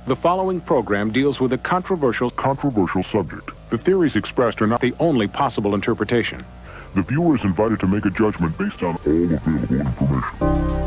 The following program deals with a controversial subject. The theories expressed are not the only possible interpretation. The viewer is invited to make a judgment based on all available information.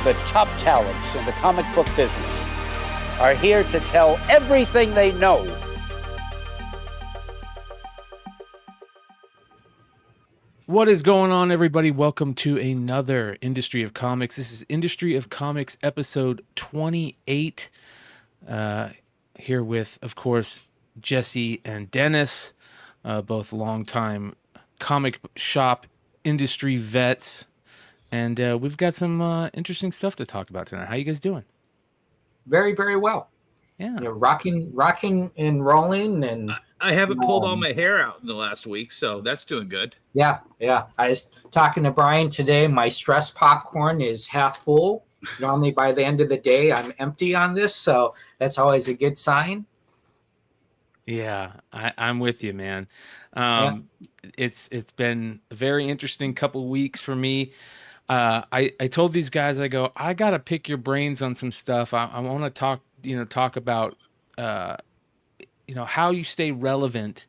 The top talents in the comic book business are here to tell everything they know. What is going on, everybody? Welcome to another Industry of Comics. This is Industry of Comics episode 28. Here with, of course, Jesse and Dennis, both longtime comic shop industry vets. And we've got some interesting stuff to talk about tonight. How you guys doing? Very, very well. Yeah. Rocking and rolling. And I haven't pulled all my hair out in the last week, so that's doing good. Yeah. I was talking to Brian today. My stress popcorn is half full. Normally by the end of the day, I'm empty on this, so that's always a good sign. Yeah, I'm with you, man. It's been a very interesting couple weeks for me. I told these guys, I go, I gotta pick your brains on some stuff. I want to talk about how you stay relevant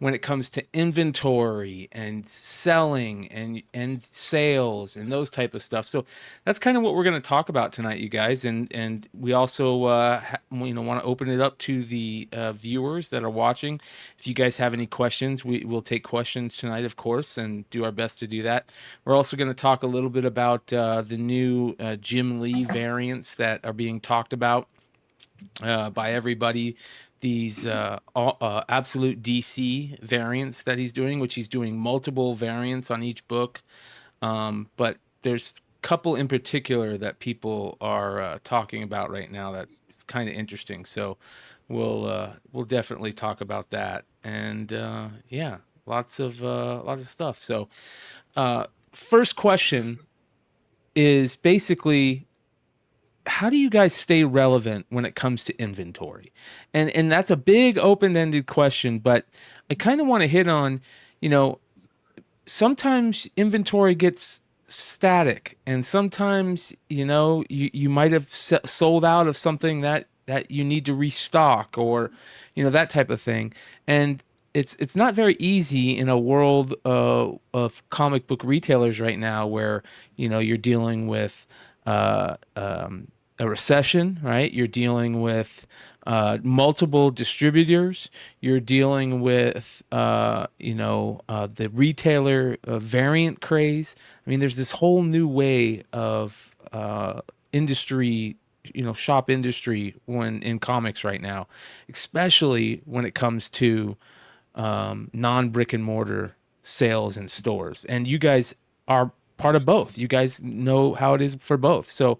when it comes to inventory and selling and sales and those type of stuff. So that's kind of what we're going to talk about tonight, you guys. And we also want to open it up to the viewers that are watching. If you guys have any questions, we'll take questions tonight, of course, and do our best to do that. We're also going to talk a little bit about the new Jim Lee variants that are being talked about by everybody. These absolute DC variants that he's doing, which he's doing multiple variants on each book. But there's a couple in particular that people are talking about right now that it's kind of interesting. So we'll definitely talk about that. And lots of stuff. So first question is basically, how do you guys stay relevant when it comes to inventory? And that's a big open-ended question, but I kind of want to hit on, sometimes inventory gets static, and sometimes, you might have sold out of something that you need to restock, or, that type of thing. And it's not very easy in a world of comic book retailers right now where, you're dealing with a recession, right? You're dealing with multiple distributors. You're dealing with the retailer variant craze. I mean, there's this whole new way of industry, shop industry when in comics right now, especially when it comes to non-brick and mortar sales and stores. And you guys are part of both. You guys know how it is for both. So,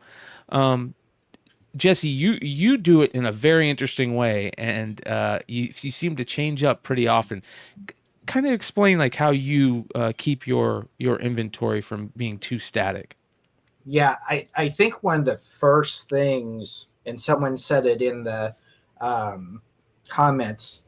Jesse, you do it in a very interesting way, and you seem to change up pretty often. Kind of explain like how you keep your inventory from being too static. Yeah, I think one of the first things, and someone said it in the comments,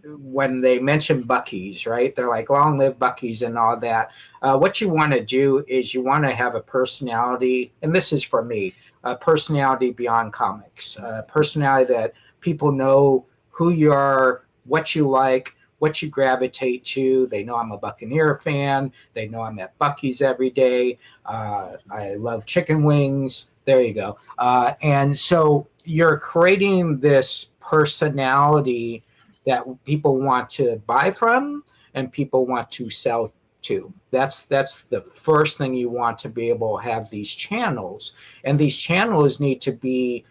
when they mention Buc-ee's, right? They're like, long live Buc-ee's and all that. What you want to do is you want to have a personality, and this is for me, a personality beyond comics, a personality that people know who you are, what you like, what you gravitate to. They know I'm a Buccaneer fan. They know I'm at Buc-ee's every day. I love chicken wings. There you go. And so you're creating this personality that people want to buy from and people want to sell to. That's the first thing you want to be able to have these channels. And these channels need to be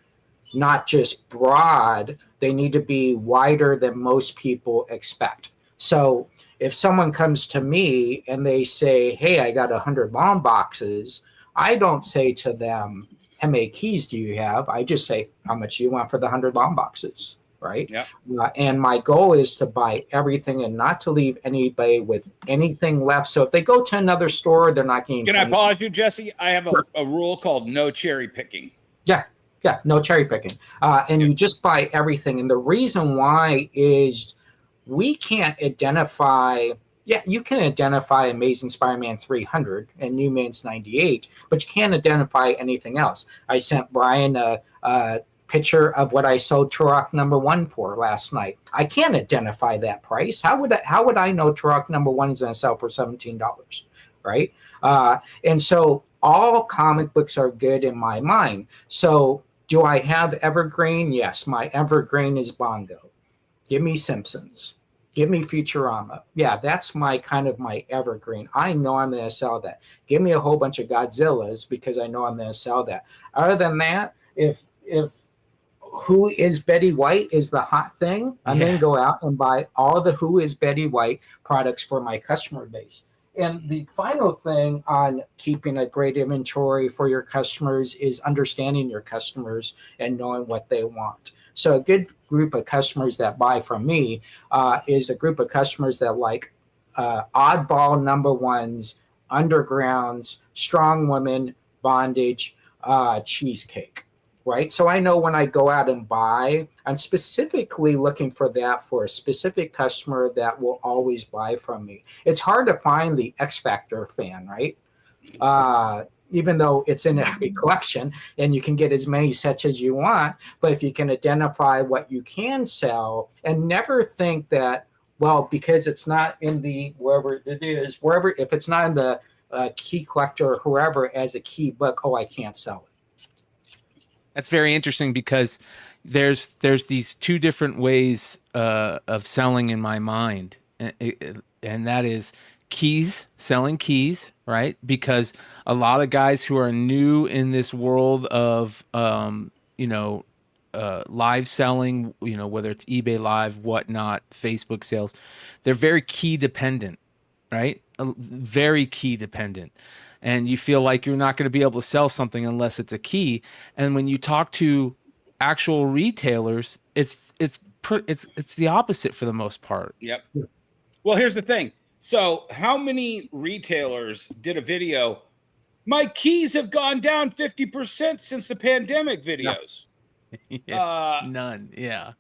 not just broad, they need to be wider than most people expect. So if someone comes to me and they say, hey, I got 100 long boxes, I don't say to them, how many keys do you have? I just say, how much do you want for the 100 long boxes? Right? Yeah. And my goal is to buy everything and not to leave anybody with anything left. So if they go to another store, they're not getting. Can I pause you, Jesse? I have a rule called no cherry picking. Yeah, no cherry picking. And you just buy everything. And the reason why is we can't identify. Yeah, you can identify Amazing Spider-Man 300 and New Mutants 98, but you can't identify anything else. I sent Brian a picture of what I sold Turok #1 for last night. I can't identify that price. How would I know Turok #1 is going to sell for $17, right? And so all comic books are good in my mind. So do I have evergreen? Yes, my evergreen is Bongo. Give me Simpsons. Give me Futurama. Yeah, that's my kind of my evergreen. I know I'm going to sell that. Give me a whole bunch of Godzillas because I know I'm going to sell that. Other than that, if Who is Betty White is the hot thing, I'm going to go out and buy all the Who is Betty White products for my customer base. And the final thing on keeping a great inventory for your customers is understanding your customers and knowing what they want. So a good group of customers that buy from me is a group of customers that like oddball number ones, undergrounds, strong women, bondage, cheesecake. Right. So I know when I go out and buy, I'm specifically looking for that for a specific customer that will always buy from me. It's hard to find the X Factor fan, right? Even though it's in every collection and you can get as many sets as you want. But if you can identify what you can sell and never think that, well, because it's not in the wherever it is, wherever, if it's not in the key collector or whoever as a key book, oh, I can't sell it. That's very interesting because there's these two different ways of selling in my mind, and that is keys, selling keys, right? Because a lot of guys who are new in this world of live selling, whether it's eBay Live, whatnot, Facebook sales, they're very key dependent, right? Very key dependent. And you feel like you're not going to be able to sell something unless it's a key. And when you talk to actual retailers, it's the opposite for the most part. Yep. Well, here's the thing. So how many retailers did a video? My keys have gone down 50% since the pandemic videos. None. Yeah.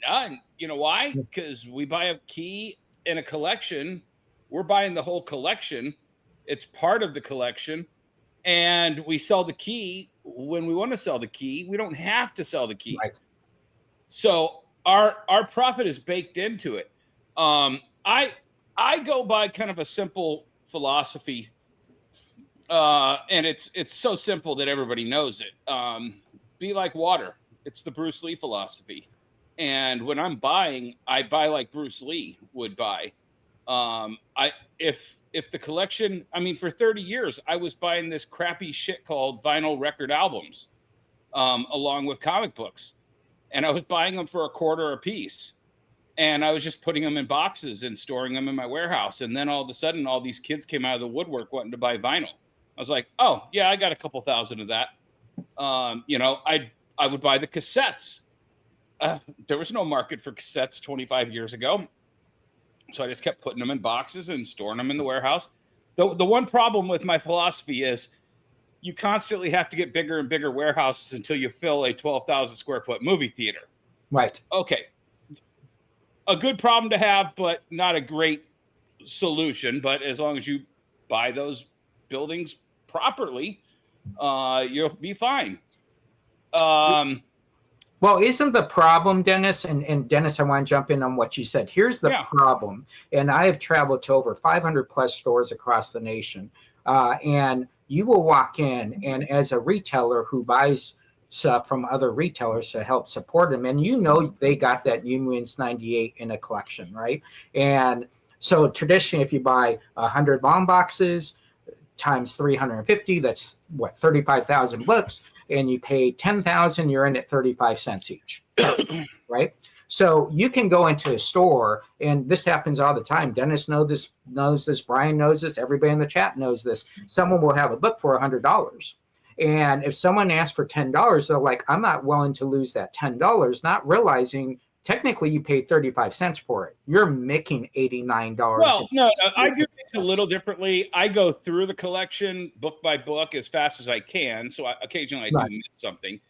None. You know why? Because we buy a key in a collection. We're buying the whole collection. It's part of the collection, and we sell the key when we want to sell the key. We don't have to sell the key. Right. So our profit is baked into it. I go by kind of a simple philosophy, and it's so simple that everybody knows it. Be like water. It's the Bruce Lee philosophy. And when I'm buying, I buy like Bruce Lee would buy. If the collection, for 30 years, I was buying this crappy shit called vinyl record albums, along with comic books. And I was buying them for $0.25 a piece. And I was just putting them in boxes and storing them in my warehouse. And then all of a sudden, all these kids came out of the woodwork wanting to buy vinyl. I was like, oh, yeah, I got a couple thousand of that. I would buy the cassettes. There was no market for cassettes 25 years ago. So I just kept putting them in boxes and storing them in the warehouse. The one problem with my philosophy is you constantly have to get bigger and bigger warehouses until you fill a 12,000 square foot movie theater. Right. Okay. A good problem to have, but not a great solution. But as long as you buy those buildings properly, you'll be fine. Well, isn't the problem, Dennis, and Dennis, I want to jump in on what you said. Here's the problem. And I have traveled to over 500 plus stores across the nation. And you will walk in, and as a retailer who buys stuff from other retailers to help support them, and they got that Unions 98 in a collection, right? And so traditionally, if you buy 100 long boxes times 350, that's 35,000 books. And you pay 10,000, you're in at 35 cents each, right? So you can go into a store, and this happens all the time. Dennis knows this, Brian knows this, everybody in the chat knows this. Someone will have a book for $100. And if someone asks for $10, they're like, I'm not willing to lose that $10, not realizing technically you paid 35 cents for it. You're making $89. Well, no, I do things a little differently. I go through the collection book by book as fast as I can. So occasionally I do miss something.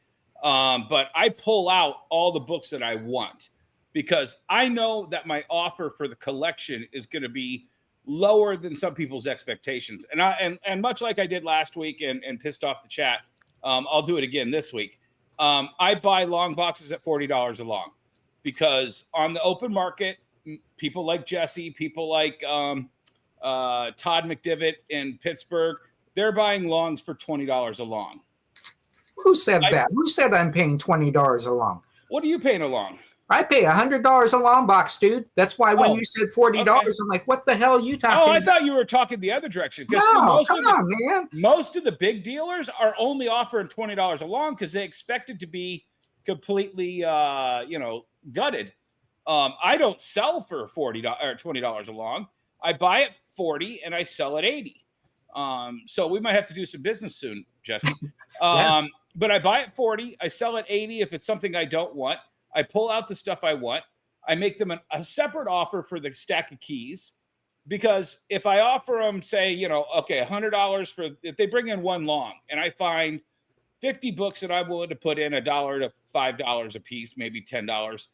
But I pull out all the books that I want because I know that my offer for the collection is going to be lower than some people's expectations. And much like I did last week and pissed off the chat, I'll do it again this week. I buy long boxes at $40 a long. Because on the open market, people like Jesse, people like Todd McDivitt in Pittsburgh, they're buying longs for $20 a long. Who said that? Who said I'm paying $20 a long? What are you paying a long? I pay $100 a long box, dude. That's why when you said $40, okay. I'm like, what the hell are you talking? Oh, I thought you were talking the other direction. No, come on, man. Most of the big dealers are only offering $20 a long because they expect it to be completely, gutted. I don't sell for $40 or $20 a long. I buy at 40 and I sell at 80. So we might have to do some business soon, Jesse. Yeah. But I buy at 40. I sell at 80 if it's something I don't want. I pull out the stuff I want. I make them a separate offer for the stack of keys, because if I offer them, say, $100 for, if they bring in one long and I find 50 books that I'm willing to put in $1 to $5 a piece, maybe $10,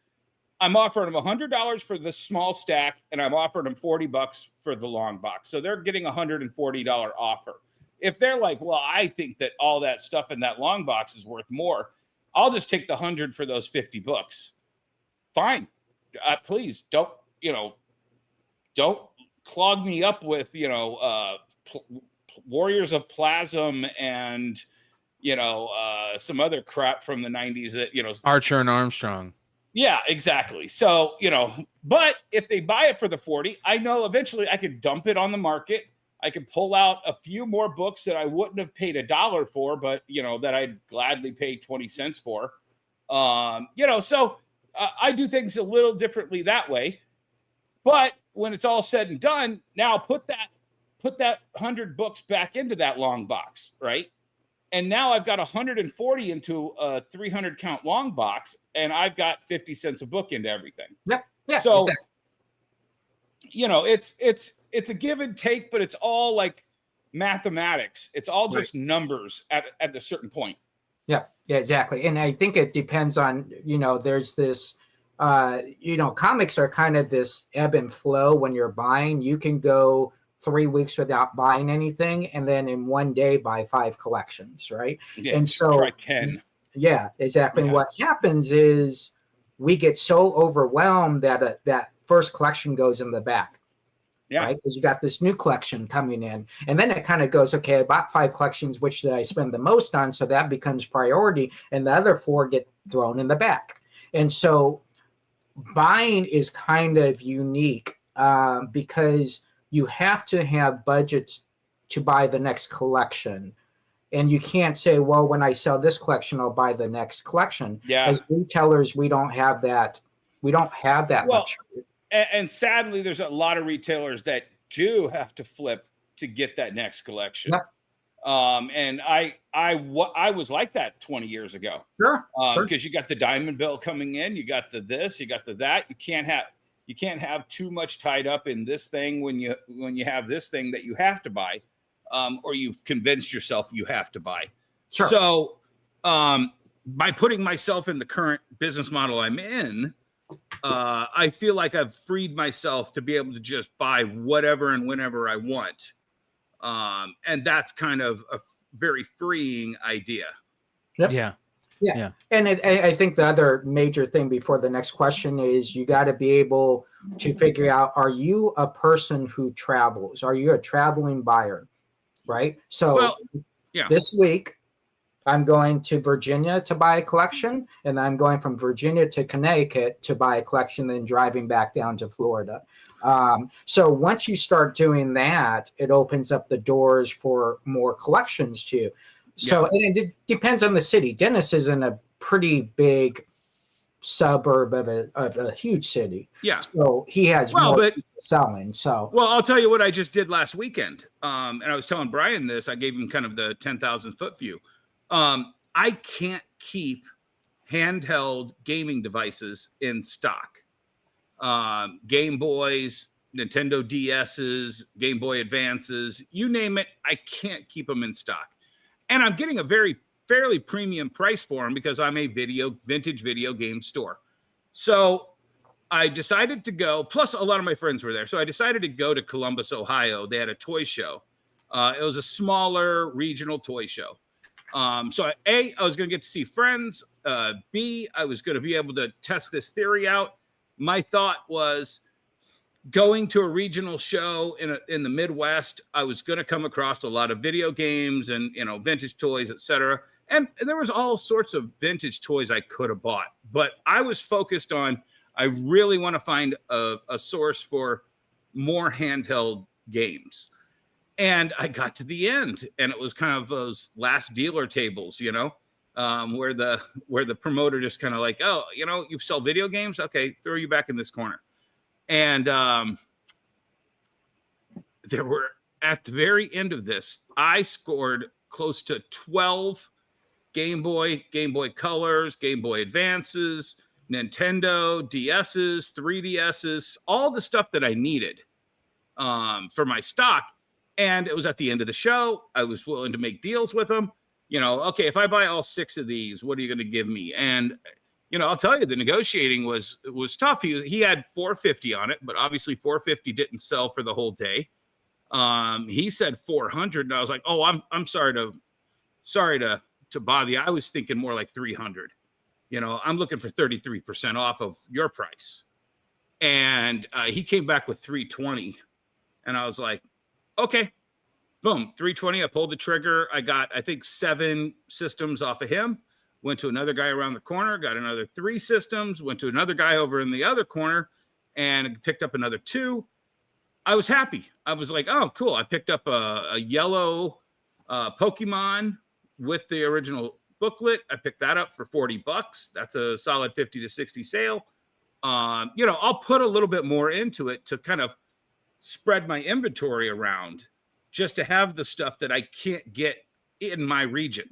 I'm offering them $100 for the small stack and I'm offering them $40 for the long box. So they're getting a $140 offer. If they're like, well, I think that all that stuff in that long box is worth more, I'll just take the 100 for those 50 books. Fine. Please don't clog me up with, Warriors of Plasm and, some other crap from the 90s that, Archer and Armstrong. Yeah, exactly. So, but if they buy it for the 40, I know eventually I could dump it on the market. I could pull out a few more books that I wouldn't have paid $1 for, but, that I'd gladly pay 20 cents for. So I do things a little differently that way. But when it's all said and done, now put that 100 books back into that long box, right? And now I've got 140 into a 300 count long box, and I've got 50 cents a book into everything. Yep. Yeah. So, exactly. It's a give and take, but it's all like mathematics. It's all just numbers at a certain point. Yeah, exactly. And I think it depends on, there's this, comics are kind of this ebb and flow when you're buying. You can go 3 weeks without buying anything and then in one day buy 5 collections, right? Yeah, and so try 10. Yeah, exactly. Yeah. What happens is we get so overwhelmed that that first collection goes in the back. Yeah. Right. Because you got this new collection coming in. And then it kind of goes, okay, I bought 5 collections. Which did I spend the most on? So that becomes priority. And the other 4 get thrown in the back. And so buying is kind of unique because you have to have budgets to buy the next collection. And you can't say, well, when I sell this collection, I'll buy the next collection. Yeah. As retailers, we don't have that. We don't have that luxury. And sadly, there's a lot of retailers that do have to flip to get that next collection. Yep. And I was like that 20 years ago. Sure. Because you got the diamond bill coming in, you got the this, you got the that. You can't have too much tied up in this thing when you have this thing that you have to buy, or you've convinced yourself you have to buy. Sure. So by putting myself in the current business model I'm in, I feel like I've freed myself to be able to just buy whatever and whenever I want. And that's kind of a very freeing idea. Yep. Yeah. And I think the other major thing before the next question is you got to be able to figure out, are you a person who travels? Are you a traveling buyer? Right. So this week, I'm going to Virginia to buy a collection, and I'm going from Virginia to Connecticut to buy a collection, then driving back down to Florida. So once you start doing that, it opens up the doors for more collections too. So and it depends on the city. Dennis is in a pretty big suburb of a huge city. Yeah. So he has more selling. So I'll tell you what I just did last weekend. And I was telling Bryan this. I gave him kind of the 10,000 foot view. I can't keep handheld gaming devices in stock. Game Boys, Nintendo DSs, Game Boy Advances, you name it, I can't keep them in stock. And I'm getting a fairly premium price for them because I'm a vintage video game store. So I decided to go, plus a lot of my friends were there. So I decided to go to Columbus, Ohio. They had a toy show. It was a smaller regional toy show. So I was going to get to see friends. B, I was going to be able to test this theory out. My thought was, going to a regional show in the Midwest, I was going to come across a lot of video games and, vintage toys, etc. And there was all sorts of vintage toys I could have bought, but I was focused on, I really want to find a source for more handheld games. And I got to the end, and it was kind of those last dealer tables, where the promoter just kind of like, oh, you sell video games? Okay, throw you back in this corner. And there were, at the very end of this, I scored close to 12 Game Boy Colors, Game Boy Advances, Nintendo, DSs, 3DSs, all the stuff that I needed for my stock. And it was at the end of the show. I was willing to make deals with them. Okay, if I buy all 6 of these, what are you going to give me? And, I'll tell you, the negotiating was tough. He had $450 on it, but obviously $450 didn't sell for the whole day. He said $400, and I was like, oh, I'm sorry to bother you. I was thinking more like $300. I'm looking for 33% off of your price. And he came back with $320, and I was like, okay, boom, $320. I pulled the trigger. I got, I think, 7 systems off of him. Went to another guy around the corner, got another 3 systems, went to another guy over in the other corner and picked up another 2. I was happy. I was like, oh, cool. I picked up a yellow Pokemon with the original booklet. I picked that up for $40. That's a solid 50 to 60 sale. I'll put a little bit more into it to kind of spread my inventory around just to have the stuff that I can't get in my region.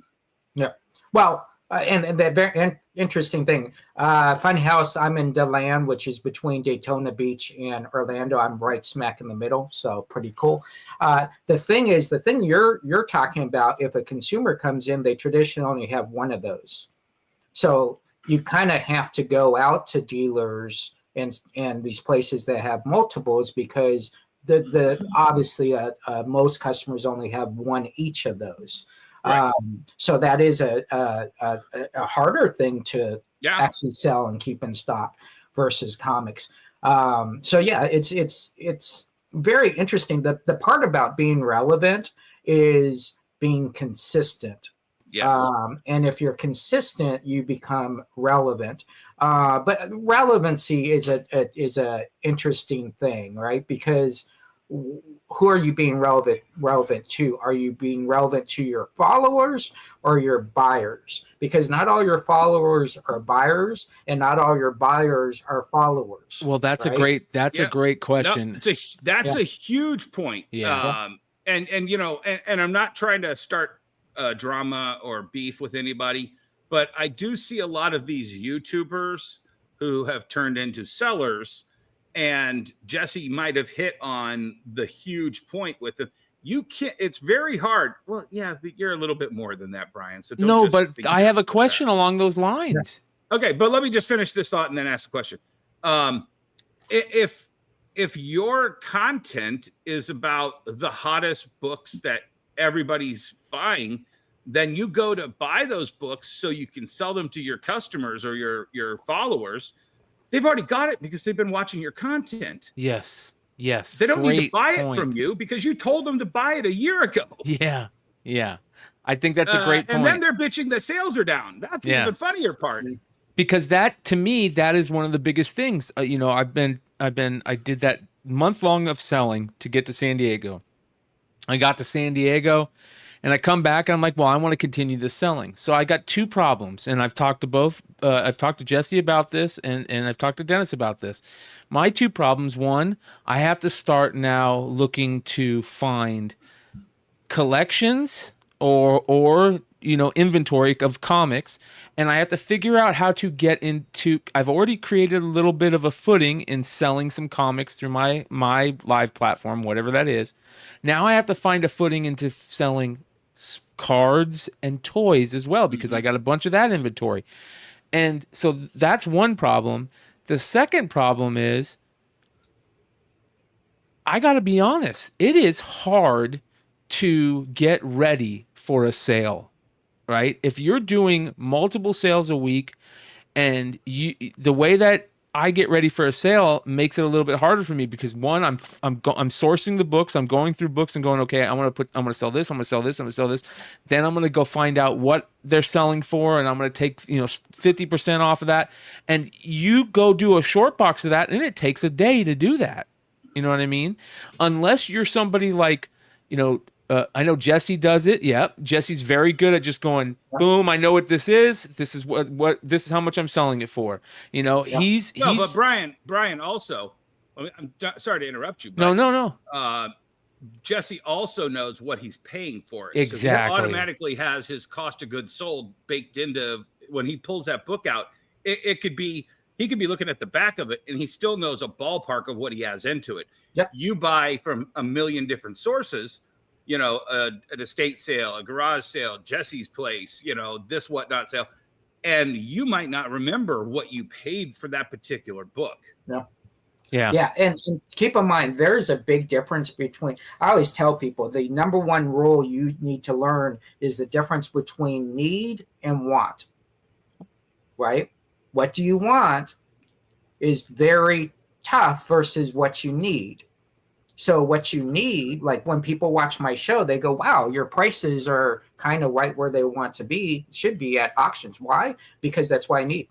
Yeah. Well, and that very interesting thing, Funhouse, I'm in DeLand, which is between Daytona Beach and Orlando. I'm right smack in the middle, so pretty cool. The thing you're talking about, if a consumer comes in, they traditionally only have one of those. So you kind of have to go out to dealers and these places that have multiples, because the obviously most customers only have one each of those. Right. So that is a harder thing to actually sell and keep in stock versus comics. So yeah, it's very interesting. The part about being relevant is being consistent. Yes. And if you're consistent, you become relevant. But relevancy is a interesting thing, right? Because who are you being relevant to? Are you being relevant to your followers or your buyers? Because not all your followers are buyers, and not all your buyers are followers. Well, that's right? a great question. No, that's a huge point. Yeah. And I'm not trying to start drama or beef with anybody, but I do see a lot of these YouTubers who have turned into sellers. And Jesse might have hit on the huge point with them. You can't, it's very hard. Well, yeah, but you're a little bit more than that, Brian. So no, but I have a question along those lines. Yeah. Okay, but let me just finish this thought and then ask the question. If your content is about the hottest books that everybody's buying, then you go to buy those books so you can sell them to your customers or your followers. They've already got it because they've been watching your content. Yes. They don't need to buy it from you because you told them to buy it a year ago. Yeah. I think that's a great point. And then they're bitching that sales are down. That's the even funnier part. Because that, to me, that is one of the biggest things. I did that month long of selling to get to San Diego. I got to San Diego. And I come back and I'm like, well, I want to continue this selling. So I got 2 problems, and I've talked to both. I've talked to Jesse about this, and I've talked to Dennis about this. My 2 problems: one, I have to start now looking to find collections or inventory of comics, and I have to figure out how to get into. I've already created a little bit of a footing in selling some comics through my live platform, whatever that is. Now I have to find a footing into selling cards and toys as well, because I got a bunch of that inventory. And so that's one problem. The second problem is, I got to be honest, it is hard to get ready for a sale, right? If you're doing multiple sales a week, and the way that I get ready for a sale makes it a little bit harder for me because one, I'm sourcing the books, I'm going through books and going, okay, I'm gonna sell this, I'm gonna sell this, I'm gonna sell this. Then I'm gonna go find out what they're selling for, and I'm gonna take 50% off of that. And you go do a short box of that, and it takes a day to do that. You know what I mean? Unless you're somebody like, I know Jesse does it. Yeah, Jesse's very good at just going, boom. I know what this is. This is what this is how much I'm selling it for. He's but Bryan also. I mean, sorry to interrupt you. But no. Jesse also knows what he's paying for it. Exactly. So he automatically has his cost of goods sold baked into when he pulls that book out. It could be. He could be looking at the back of it, and he still knows a ballpark of what he has into it. Yep. You buy from a million different sources, an estate sale, a garage sale, Jesse's place, this whatnot sale, and you might not remember what you paid for that particular book. Yeah. And keep in mind, there's a big difference between, I always tell people the number one rule you need to learn is the difference between need and want, right? What do you want is very tough versus what you need. So what you need, like when people watch my show, they go, wow, your prices are kind of right where they want to be, should be at auctions. Why? Because that's what I need.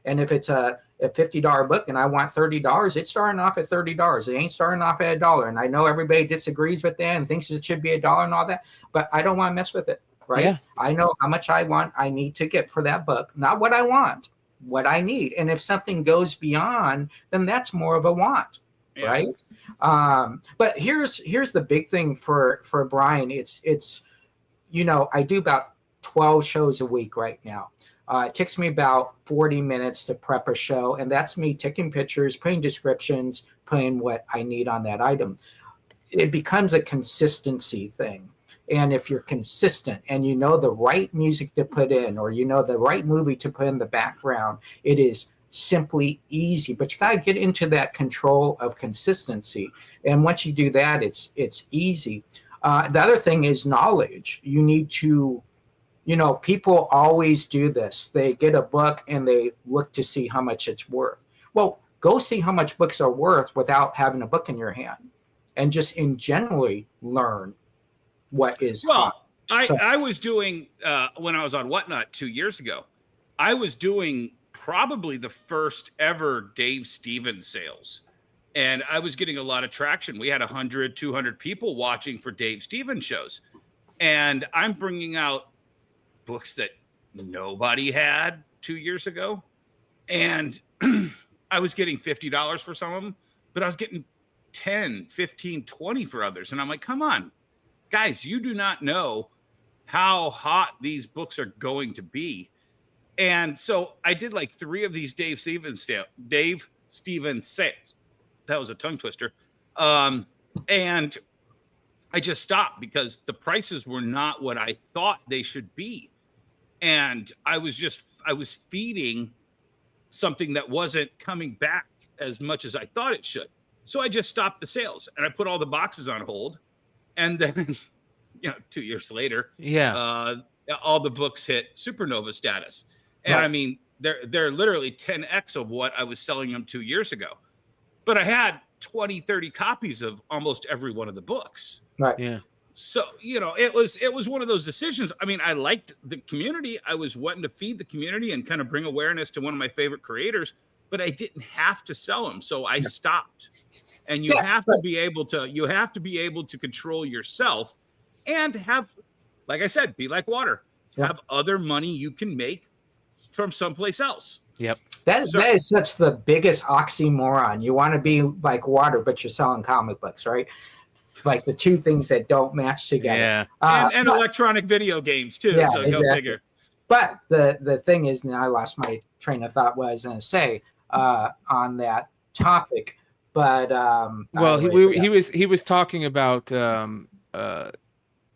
And if it's a $50 book and I want $30, it's starting off at $30. It ain't starting off at $1. And I know everybody disagrees with that and thinks it should be $1 and all that, but I don't want to mess with it, right? Yeah. I know how much I need to get for that book, not what I want, what I need. And if something goes beyond, then that's more of a want, right? But here's the big thing for Bryan. It's I do about 12 shows a week right now. It takes me about 40 minutes to prep a show, and that's me taking pictures, putting descriptions, putting what I need on that item. It becomes a consistency thing. And if you're consistent and you know the right music to put in, or the right movie to put in the background, it is simply easy. But you got to get into that control of consistency. And once you do that, it's easy. The other thing is knowledge. You need to, people always do this. They get a book and they look to see how much it's worth. Well, go see how much books are worth without having a book in your hand, and just in generally learn what is hot. I was doing when I was on Whatnot 2 years ago, I was doing probably the first ever Dave Stevens sales, and I was getting a lot of traction. We had 100, 200 people watching for Dave Stevens shows, and I'm bringing out books that nobody had 2 years ago, and I was getting $50 for some of them, but I was getting 10, 15, 20 for others, and I'm like, come on, guys, you do not know how hot these books are going to be. And so I did like 3 of these Dave Stevens sales. That was a tongue twister. And I just stopped because the prices were not what I thought they should be. And I was feeding something that wasn't coming back as much as I thought it should. So I just stopped the sales and I put all the boxes on hold. And then, 2 years later, all the books hit supernova status. And right. I mean, they're literally 10x of what I was selling them 2 years ago. But I had 20, 30 copies of almost every one of the books. Right. Yeah. So, it was one of those decisions. I mean, I liked the community. I was wanting to feed the community and kind of bring awareness to one of my favorite creators, but I didn't have to sell them. So I stopped. And you have to be able to control yourself and have, like I said, be like water. Have other money you can make from someplace else. Yep. That is such the biggest oxymoron. You want to be like water, but you're selling comic books, right? Like the two things that don't match together. Yeah. And electronic video games too. Yeah, so exactly. Go figure. But the thing is, now I lost my train of thought what I was going to say on that topic. But he was talking about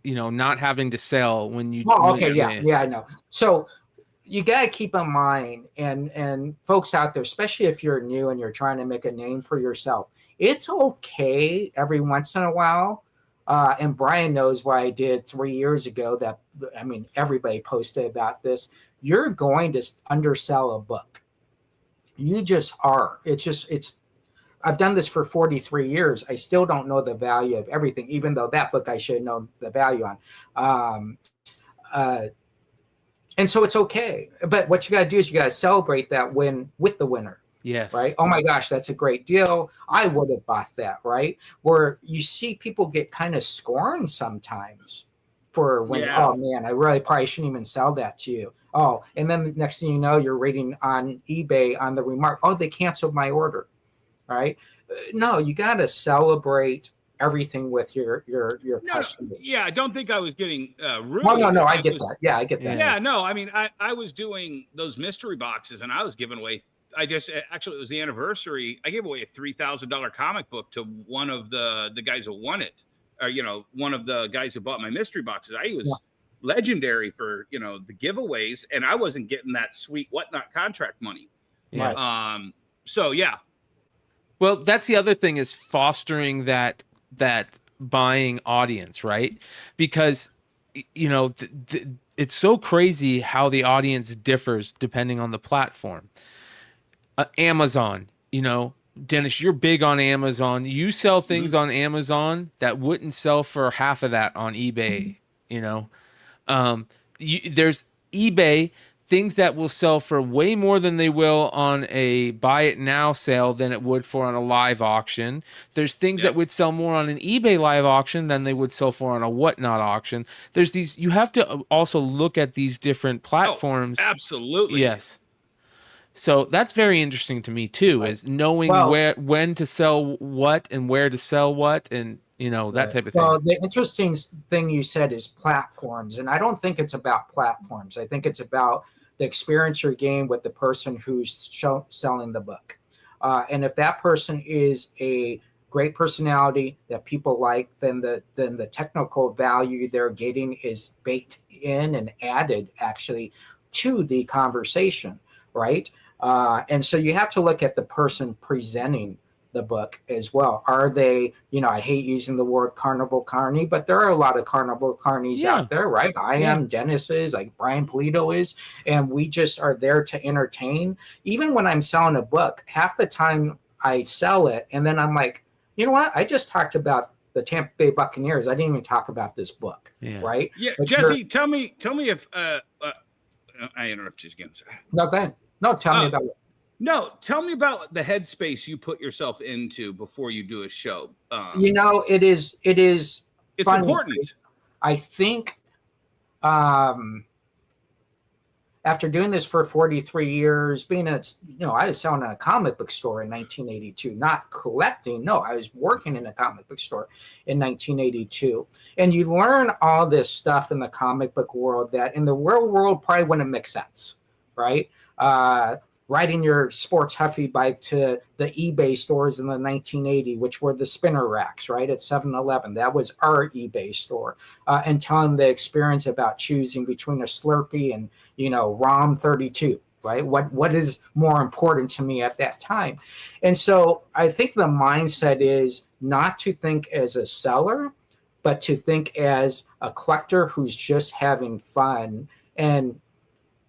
not having to sell when you. Oh, okay, yeah, I know. So you got to keep in mind, and folks out there, especially if you're new and you're trying to make a name for yourself, it's okay every once in a while. And Bryan knows what I did 3 years ago. Everybody posted about this. You're going to undersell a book. You just are. It's I've done this for 43 years. I still don't know the value of everything, even though that book I should know the value on. And so it's okay. But what you got to do is you got to celebrate that win with the winner. Yes. Right. Oh my gosh, that's a great deal. I would have bought that. Right. Where you see people get kind of scorned sometimes for when, oh man, I really probably shouldn't even sell that to you. Oh, and then the next thing you know, you're reading on eBay on the remark, oh, they canceled my order. Right. No, you got to celebrate everything with your customers. Yeah, I don't think I was getting rude. No, I get that. Yeah, I get that. Yeah, no, I mean, I was doing those mystery boxes, and I was giving away. Actually, it was the anniversary. I gave away a $3,000 comic book to one of the guys who won it, or one of the guys who bought my mystery boxes. I was legendary for the giveaways, and I wasn't getting that sweet whatnot contract money. Yeah. So yeah. Well, that's the other thing, is fostering that buying audience, right? Because it's so crazy how the audience differs depending on the platform. Amazon, Dennis, you're big on Amazon. You sell things on Amazon that wouldn't sell for half of that on eBay. There's eBay, things that will sell for way more than they will on a buy it now sale than it would for on a live auction. There's things that would sell more on an eBay live auction than they would sell for on a whatnot auction. There's these, you have to also look at these different platforms. Oh, absolutely. Yes. So that's very interesting to me too, is knowing when to sell what and where to sell what, and that type of thing. Well, the interesting thing you said is platforms, and I don't think it's about platforms. I think it's about the experience you're getting with the person who's selling the book. And if that person is a great personality that people like, then the technical value they're getting is baked in and added actually to the conversation, right? And so you have to look at the person presenting the book as well. Are they, I hate using the word carnival carny, but there are a lot of carnival carnies out there, right? I am, Dennis is, like Brian Polito is, and we just are there to entertain. Even when I'm selling a book, half the time I sell it, and then I'm like, you know what? I just talked about the Tampa Bay Buccaneers. I didn't even talk about this book, right? Yeah, but Jesse, tell me if I interrupted you again. Sorry. No, go ahead. No, tell me about it. No, tell me about the headspace you put yourself into before you do a show. It is. It's funny. Important. I think after doing this for 43 years, being I was selling in a comic book store in 1982, not collecting. No, I was working in a comic book store in 1982. And you learn all this stuff in the comic book world that in the real world probably wouldn't make sense, right? Riding your sports Huffy bike to the eBay stores in the 1980, which were the spinner racks, right, at 7-Eleven. That was our eBay store. And telling the experience about choosing between a Slurpee and, ROM 32, right? What is more important to me at that time? And so I think the mindset is not to think as a seller, but to think as a collector who's just having fun and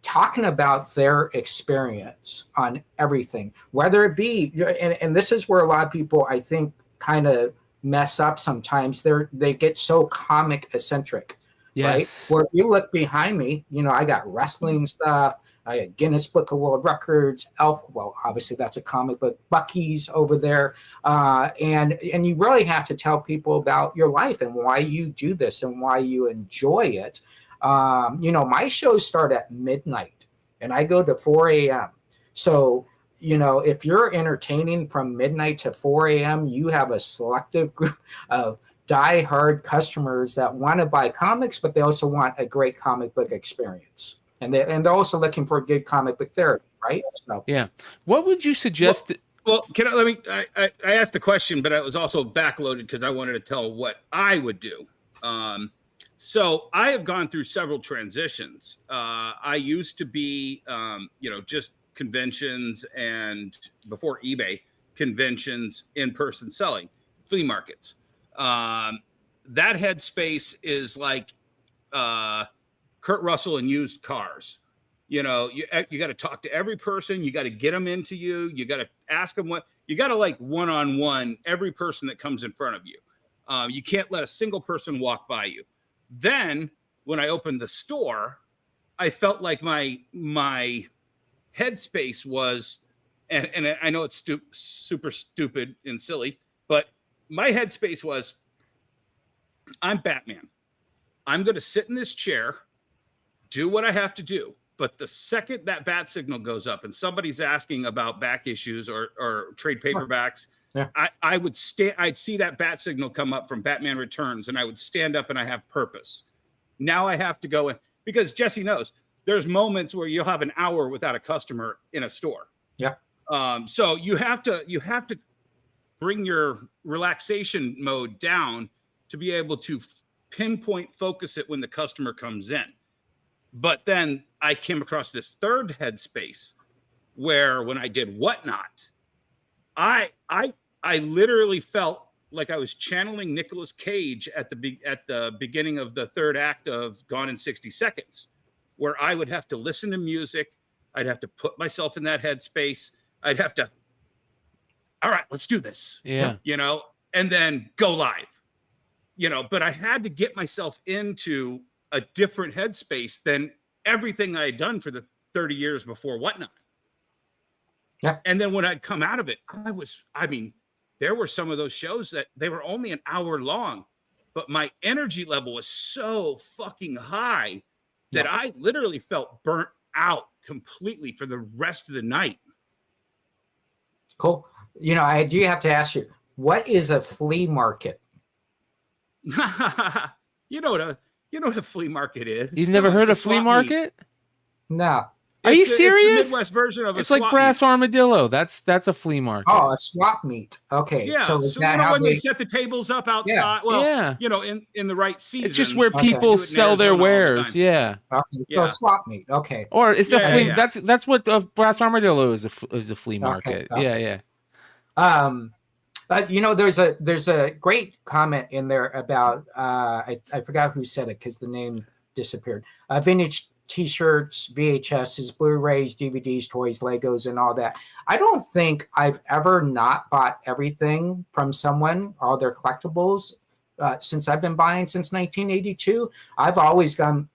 talking about their experience on everything, whether it be, and this is where a lot of people, I think, kind of mess up sometimes. They get so comic eccentric, right? Where if you look behind me, I got wrestling stuff, I got Guinness Book of World Records, obviously that's a comic book, Buc-ee's over there, and you really have to tell people about your life and why you do this and why you enjoy it. My shows start at midnight and I go to 4 a.m. So, if you're entertaining from midnight to 4 a.m., you have a selective group of die-hard customers that want to buy comics, but they also want a great comic book experience. And they're also looking for a good comic book therapy, right? So, yeah. What would you suggest? Well, I asked a question, but I was also backloaded because I wanted to tell what I would do. So I have gone through several transitions. I used to be, just conventions and before eBay conventions, in-person selling, flea markets. That headspace is like Kurt Russell and used cars. You know, you got to talk to every person. You got to get them into you. You got to ask them what you got to like one-on-one every person that comes in front of you. You can't let a single person walk by you. Then when I opened the store, I felt like my headspace was, and I know it's super stupid and silly, but my headspace was, I'm Batman. I'm going to sit in this chair, do what I have to do. But the second that bat signal goes up and somebody's asking about back issues or trade paperbacks, yeah. I'd see that bat signal come up from Batman Returns, and I would stand up and I have purpose. Now I have to go in, because Jesse knows there's moments where you'll have an hour without a customer in a store. Yeah. So you have to bring your relaxation mode down to be able to pinpoint focus it when the customer comes in. But then I came across this third headspace where when I did Whatnot, I literally felt like I was channeling Nicolas Cage at the beginning of the third act of Gone in 60 Seconds, where I would have to listen to music. I'd have to put myself in that headspace. I'd have to, all right, let's do this. Yeah. You know, and then go live, you know, but I had to get myself into a different headspace than everything I had done for the 30 years before Whatnot. Yeah. And then when I'd come out of it, there were some of those shows that they were only an hour long, but my energy level was so fucking high that I literally felt burnt out completely for the rest of the night. Cool. You know, I do have to ask you, what is a flea market? You know what a flea market is. You've never heard of flea market? No. Are you serious? It's the Midwest version of it's like brass armadillo. That's a flea market. Oh, a swap meet. Okay. Yeah. So, So you know when they set the tables up outside? Yeah. Well, Yeah. you know, in the right season. It's just where people sell their wares. Yeah. Okay. So a swap meet. Okay. Or it's a flea. Yeah. That's what a brass armadillo is a flea market. Okay. Yeah. You know, there's a great comment in there about I forgot who said it because the name disappeared. Vintage T-shirts, VHSs, Blu-rays, DVDs, toys, Legos, and all that. I don't think I've ever not bought everything from someone, all their collectibles, since I've been buying since 1982. I've always come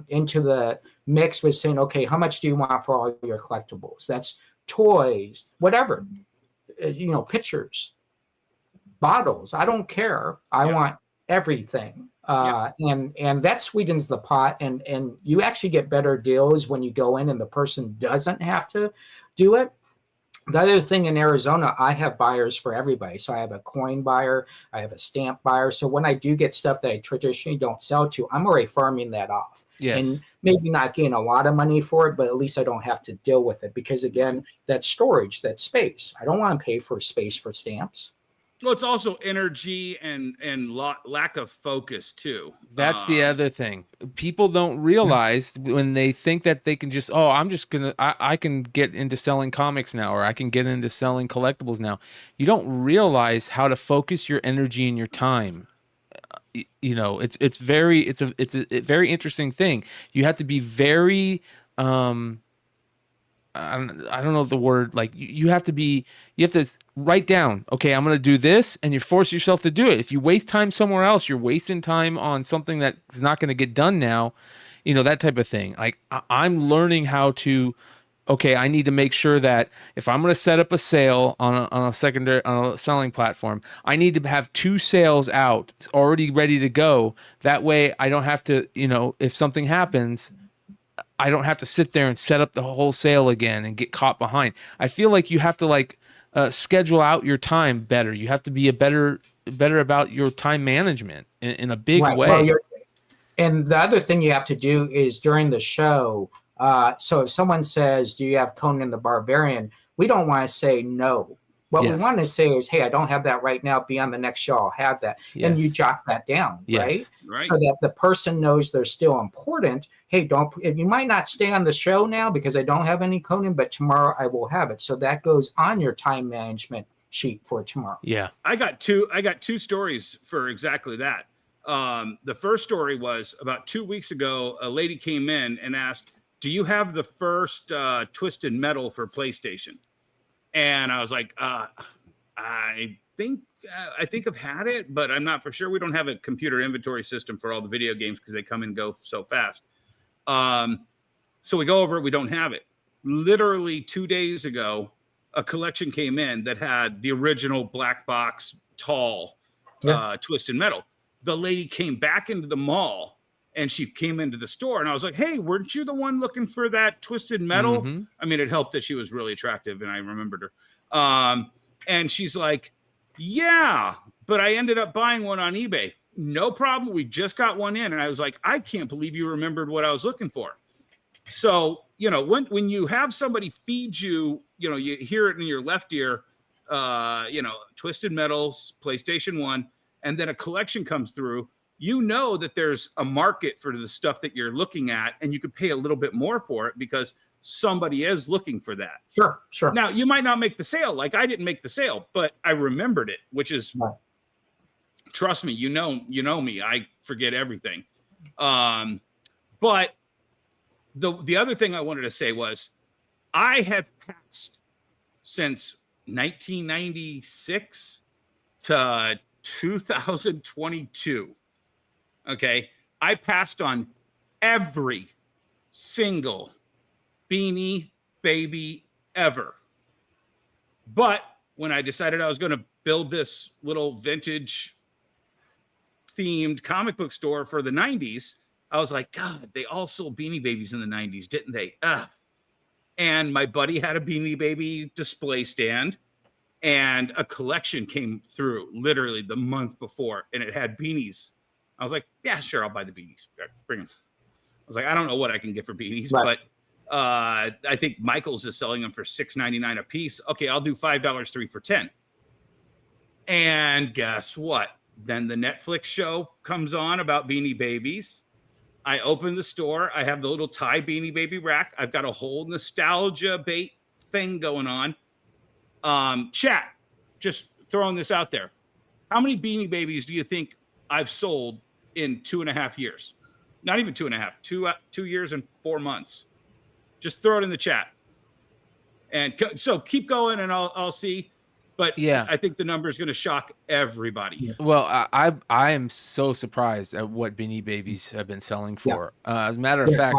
into the mix with saying, okay, how much do you want for all your collectibles? That's toys, whatever. You know, pictures, bottles. I don't care. I want everything. And that sweetens the pot. And you actually get better deals when you go in and the person doesn't have to do it. The other thing in Arizona, I have buyers for everybody. So I have a coin buyer, I have a stamp buyer. So when I do get stuff that I traditionally don't sell to, I'm already farming that off. Yes. And maybe not gain a lot of money for it, but at least I don't have to deal with it. Because again, that storage, that space, I don't want to pay for space for stamps. Well, it's also energy and lack of focus too. That's the other thing. People don't realize when they think that they can just, I can get into selling comics now, or I can get into selling collectibles now. You don't realize how to focus your energy and your time. You know, it's a very interesting thing. You have to be very, I don't know the word, like you have to write down, okay, I'm going to do this, and you force yourself to do it. If you waste time somewhere else, you're wasting time on something that's not going to get done now, you know, that type of thing. Like I'm learning how to, okay, I need to make sure that if I'm going to set up a sale on a selling platform, I need to have 2 sales out already ready to go. That way I don't have to, you know, if something happens, I don't have to sit there and set up the whole sale again and get caught behind. I feel like you have to schedule out your time better. You have to be better about your time management in a big way. Well, and the other thing you have to do is during the show. So if someone says, do you have Conan the Barbarian? We don't want to say no. What we want to say is, hey, I don't have that right now. Be on the next show. I'll have that. Yes. And you jot that down, Right. So that the person knows they're still important. Hey, you might not stay on the show now because I don't have any Conan, but tomorrow I will have it. So that goes on your time management sheet for tomorrow. Yeah. I got two stories for exactly that. The first story was about 2 weeks ago, a lady came in and asked, do you have the first Twisted Metal for PlayStation? And I was like, I think I've had it, but I'm not for sure. We don't have a computer inventory system for all the video games because they come and go so fast. So we go over it. We don't have it. Literally 2 days ago, a collection came in that had the original black box tall Twisted Metal. The lady came back into the mall and she came into the store and I was like, hey, weren't you the one looking for that Twisted Metal? Mhm. I mean, it helped that she was really attractive and I remembered her. And she's like, yeah, but I ended up buying one on eBay. No problem. We just got one in. And I was like, I can't believe you remembered what I was looking for. So, you know, when you have somebody feed you, you know, you hear it in your left ear, you know, Twisted Metals, PlayStation 1, and then a collection comes through, you know that there's a market for the stuff that you're looking at, and you could pay a little bit more for it because somebody is looking for that. Sure. Now, you might not make the sale. Like I didn't make the sale, but I remembered it, which is, trust me, you know me, I forget everything. But the other thing I wanted to say was I had passed since 1996 to 2022. Okay. I passed on every single Beanie Baby ever. But when I decided I was going to build this little vintage themed comic book store for the 90s, I was like, God, they all sold Beanie Babies in the 90s, didn't they? And my buddy had a Beanie Baby display stand and a collection came through literally the month before and it had beanies. I was like, yeah, sure, I'll buy the beanies. Bring them. I was like, I don't know what I can get for beanies, but I think Michael's is selling them for $6.99 a piece. Okay, I'll do $5, 3 for $10. And guess what? Then the Netflix show comes on about Beanie Babies. I open the store. I have the little tie Beanie Baby rack. I've got a whole nostalgia bait thing going on. Chat, just throwing this out there. How many Beanie Babies do you think I've sold in 2.5 years? Not even 2.5, 2 years and 4 months. Just throw it in the chat. And so keep going and I'll see. But yeah, I think the number is going to shock everybody. Well, I am so surprised at what Beanie Babies have been selling for. As a matter of fact,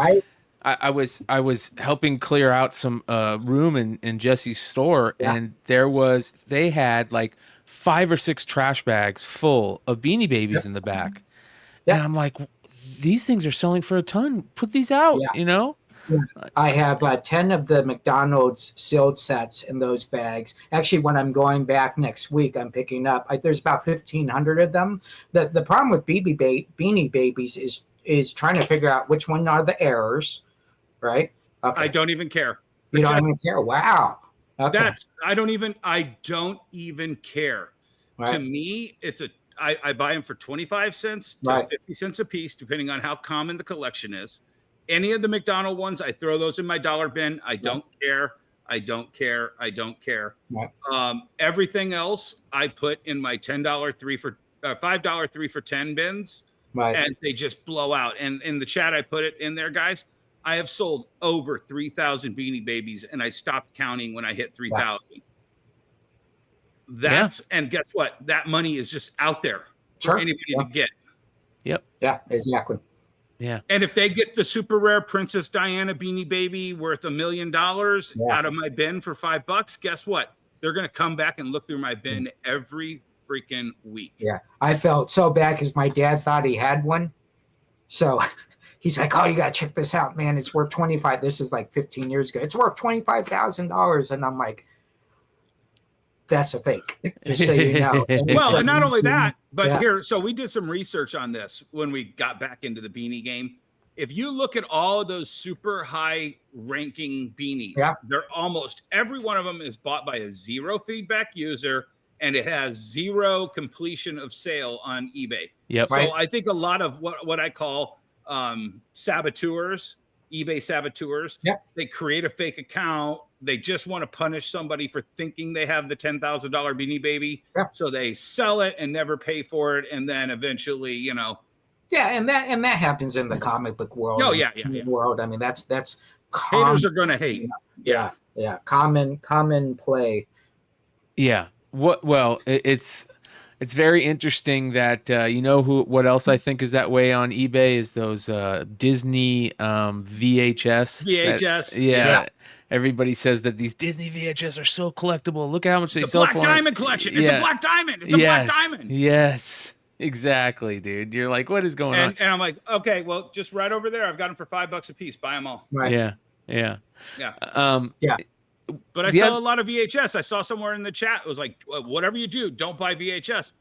I was helping clear out some room in Jesse's store, and they had like 5 or 6 trash bags full of Beanie Babies in the back. And I'm like, these things are selling for a ton. Put these out, you know? Yeah. I have 10 of the McDonald's sealed sets in those bags. Actually, when I'm going back next week, I'm picking up. There's about 1,500 of them. The problem with Beanie Babies is trying to figure out which one are the errors, right? Okay. I don't even care. You don't even care? Wow. Okay. I don't even care. Right. To me, I buy them for 25 cents to 50 cents a piece, depending on how common the collection is. Any of the McDonald ones, I throw those in my dollar bin. I don't care. I don't care. Everything else I put in my $5 3 for 10 bins, and they just blow out. And in the chat, I put it in there, guys. I have sold over 3,000 Beanie Babies, and I stopped counting when I hit 3,000. And guess what? That money is just out there for anybody to get. Yep. Yeah. Exactly. Yeah. And if they get the super rare Princess Diana Beanie Baby worth $1 million out of my bin for $5, guess what? They're going to come back and look through my bin every freaking week. Yeah. I felt so bad because my dad thought he had one. So he's like, oh, you got to check this out, man. It's worth $25,000. This is like 15 years ago. It's worth $25,000. And I'm like, that's a fake, just so you know. Well, and not only that, but here, so we did some research on this when we got back into the beanie game. If you look at all of those super high ranking beanies, they're almost every one of them is bought by a 0 feedback user, and it has 0 completion of sale on eBay. Yep. So I think a lot of what I call saboteurs, eBay saboteurs, they create a fake account. They just want to punish somebody for thinking they have the $10,000 Beanie Baby. So they sell it and never pay for it. And then eventually, Yeah, and that happens in the comic book world. Oh, yeah. World. I mean, that's common. Haters are gonna hate. Yeah. Common play. Yeah. Well, it's very interesting that what else I think is that way on eBay is those Disney VHS. VHS. Yeah. Everybody says that these Disney VHS are so collectible. Look at how much they sell for. Black Diamond collection. It's a Black Diamond. It's a Black Diamond. Yes. Exactly, dude. You're like, what is going on? And I'm like, okay, well, just right over there. I've got them for $5 a piece. Buy them all. Right. Yeah. Yeah. But I saw a lot of VHS. I saw somewhere in the chat, it was like, whatever you do, don't buy VHS.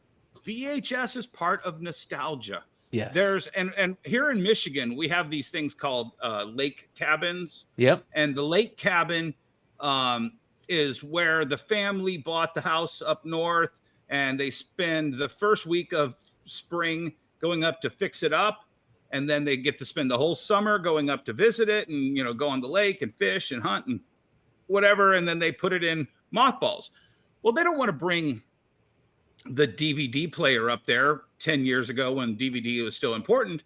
VHS is part of nostalgia. Yes. There's and here in Michigan, we have these things called lake cabins. Yep. And the lake cabin is where the family bought the house up north, and they spend the first week of spring going up to fix it up, and then they get to spend the whole summer going up to visit it and go on the lake and fish and hunt and whatever, and then they put it in mothballs. Well, they don't want to bring the DVD player up there 10 years ago when DVD was still important.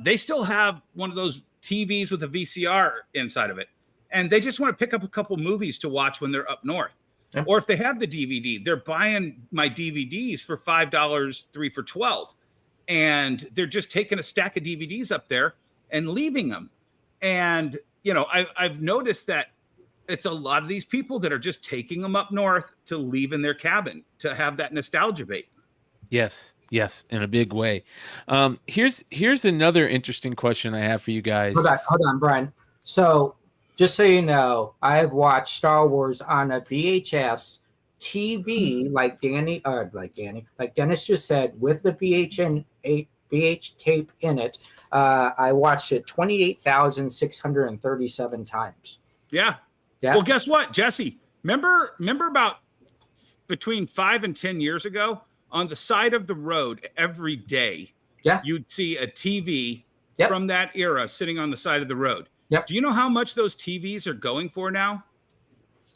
They still have one of those TVs with a VCR inside of it, and they just want to pick up a couple movies to watch when they're up north. Yeah. Or if they have the DVD, they're buying my DVDs for $5, 3 for $12. And they're just taking a stack of DVDs up there and leaving them. And, I've noticed that it's a lot of these people that are just taking them up north to leave in their cabin to have that nostalgia bait. Yes, in a big way. Here's another interesting question I have for you guys. Hold on, Brian. So just so you know, I've watched Star Wars on a VHS TV, like Dennis just said, with the VH tape in it. I watched it 28,637 times. Yeah. Well, guess what, Jesse? Remember about between 5 and 10 years ago, on the side of the road every day, you'd see a TV from that era sitting on the side of the road. Yep. Do you know how much those TVs are going for now?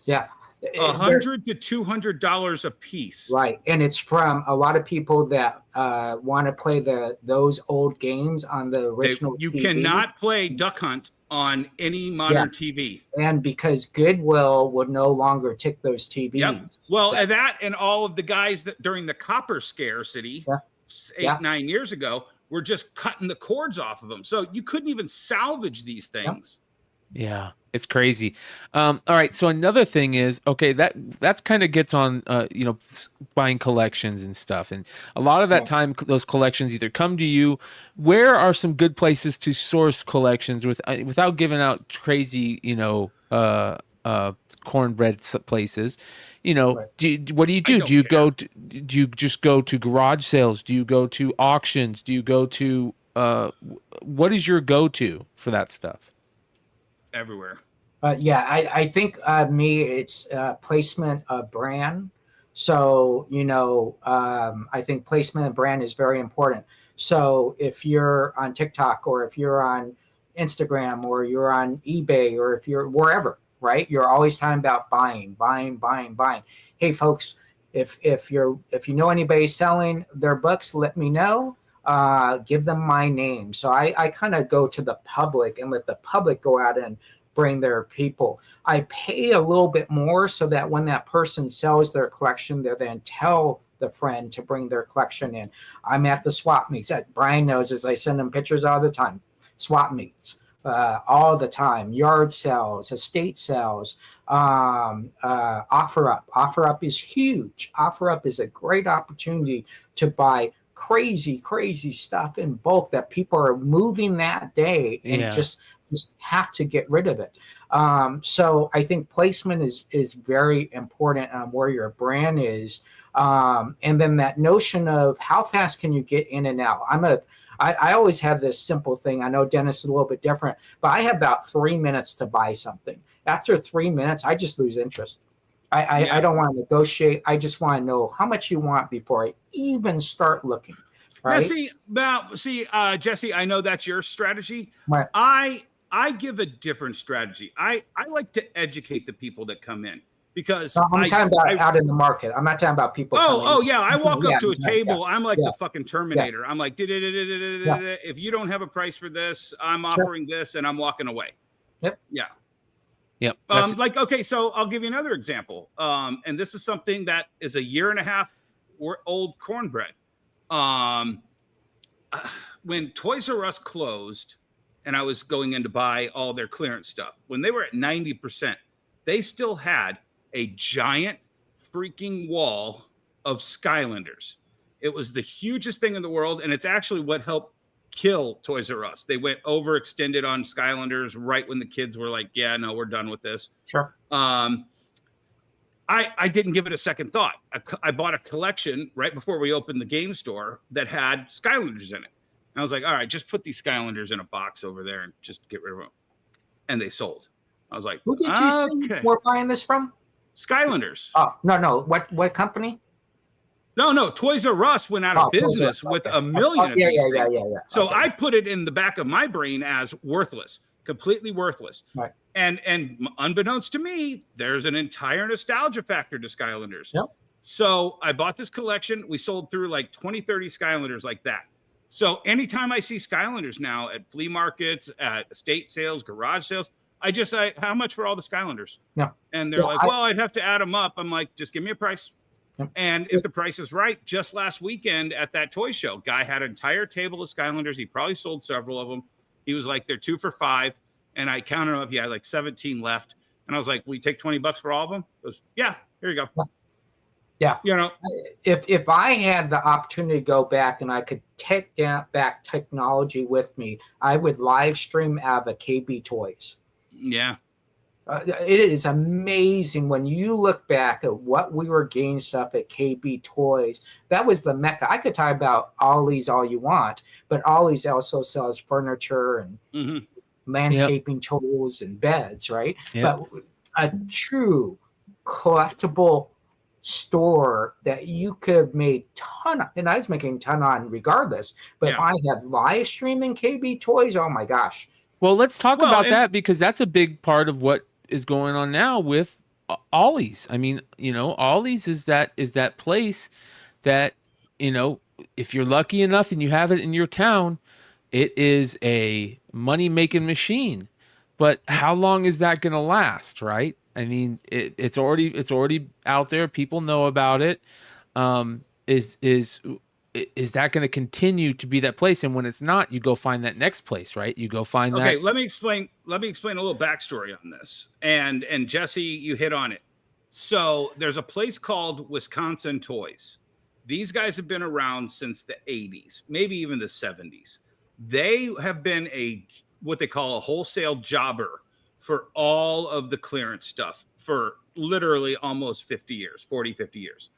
Yeah. $100 to $200 a piece. Right. And it's from a lot of people that want to play those old games on the original You TV. cannot play Duck Hunt on any modern TV. And because Goodwill would no longer take those TVs. Yep. Well, that and all of the guys that during the copper scarcity 8-9 years ago were just cutting the cords off of them. So you couldn't even salvage these things. Yeah, it's crazy. All right, so another thing is, okay, that's kind of gets on, buying collections and stuff. And a lot of that time, those collections either come to you. Where are some good places to source collections without giving out crazy, cornbread places? What do you do? Do you just go to garage sales? Do you go to auctions? Do you go to what is your go-to for that stuff? Everywhere. I think me, it's placement of brand. So, I think placement of brand is very important. So if you're on TikTok or if you're on Instagram or you're on eBay or if you're wherever, right? You're always talking about buying. Hey, folks, if you know anybody selling their books, let me know. Give them my name. So I kind of go to the public and let the public go out and bring their people. I pay a little bit more so that when that person sells their collection, they then tell the friend to bring their collection in. I'm at the swap meets. Brian knows as I send him pictures all the time. Swap meets. All the time, yard sales, estate sales, offer up. Offer up is huge. Offer up is a great opportunity to buy crazy stuff in bulk that people are moving that day and just have to get rid of it. So I think placement is very important on where your brand is. And then that notion of how fast can you get in and out? I always have this simple thing. I know Dennis is a little bit different, but I have about 3 minutes to buy something. After 3 minutes, I just lose interest. I don't want to negotiate. I just want to know how much you want before I even start looking. Right? Jesse, I know that's your strategy. Right. I give a different strategy. I like to educate the people that come in. because No, I'm talking about out in the market. I'm not talking about people. Oh yeah, I walk up to a Yeah, table. I'm like yeah. the fucking Terminator. I'm like, if you don't have a price for this, I'm offering this, and I'm walking away. Yep. Yeah. Yep. Like, okay, so I'll give you another example. And this is something that is a year and a half old cornbread. When Toys R Us closed and I was going in to buy all their clearance stuff, when they were at 90%, they still had a giant freaking wall of Skylanders. It was the hugest thing in the world, and it's actually what helped kill Toys R Us. They went overextended on Skylanders right when the kids were like, yeah, no, we're done with this. Sure. I didn't give it a second thought. I bought a collection right before we opened the game store that had Skylanders in it. And I was like, all right, just put these Skylanders in a box over there and just get rid of them. And they sold. I was like, who did you say we're buying this from? Skylanders. Oh, no. What company? No. Toys R Us went out of business with a million of these things. Yeah. So I put it in the back of my brain as worthless, completely worthless. Right. And unbeknownst to me, there's an entire nostalgia factor to Skylanders. Yep. So I bought this collection. We sold through like 20, 30 Skylanders like that. So anytime I see Skylanders now at flea markets, at estate sales, garage sales, I just say, how much for all the Skylanders? Yeah. And they're like, well, I'd have to add them up. I'm like, just give me a price. Yep. And if the price is right, just last weekend at that toy show, guy had an entire table of Skylanders. He probably sold several of them. He was like, they're 2 for $5. And I counted them up. He had like 17 left. And I was like, we take $20 for all of them? He goes, yeah, here you go. Yeah. You know, if I had the opportunity to go back and I could take back technology with me, I would live stream out of KB Toys. Yeah. It is amazing when you look back at what we were getting stuff at KB Toys. That was the mecca. I could talk about Ollie's all you want, but Ollie's also sells furniture and landscaping tools and beds, right? Yep. But a true collectible store that you could have made ton of, and I was making a ton on regardless, but if I had live streaming KB Toys, oh my gosh. Well, let's talk about that, because that's a big part of what is going on now with Ollie's. I mean, you know, Ollie's is that place that, you know, if you're lucky enough and you have it in your town, it is a money-making machine. But how long is that going to last, right? I mean, it's already out there. People know about it. Is that going to continue to be that place? And when it's not, you go find that next place, right? You go find that. Okay, let me explain a little backstory on this. And Jesse, you hit on it. So there's a place called Wisconsin Toys. These guys have been around since the 80s, maybe even the 70s. They have been what they call a wholesale jobber for all of the clearance stuff for literally almost 50 years, 40, 50 years.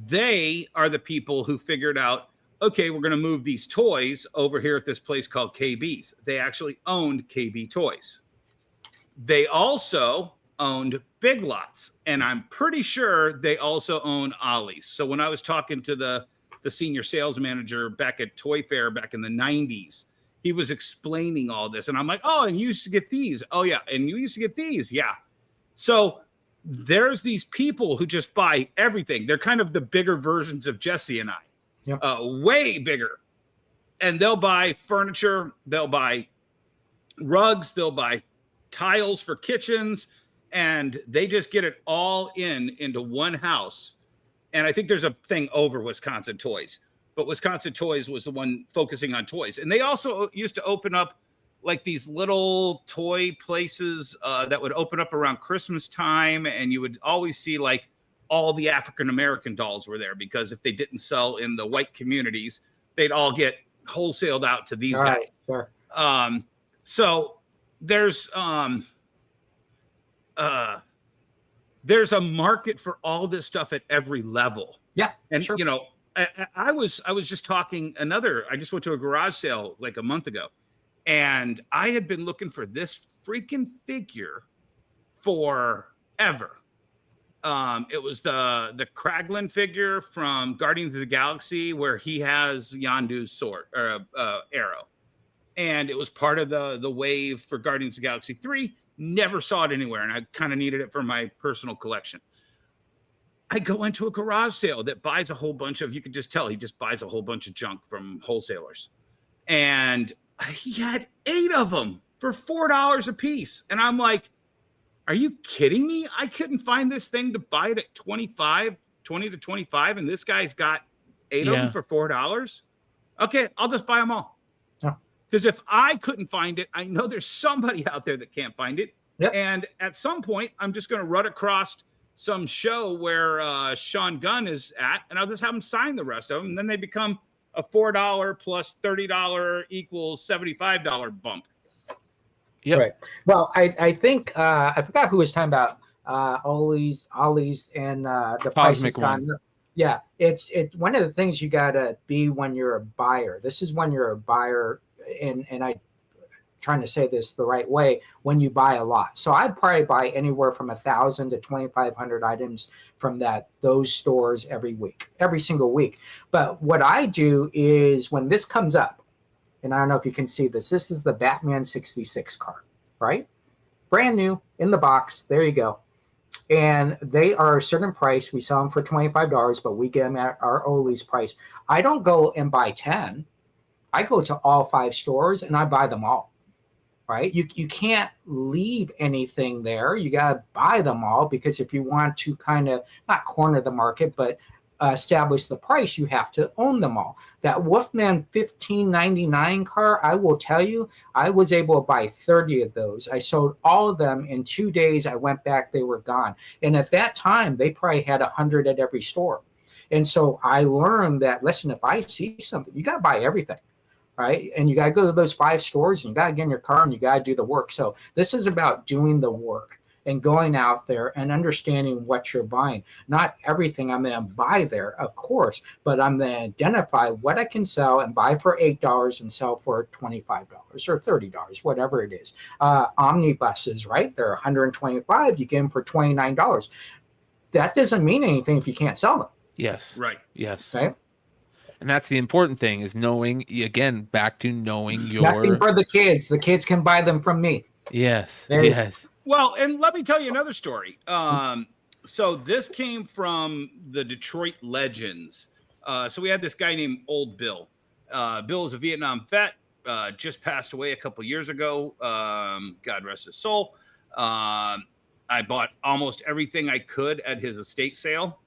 They are the people who figured out, okay, we're going to move these toys over here at this place called KB's. They actually owned KB Toys. They also owned Big Lots, and I'm pretty sure they also own Ollie's. So when I was talking to the senior sales manager back at Toy Fair back in the 90s, he was explaining all this. And I'm like, oh, and you used to get these. Oh, yeah. And you used to get these. Yeah. So there's these people who just buy everything. They're kind of the bigger versions of Jesse and I. Yep. Way bigger. And they'll buy furniture. They'll buy rugs. They'll buy tiles for kitchens. And they just get it all into one house. And I think there's a thing over Wisconsin Toys. But Wisconsin Toys was the one focusing on toys. And they also used to open up like these little toy places that would open up around Christmas time. And you would always see like all the African-American dolls were there, because if they didn't sell in the white communities, they'd all get wholesaled out to these guys. Sure. So there's a market for all this stuff at every level. Yeah. And, sure. you know, I was just talking I just went to a garage sale like a month ago, and I had been looking for this freaking figure forever. It was the Kraglin figure from Guardians of the Galaxy, where he has Yondu's sword or arrow. And it was part of the wave for Guardians of the Galaxy 3. Never saw it anywhere, and I kind of needed it for my personal collection. I go into a garage sale that buys a whole bunch of, you can just tell he just buys a whole bunch of junk from wholesalers. And he had 8 of them for $4 a piece. And I'm like, are you kidding me? I couldn't find this thing to buy it at 20 to 25, and this guy's got 8 of them for $4. Okay, I'll just buy them all. Because if I couldn't find it, I know there's somebody out there that can't find it. Yep. And at some point, I'm just going to run across some show where Sean Gunn is at, and I'll just have him sign the rest of them. And then they become a $4 plus $30 equals $75 bump. Yep. Right. Well, I think I forgot who was talking about Ollie's and the price has gone. Yeah, it's one of the things you gotta be when you're a buyer. This is when you're a buyer, and I trying to say this the right way, when you buy a lot. So I probably buy anywhere from 1,000 to 2,500 items from those stores every single week. But what I do is when this comes up, and I don't know if you can see this. This is the Batman 66 card, right? Brand new in the box. There you go. And they are a certain price. We sell them for $25, but we get them at our Ollie's price. I don't go and buy 10. I go to all 5 stores and I buy them all, right? You can't leave anything there. You got to buy them all, because if you want to kind of not corner the market, but establish the price, you have to own them all. That Wolfman 1599 car, I will tell you, I was able to buy 30 of those. I sold all of them in 2 days. I went back, they were gone. And at that time, they probably had 100 at every store. And so I learned that, listen, if I see something, you got to buy everything, right? And you got to go to those 5 stores, and you got to get in your car, and you got to do the work. So this is about doing the work and going out there and understanding what you're buying. Not everything I'm going to buy there, of course, but I'm going to identify what I can sell and buy for $8 and sell for $25 or $30, whatever it is. Omnibuses, right? They're $125. You get them for $29. That doesn't mean anything if you can't sell them. Yes. Right. Yes. Right? And that's the important thing, is knowing, again, back to knowing your... Nothing for the kids. The kids can buy them from me. Yes. There Yes. Well, and let me tell you another story. So this came from the Detroit Legends. So we had this guy named Old Bill. Bill is a Vietnam vet, just passed away a couple years ago. God rest his soul. I bought almost everything I could at his estate sale.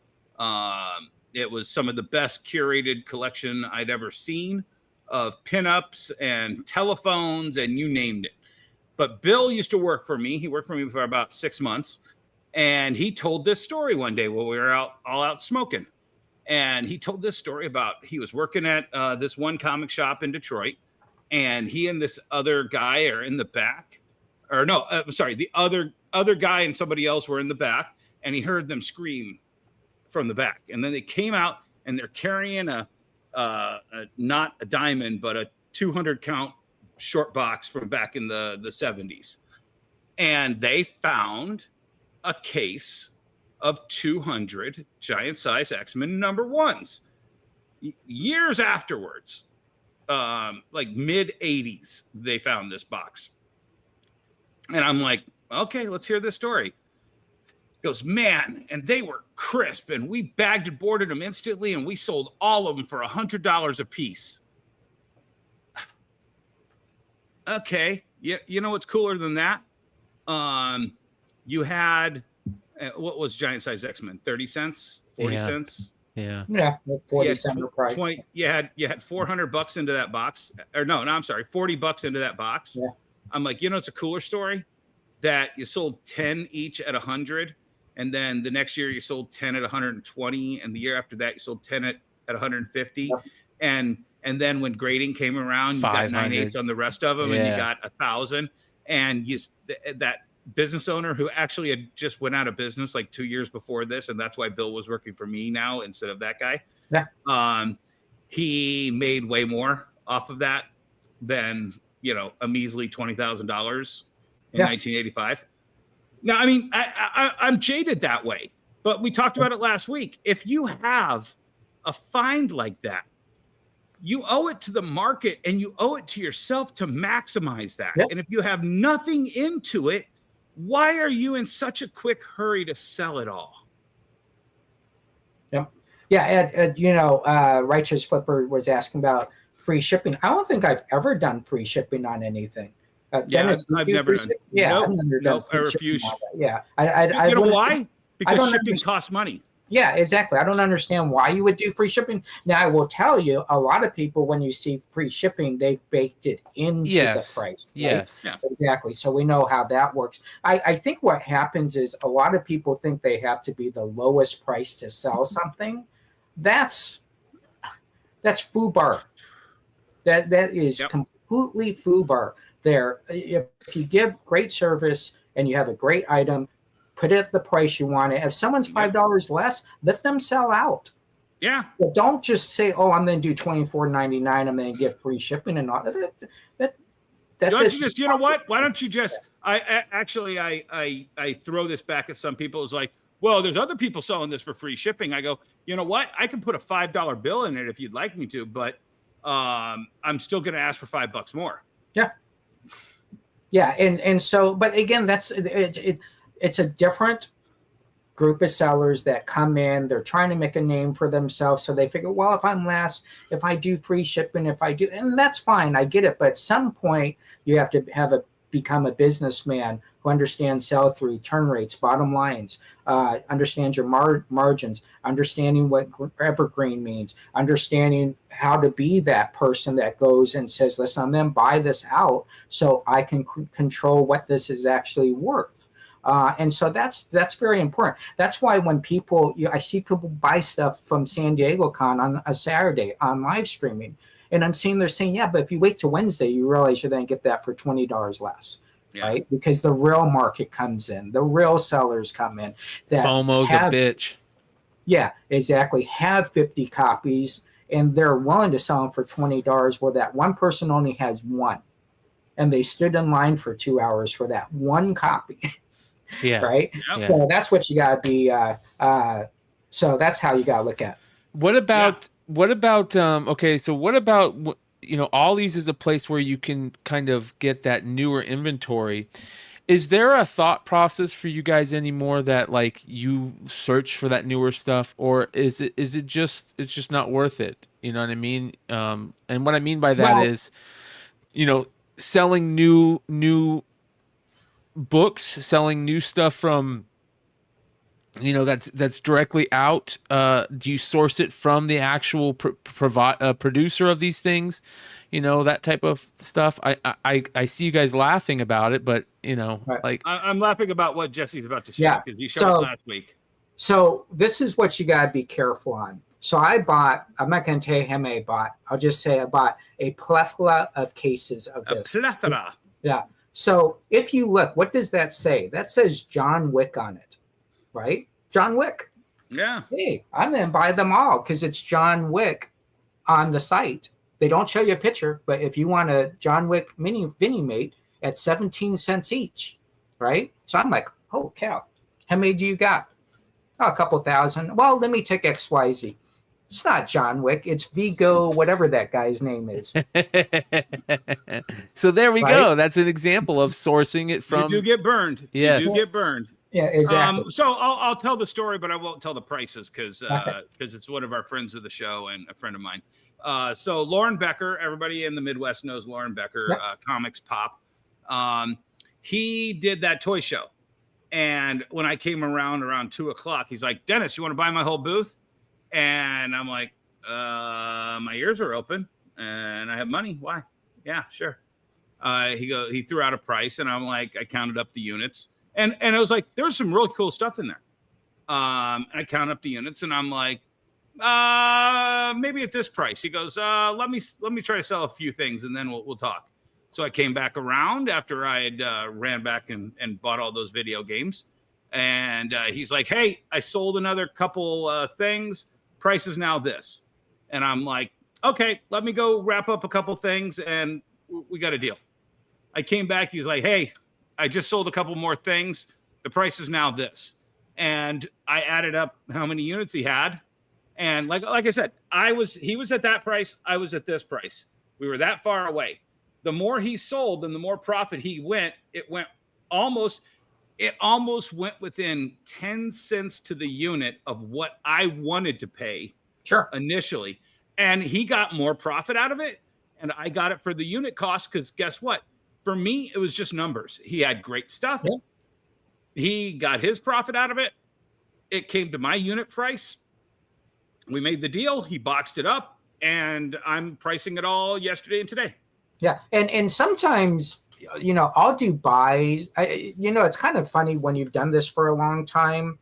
It was some of the best curated collection I'd ever seen of pinups and telephones, and you named it. But Bill used to work for me. He worked for me for about 6 months. And he told this story one day while we were all out smoking. And he told this story about, he was working at this one comic shop in Detroit. And he and this other guy are in the back. Or no, sorry, the other guy and somebody else were in the back. And he heard them scream from the back. And then they came out, and they're carrying not a diamond, but a 200 count short box from back in the 70s. And they found a case of 200 giant size X-Men number 1s. Years afterwards, like mid 80s, they found this box. And I'm like, okay, let's hear this story. He goes, man, and they were crisp, and we bagged and boarded them instantly, and we sold all of them for $100 a piece. Okay, you know what's cooler than that? You had, what was giant size X-Men? 30 cents, 40 cents? Yeah, 40 cents price. You had $400 into that box, or no, I'm sorry, $40 into that box. Yeah. I'm like, it's a cooler story that you sold 10 each at 100, and then the next year you sold 10 at 120, and the year after that you sold 10 at 150, and then when grading came around, you got 9/8 on the rest of them, and you got 1,000. And that business owner who actually had just went out of business like 2 years before this, and that's why Bill was working for me now instead of that guy. Yeah. He made way more off of that than a measly $20,000 in 1985. Now, I mean, I'm jaded that way, but we talked about it last week. If you have a find like that, you owe it to the market, and you owe it to yourself to maximize that. Yep. And if you have nothing into it, why are you in such a quick hurry to sell it all? Yep. Yeah. And Righteous Flipper was asking about free shipping. I don't think I've ever done free shipping on anything. Dennis, I've never done. Yeah, Nope, I've never done nope, I free refuse. shipping on that. Yeah. I know wouldn't- why? Because shipping costs money. Yeah, exactly. I don't understand why you would do free shipping. Now, I will tell you, a lot of people, when you see free shipping, they've baked it into the price. Right? Yes. Yeah. Exactly. So we know how that works. I think what happens is a lot of people think they have to be the lowest price to sell something. That's FUBAR. That is completely FUBAR there. If you give great service and you have a great item, put it at the price you want it. If someone's $5 less, let them sell out. Yeah. But don't just say, "Oh, I'm going to do $24.99. I'm going to get free shipping and all that." You know what? Why don't you just? I throw this back at some people. It's like, well, there's other people selling this for free shipping. I go, you know what? I can put a $5 bill in it if you'd like me to, but I'm still going to ask for $5 more. Yeah. Yeah, and so, but again, it's a different group of sellers that come in. They're trying to make a name for themselves, so they figure, well, if I'm last, if I do free shipping, and that's fine, I get it. But at some point, you have to become a businessman who understands sell-through, turn rates, bottom lines, understands your margins, understanding what evergreen means, understanding how to be that person that goes and says, listen, I'm going to buy this out so I can control what this is actually worth. And so that's very important. That's why when I see people buy stuff from San Diego Con on a Saturday on live streaming, and I'm seeing they're saying, yeah, but if you wait till Wednesday, you realize you're going to get that for $20 less, right? Because the real market comes in, the real sellers come in. That FOMO's a bitch. Yeah, exactly. Have 50 copies, and they're willing to sell them for $20, where that one person only has one, and they stood in line for 2 hours for that one copy. Yeah. Right. Yeah. So that's what you got to be. So that's how you got to look at. What about? Okay. So what about? Ollie's is a place where you can kind of get that newer inventory. Is there a thought process for you guys anymore that like you search for that newer stuff, or is it just it's just not worth it? You know what I mean? And what I mean by that is, selling new books, selling new stuff from that's directly out. Do you source it from the actual producer of these things? That type of stuff. I see you guys laughing about it, but like I'm laughing about what Jesse's about to show because he showed it last week. So this is what you got to be careful on. So I'm not going to tell you how many I bought. I'll just say I bought a plethora of cases of this. A plethora. Yeah. So if you look, what does that say? That says John Wick on it, right? John Wick. Yeah. Hey, I'm going to buy them all because it's John Wick on the site. They don't show you a picture, but if you want a John Wick mini mate at 17 cents each, right? So I'm like, oh, cow. How many do you got? Oh, a couple thousand. Well, let me take XYZ. It's not John Wick. It's Vigo, whatever that guy's name is. So there we go. That's an example of sourcing it from. You do get burned. Yes. You do get burned. Yeah, exactly. So I'll tell the story, but I won't tell the prices because it's one of our friends of the show and a friend of mine. So Lauren Becker, everybody in the Midwest knows Lauren Becker, Comics Pop. He did that toy show. And when I came around 2:00, he's like, Dennis, you want to buy my whole booth? And I'm like, my ears are open and I have money. Why? Yeah, sure. He threw out a price and I'm like, I counted up the units and I was like, there was some really cool stuff in there. And I counted up the units and I'm like, maybe at this price. He goes, let me try to sell a few things and then we'll talk. So I came back around after I had ran back and bought all those video games. And he's like, hey, I sold another couple things. Price is now this. And I'm like, okay, let me go wrap up a couple things and we got a deal. I came back. He's like, hey, I just sold a couple more things. The price is now this. And I added up how many units he had. And like I said, he was at that price. I was at this price. We were that far away. The more he sold and the more profit it went almost, it almost went within 10 cents to the unit of what I wanted to pay initially. And he got more profit out of it. And I got it for the unit cost because guess what? For me, it was just numbers. He had great stuff. Yeah. He got his profit out of it. It came to my unit price. We made the deal. He boxed it up. And I'm pricing it all yesterday and today. Yeah. And sometimes, you know, I'll do buys. You know, it's kind of funny when you've done this for a long time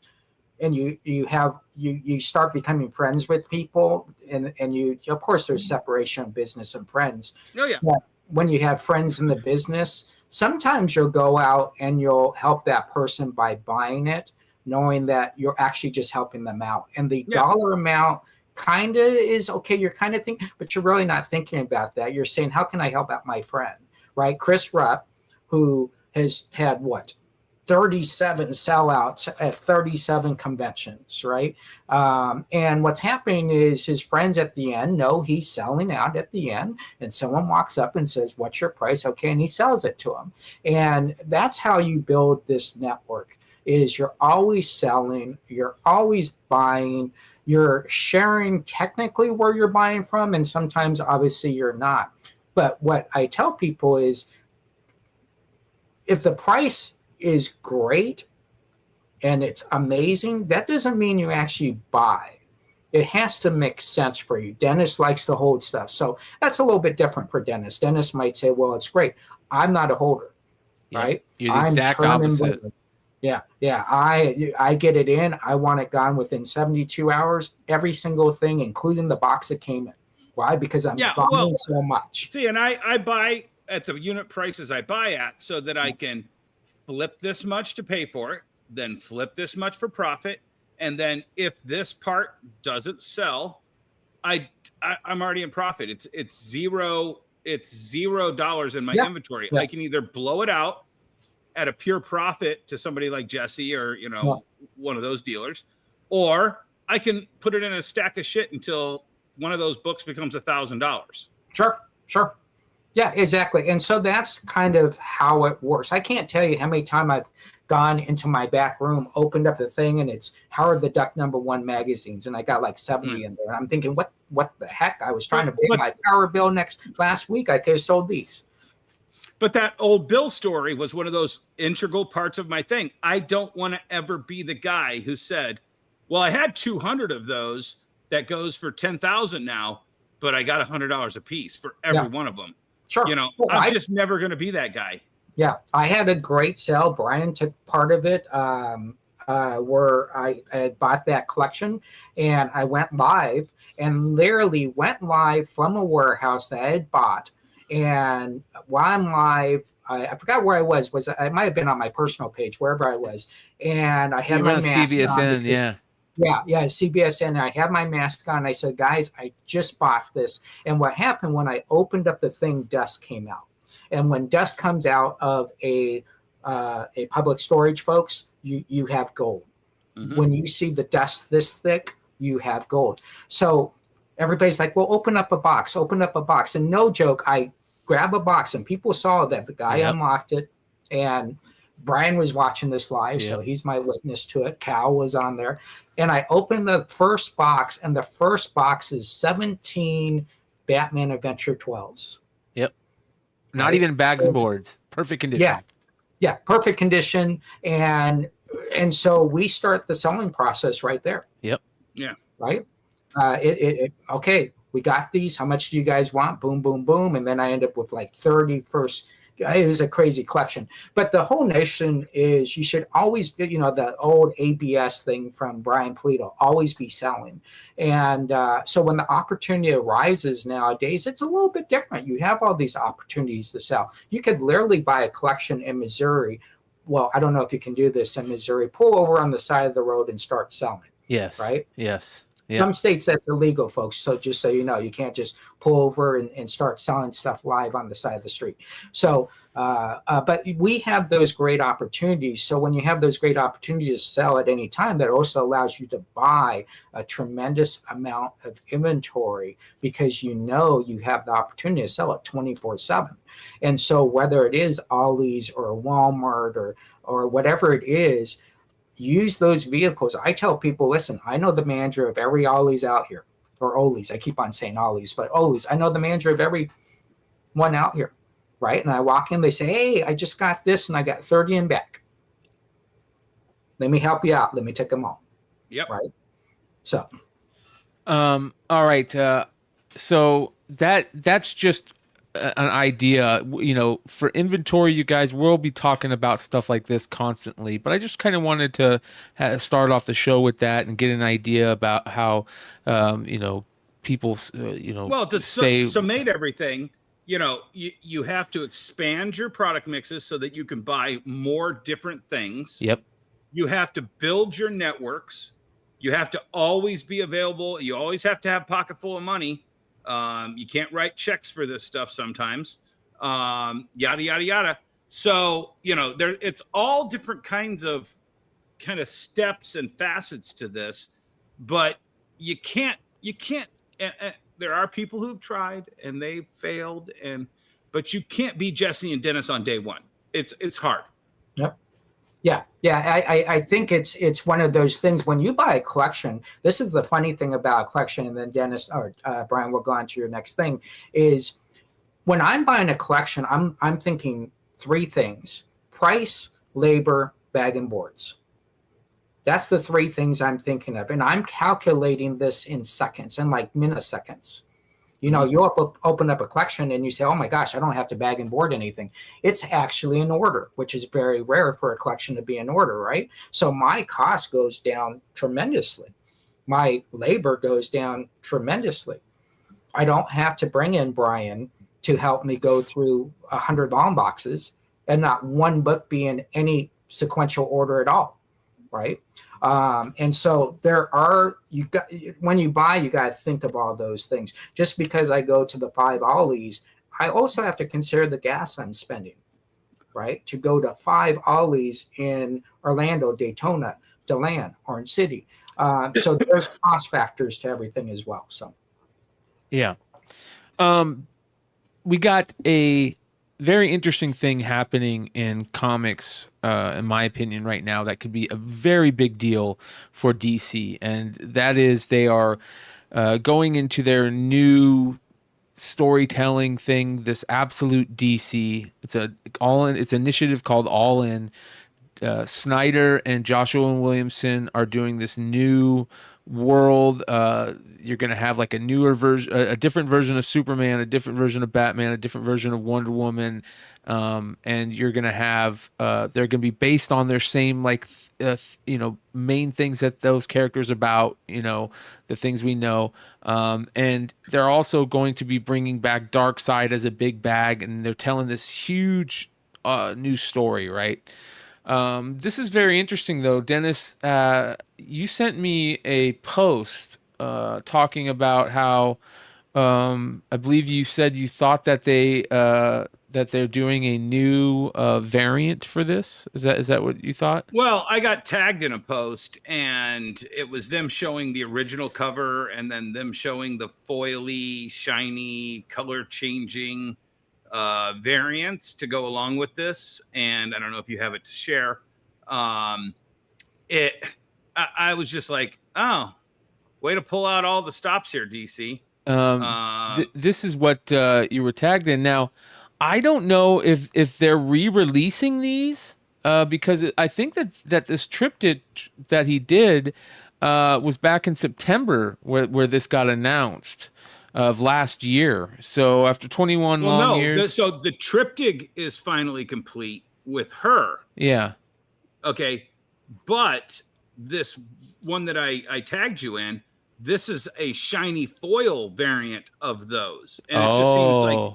and you start becoming friends with people and you, of course, there's separation of business and friends. Oh, yeah. But when you have friends in the business, sometimes you'll go out and you'll help that person by buying it, knowing that you're actually just helping them out. And the dollar amount kind of is okay. You're kind of thinking, but you're really not thinking about that. You're saying, how can I help out my friend? Right? Chris Rupp, who has had 37 sellouts at 37 conventions, right? And what's happening is his friends at the end know he's selling out at the end, and someone walks up and says, "What's your price?" Okay, and he sells it to them. And that's how you build this network. Is you're always selling, you're always buying, you're sharing technically where you're buying from, and sometimes obviously you're not. But what I tell people is if the price is great and it's amazing, that doesn't mean you actually buy. It has to make sense for you. Dennis likes to hold stuff. So that's a little bit different for Dennis. Dennis might say, well, it's great. I'm not a holder, right? You're the exact opposite. Yeah. I get it in. I want it gone within 72 hours. Every single thing, including the box that came in. Why? Because I'm buying so much. See, and I buy at the unit prices I buy at so that I can flip this much to pay for it, then flip this much for profit. And then if this part doesn't sell, I'm already in profit. It's $0 in my inventory. I can either blow it out at a pure profit to somebody like Jesse or, you know, one of those dealers, or I can put it in a stack of shit until one of those books becomes $1,000. Sure. Yeah, exactly. And so that's kind of how it works. I can't tell you how many times I've gone into my back room, opened up the thing, and it's Howard the Duck #1 magazines, and I got like 70 in there. I'm thinking, what the heck? I was trying to pay my power bill last week. I could have sold these. But that old Bill story was one of those integral parts of my thing. I don't want to ever be the guy who said, well, I had 200 of those that goes for $10,000 now, but I got $100 a piece for every one of them. Sure. You know, I'm just never going to be that guy. Yeah. I had a great sale. Brian took part of it where I had bought that collection, and I went live and literally went live from a warehouse that I had bought. And while I'm live, I forgot where I was. I might have been on my personal page, wherever I was. And I had my mask on. Yeah, CBSN. I had my mask on. I said, guys, I just bought this. And what happened when I opened up the thing, dust came out. And when dust comes out of a public storage, folks, you have gold. Mm-hmm. When you see the dust this thick, you have gold. So everybody's like, well, open up a box. And no joke, I grab a box, and people saw that the guy unlocked it. And Brian was watching this live, so he's my witness to it. Cal was on there. And I opened the first box, and the first box is 17 Batman Adventure 12s. Yep. Not even bags and boards. Perfect condition. Yeah, perfect condition. And so we start the selling process right there. Yep. Yeah. Right? Okay, we got these. How much do you guys want? Boom, boom, boom. And then I end up with like 30 first. It was a crazy collection. But the whole notion is you should always, the old ABS thing from Brian Polito, always be selling. And so when the opportunity arises nowadays, it's a little bit different. You have all these opportunities to sell. You could literally buy a collection in Missouri. Well, I don't know if you can do this in Missouri. Pull over on the side of the road and start selling. Yes. Right? Yes. Yeah. Some states that's illegal, folks. So just so you know, you can't just pull over and start selling stuff live on the side of the street. So, but we have those great opportunities. So when you have those great opportunities to sell at any time, that also allows you to buy a tremendous amount of inventory because you know you have the opportunity to sell it 24/7. And so whether it is Ollie's or Walmart or whatever it is, use those vehicles. I tell people, listen, I know the manager of every Ollie's out here, or Ollie's. I keep on saying Ollie's, but Ollie's. I know the manager of every one out here, right? And I walk in, they say, hey, I just got this and I got 30 in back. Let me help you out. Let me take them all. Yep. Right. So. All right. So that's just an idea, for inventory. You guys will be talking about stuff like this constantly, but I just kind of wanted to start off the show with that and get an idea about how, people, well, to summate everything, you have to expand your product mixes so that you can buy more different things. Yep. You have to build your networks. You have to always be available. You always have to have a pocket full of money. You can't write checks for this stuff sometimes, yada, yada, yada. So, it's all different kinds of steps and facets to this, but you can't, there are people who've tried and they've failed but you can't be Jesse and Dennis on day one. It's hard. Yep. Yeah. I think it's one of those things when you buy a collection. This is the funny thing about a collection, and then Dennis or Brian will go on to your next thing. Is when I'm buying a collection, I'm thinking three things: price, labor, bag and boards. That's the three things I'm thinking of, and I'm calculating this in seconds and like milliseconds. You open up a collection and you say, oh my gosh, I don't have to bag and board anything. It's actually an order, which is very rare for a collection to be an order, right? So my cost goes down tremendously. My labor goes down tremendously. I don't have to bring in Brian to help me go through 100 long boxes and not one book be in any sequential order at all, right? And so when you buy, you got to think of all those things. Just because I go to the 5 Ollie's, I also have to consider the gas I'm spending, right? To go to 5 Ollie's in Orlando, Daytona, DeLand, Orange City. So there's cost factors to everything as well. So, yeah. We got a very interesting thing happening in comics, in my opinion, right now that could be a very big deal for DC, and that is they are going into their new storytelling thing, this Absolute DC. It's it's an initiative called All In. Snyder and Joshua Williamson are doing this new world. You're going to have like a newer version, a different version of Superman, a different version of Batman, a different version of Wonder Woman. And you're going to have, they're going to be based on their same, main things that those characters about, the things we know. And they're also going to be bringing back Darkseid as a big bag, and they're telling this huge new story, right? This is very interesting, though. Dennis, you sent me a post talking about how I believe you said you thought that they're doing a new variant for this. Is that what you thought? Well, I got tagged in a post, and it was them showing the original cover, and then them showing the foily, shiny, color-changing variants to go along with this. And I don't know if you have it to share. I was just like, oh, way to pull out all the stops here, DC. This is what you were tagged in. Now, I don't know if they're re-releasing these because I think that this triptych that he did was back in September where this got announced of last year. So after 21 years. So the triptych is finally complete with her. Yeah. Okay. But this one that I tagged you in, this is a shiny foil variant of those. And it just seems like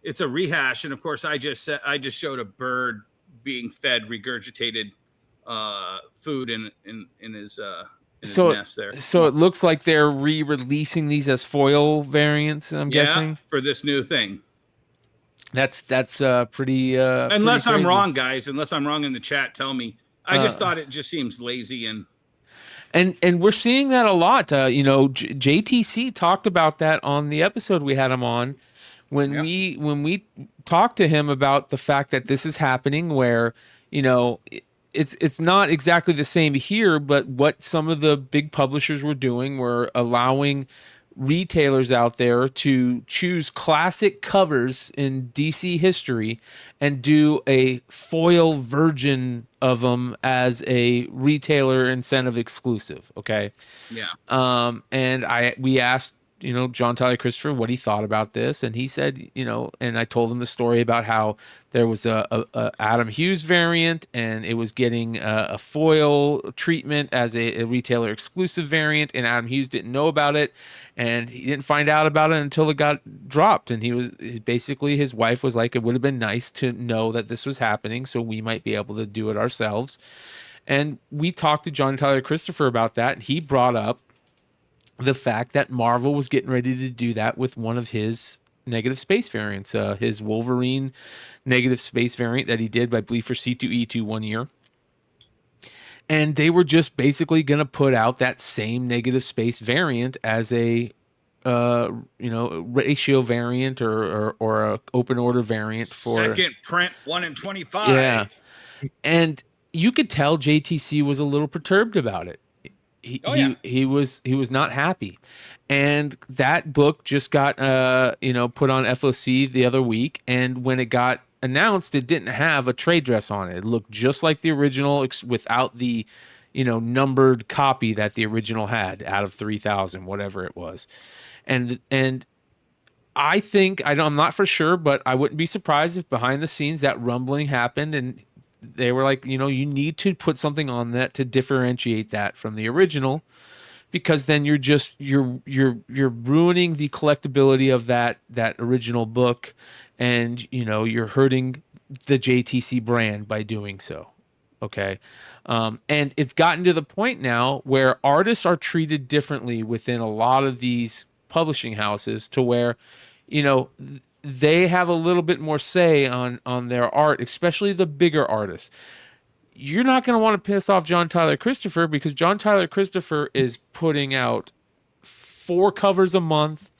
it's a rehash. And of course, I just showed a bird being fed regurgitated food in his So nest there. so it looks like they're re-releasing these as foil variants, I'm guessing. For this new thing. That's pretty Unless pretty I'm crazy. wrong, guys. Unless I'm wrong in the chat, tell me. I just thought it just seems lazy And we're seeing that a lot. JTC talked about that on the episode we had him on when we talked to him about the fact that this is happening, where it's not exactly the same here, but what some of the big publishers were doing were allowing retailers out there to choose classic covers in DC history and do a foil version of them as a retailer incentive exclusive. Okay. Yeah. And we asked, John Tyler Christopher what he thought about this, and he said, and I told him the story about how there was a Adam Hughes variant, and it was getting a foil treatment as a retailer exclusive variant, and Adam Hughes didn't know about it, and he didn't find out about it until it got dropped. And basically his wife was like, it would have been nice to know that this was happening so we might be able to do it ourselves. And we talked to John Tyler Christopher about that, and he brought up the fact that Marvel was getting ready to do that with one of his negative space variants, his Wolverine negative space variant that he did, I believe, for C2E2 one year. And they were just basically going to put out that same negative space variant as a ratio variant or a open order variant for second print 1 in 25. Yeah. And you could tell JTC was a little perturbed about it. He was not happy, and that book just got put on FOC the other week, and when it got announced, it didn't have a trade dress on it. It looked just like the original without the numbered copy that the original had out of 3,000, whatever it was. And I think, I'm not for sure, but I wouldn't be surprised if behind the scenes that rumbling happened and they were like, you need to put something on that to differentiate that from the original, because then you're ruining the collectability of that original book, and you're hurting the JTC brand by doing so. Okay. And it's gotten to the point now where artists are treated differently within a lot of these publishing houses, to where they have a little bit more say on their art, especially the bigger artists. You're not going to want to piss off John Tyler Christopher, because John Tyler Christopher is putting out 4 covers a month.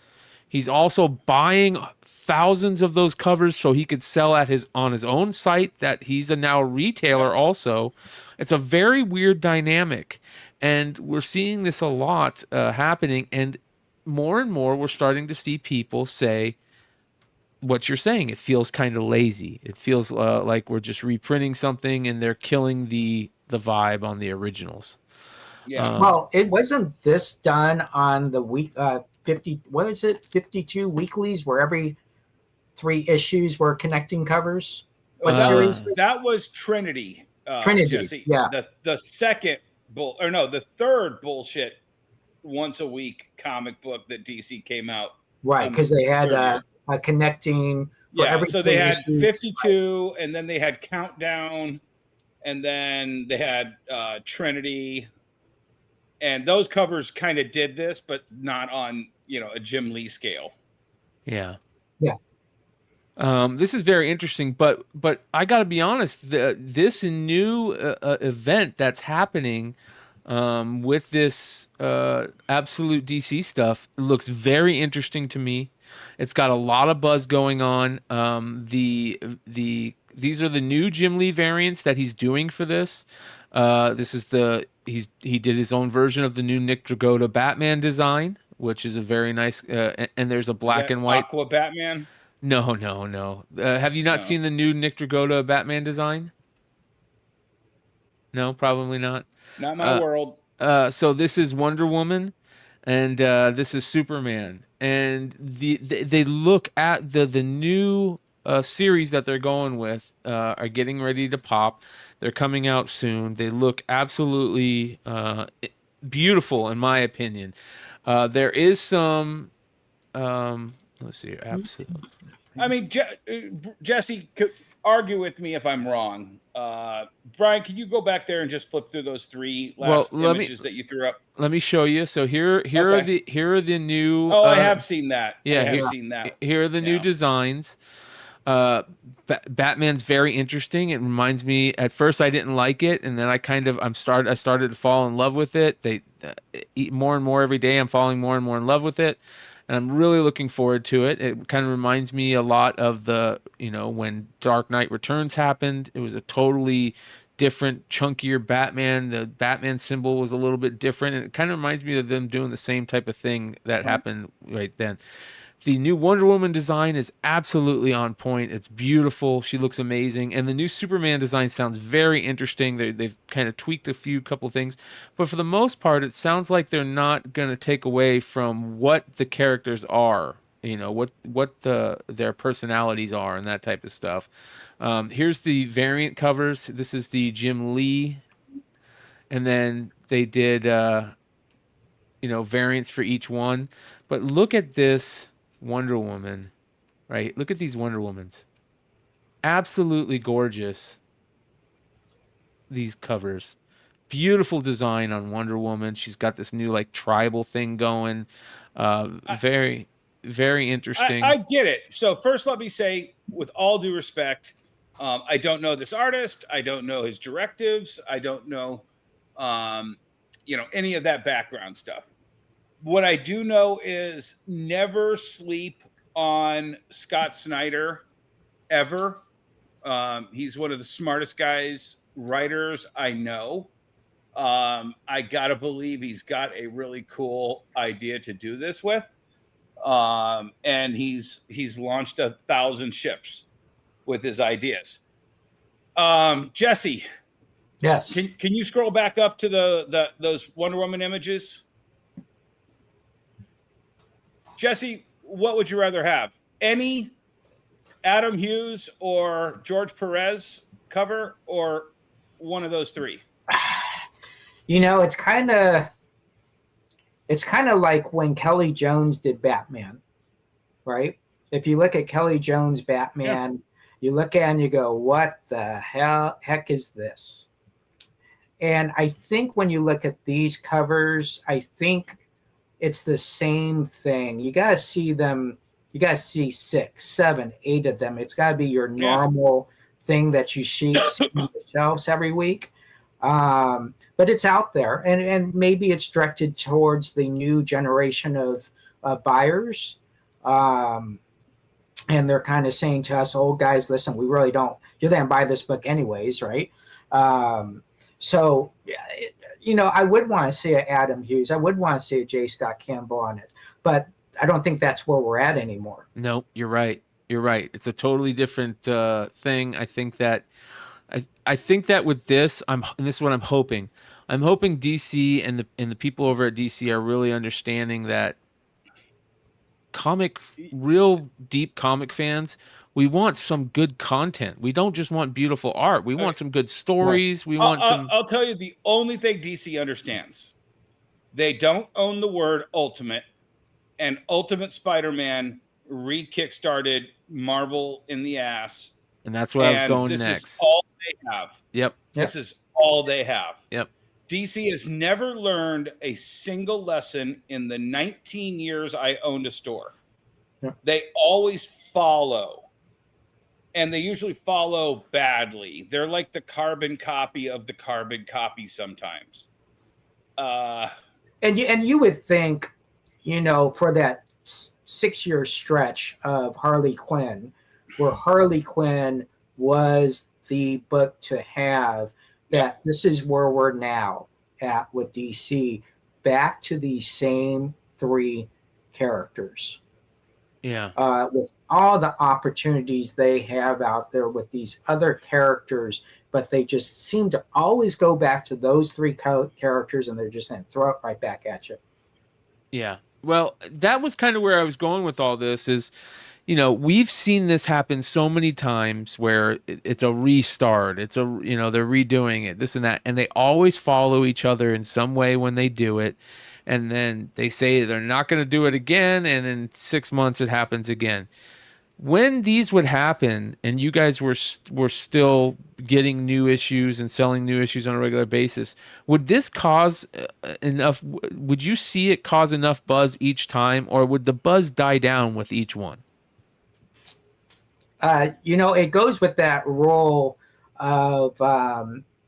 He's also buying thousands of those covers so he could sell on his own site that he's now a retailer also. It's a very weird dynamic, and we're seeing this a lot happening, and more we're starting to see people say what you're saying. It feels kind of lazy. It feels like we're just reprinting something and they're killing the vibe on the originals. Yeah. Well, it wasn't this done on the week 50. What is it? 52 weeklies, where every 3 issues were connecting covers. What series? That was Trinity. Trinity. Jesse. Yeah. The second the third bullshit once a week comic book that DC came out. Right, because they had a connecting. So they had 52, and then they had Countdown, and then they had Trinity, and those covers kind of did this, but not on a Jim Lee scale. Yeah. Yeah. This is very interesting, but I got to be honest. This new event that's happening with this absolute DC stuff looks very interesting to me. It's got a lot of buzz going on. These are the new Jim Lee variants that he's doing for this. This is he did his own version of the new Nick Dragotta Batman design, which is a very nice. And there's a black and white Aqua Batman. No. Have you not seen the new Nick Dragotta Batman design? No, probably not. Not my world. So this is Wonder Woman, and this is Superman, and they look at the new series that they're going with are getting ready to pop. They're coming out soon. They look absolutely beautiful, in my opinion. There is some. Let's see. Absolutely. I mean, Jesse, argue with me if I'm wrong. Brian, can you go back there and just flip through those three last images that you threw up? Let me show you. So here are the new. Oh, I have seen that. Yeah, I have seen that. Here are the new designs. Batman's very interesting. It reminds me. At first, I didn't like it, and then I started to fall in love with it. They eat more and more every day. I'm falling more and more in love with it, and I'm really looking forward to it. It kind of reminds me a lot of the when Dark Knight Returns happened. It was a totally different, chunkier Batman. The Batman symbol was a little bit different, and it kind of reminds me of them doing the same type of thing that happened right then. The new Wonder Woman design is absolutely on point. It's beautiful. She looks amazing. And the new Superman design sounds very interesting. They've kind of tweaked a couple things. But for the most part, it sounds like they're not going to take away from what the characters are, what their personalities are and that type of stuff. Here's the variant covers. This is the Jim Lee. And then they did, variants for each one. But look at this Wonder Woman, right? Look at these Wonder Womans. Absolutely gorgeous. These covers. Beautiful design on Wonder Woman. She's got this new tribal thing going. Very, very interesting. I get it. So first, let me say, with all due respect, I don't know this artist. I don't know his directives. I don't know, any of that background stuff. What I do know is never sleep on Scott Snyder, ever. He's one of the smartest writers I know. I gotta believe he's got a really cool idea to do this with. And he's launched 1,000 ships with his ideas. Jesse. Yes. Can you scroll back up to those Wonder Woman images? Jesse, what would you rather have? Any Adam Hughes or George Perez cover, or one of those three? It's kind of like when Kelly Jones did Batman, right? If you look at Kelly Jones Batman, you look at it and you go, what the heck is this? And I think when you look at these covers, I think it's the same thing. You got to see them. You got to see 6, 7, 8 of them. It's got to be your normal thing that you see on the shelves every week. But it's out there, and maybe it's directed towards the new generation of buyers. And they're kind of saying to us, old guys, listen, we really don't. You're going to buy this book anyways, right? I would want to see an Adam Hughes. I would want to see a J. Scott Campbell on it, but I don't think that's where we're at anymore. No, you're right. You're right. It's a totally different thing. I think that with this, and this is what I'm hoping. I'm hoping DC and the people over at DC are really understanding that real deep comic fans, we want some good content. We don't just want beautiful art. We want some good stories. We want some. I'll tell you the only thing DC understands. They don't own the word Ultimate, and Ultimate Spider-Man re-kickstarted Marvel in the ass. And that's where I was going this next. This is all they have. Yep. This is all they have. Yep. DC has never learned a single lesson in the 19 years I owned a store. Yep. They always follow. And they usually follow badly. They're like the carbon copy of the carbon copy sometimes. And you would think, for that 6-year stretch of Harley Quinn, where Harley Quinn was the book to have, that this is where we're now at with DC, back to the same 3 characters. Yeah. With all the opportunities they have out there with these other characters, but they just seem to always go back to those 3 characters, and they're just going to throw it right back at you. Yeah. Well, that was kind of where I was going with all this is, we've seen this happen so many times where it's a restart. It's they're redoing it, this and that, and they always follow each other in some way when they do it. And then they say they're not going to do it again, and in 6 months it happens again. when these would happen and you guys were still getting new issues and selling new issues on a regular basis, would this cause enough, would you see it cause enough buzz each time, or would the buzz die down with each one? It goes with that role of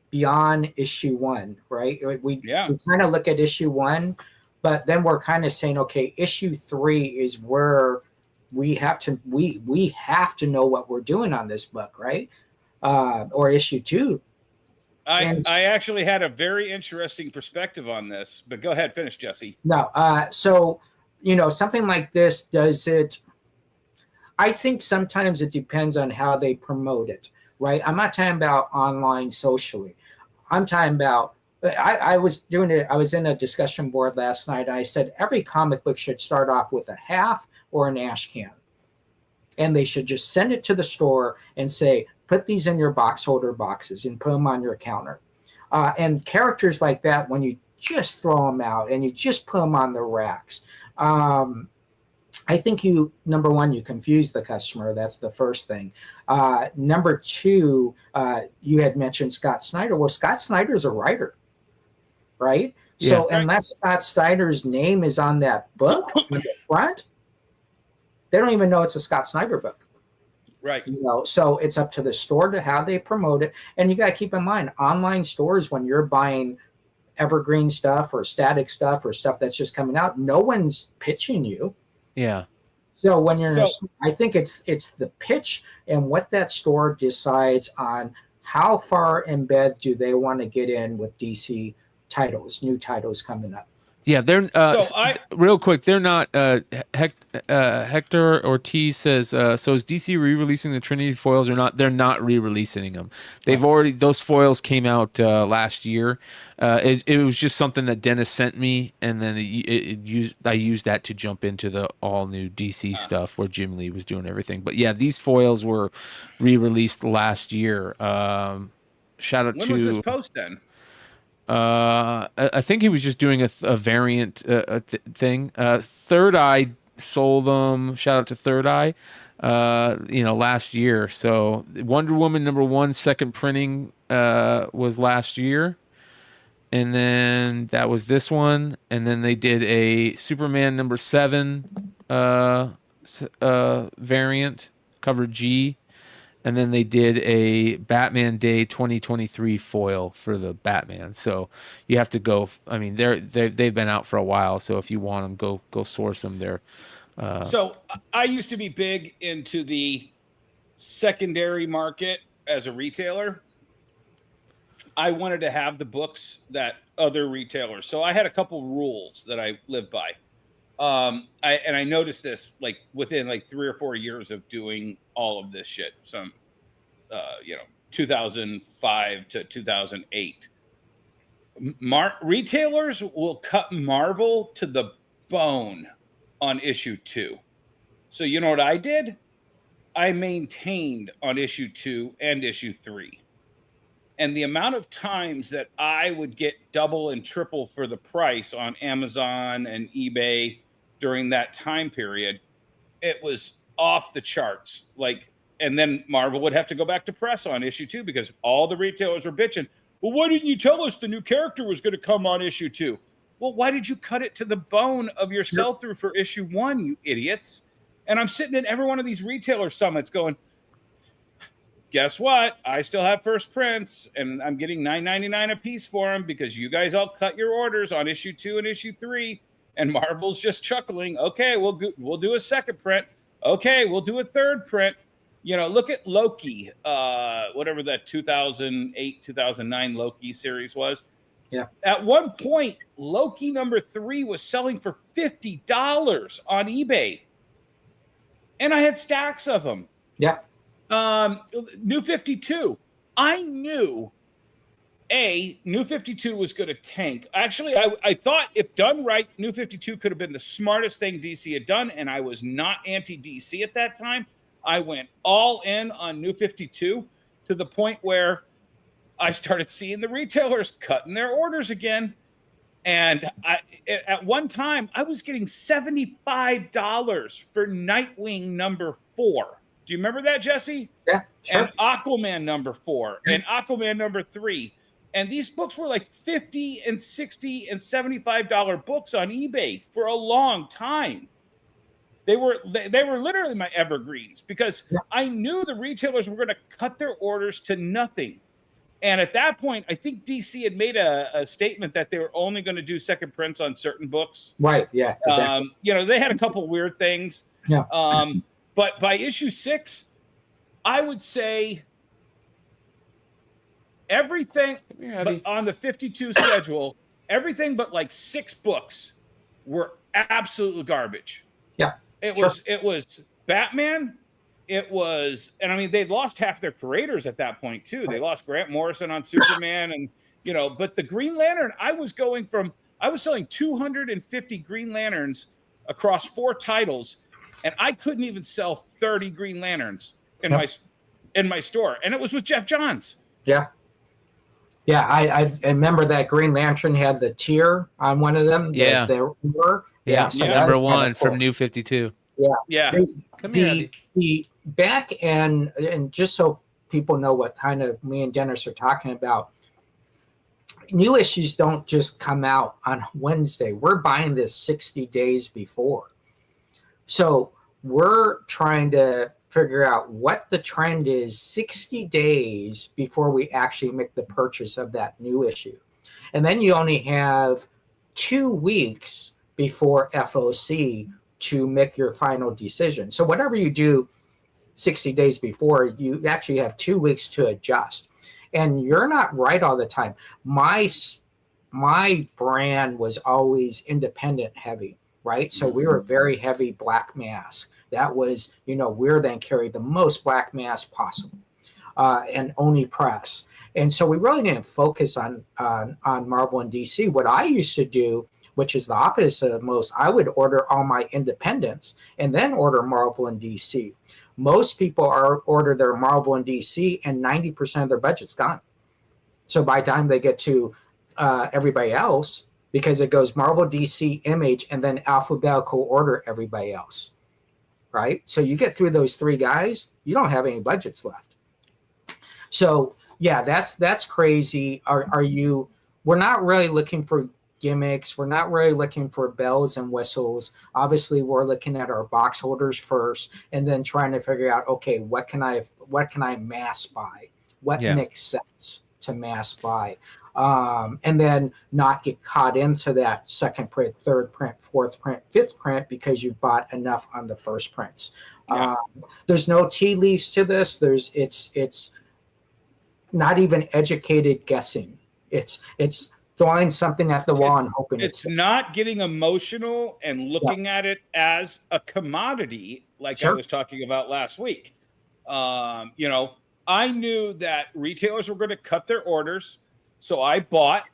beyond issue one, right? We kind of look at issue one, but then we're kind of saying, okay, issue 3 is where we have to know what we're doing on this book, right? Or issue 2. I actually had a very interesting perspective on this, but go ahead, finish, Jesse. No, so something like this, does it? I think sometimes it depends on how they promote it, right? I'm not talking about online socially. I'm talking about, I was in a discussion board last night. And I said every comic book should start off with a half or an ash can. And they should just send it to the store and say, put these in your box holder boxes and put them on your counter. And characters like that, when you just throw them out and you just put them on the racks, I think number one, you confuse the customer. That's the first thing. Number 2, you had mentioned Scott Snyder. Well, Scott Snyder's a writer, right? Yeah, so unless Scott Snyder's name is on that book on the front, they don't even know it's a Scott Snyder book. Right. So it's up to the store to how they promote it. And you got to keep in mind, online stores, when you're buying evergreen stuff or static stuff or stuff that's just coming out, no one's pitching you. Yeah. So when you're, I think it's the pitch and what that store decides on how far in bed do they want to get in with DC titles, new titles coming up. Yeah, they're real quick. They're not. Hector Ortiz says, "So is DC re-releasing the Trinity foils or not?" They're not re-releasing them. They've already, those foils came out last year. It was just something that Dennis sent me, and then I used that to jump into the all new DC stuff where Jim Lee was doing everything. But yeah, these foils were re-released last year. Shout out when to. Was this post then? I think he was just doing a variant thing. Third Eye sold them. Shout out to Third Eye. Last year. So Wonder Woman #1 second printing was last year, and then that was this one, and then they did a Superman #7 variant, cover G. And then they did a Batman Day 2023 foil for the Batman. So you have to go. I mean, they've been out for a while. So if you want them, go source them. So I used to be big into the secondary market as a retailer. I wanted to have the books that other retailers. So I had a couple rules that I lived by. I noticed this like within like 3 or 4 years of doing all of this shit. 2005 to 2008. Retailers will cut Marvel to the bone on issue 2. So you know what I did? I maintained on issue 2 and issue 3. And the amount of times that I would get double and triple for the price on Amazon and eBay during that time period, it was off the charts. And then Marvel would have to go back to press on issue 2 because all the retailers were bitching. Well, why didn't you tell us the new character was going to come on issue 2? Well, why did you cut it to the bone of your sell-through for issue 1, you idiots? And I'm sitting in every one of these retailer summits going, guess what? I still have first prints, and I'm getting $9.99 a piece for them because you guys all cut your orders on issue 2 and issue 3. And Marvel's just chuckling. Okay, we'll do a second print. Okay, we'll do a third print. Look at Loki, whatever that 2008, 2009 Loki series was. Yeah. At one point, Loki #3 was selling for $50 on eBay. And I had stacks of them. Yeah. New 52. I knew New 52 was going to tank. Actually, I thought if done right, New 52 could have been the smartest thing DC had done, and I was not anti-DC at that time. I went all in on New 52 to the point where I started seeing the retailers cutting their orders again. And at one time, I was getting $75 for Nightwing #4. Do you remember that, Jesse? Yeah, sure. And Aquaman #4 and Aquaman #3. And these books were like $50 and $60 and $75 books on eBay for a long time. They were literally my evergreens because I knew the retailers were going to cut their orders to nothing. And at that point, I think DC had made a statement that they were only going to do second prints on certain books. Right. Yeah. Exactly. They had a couple weird things. Yeah. But by issue 6, I would say everything but on the 52 schedule, everything but like 6 books were absolute garbage. Yeah. It was Batman. It was, and I mean, they'd lost half their creators at that point too. They lost Grant Morrison on Superman, and but the Green Lantern, I was selling 250 Green Lanterns across 4 titles, and I couldn't even sell 30 Green Lanterns in my store, and it was with Jeff Johns. Yeah. Yeah, I remember that Green Lantern had the tear on one of them. Yeah. So Number 1 from New 52. Yeah. The back end, and just so people know what kind of me and Dennis are talking about, new issues don't just come out on Wednesday. We're buying this 60 days before. So we're trying to figure out what the trend is 60 days before we actually make the purchase of that new issue. And then you only have 2 weeks before FOC to make your final decision. So whatever you do 60 days before, you actually have 2 weeks to adjust. And you're not right all the time. My brand was always independent heavy, right? So we were very heavy Black Mass. That was, we're then carried the most Black Mass possible, and Oni Press. And so we really didn't focus on Marvel and DC. What I used to do, which is the opposite of most, I would order all my independents and then order Marvel and DC. Most people order their Marvel and DC, and 90% of their budget's gone. So by the time they get to everybody else, because it goes Marvel, DC, Image, and then alphabetical order everybody else, right? So you get through those 3 guys, you don't have any budgets left. So yeah, that's crazy. We're not really looking for gimmicks. We're not really looking for bells and whistles. Obviously, we're looking at our box holders first, and then trying to figure out, okay, what can I mass buy? What makes sense to mass buy? And then not get caught into that second print, third print, fourth print, fifth print because you bought enough on the first prints. Yeah. There's no tea leaves to this. It's not even educated guessing. It's throwing something at the wall and hoping it's not getting emotional and looking at it as a commodity, like I was talking about last week. I knew that retailers were going to cut their orders, so I bought.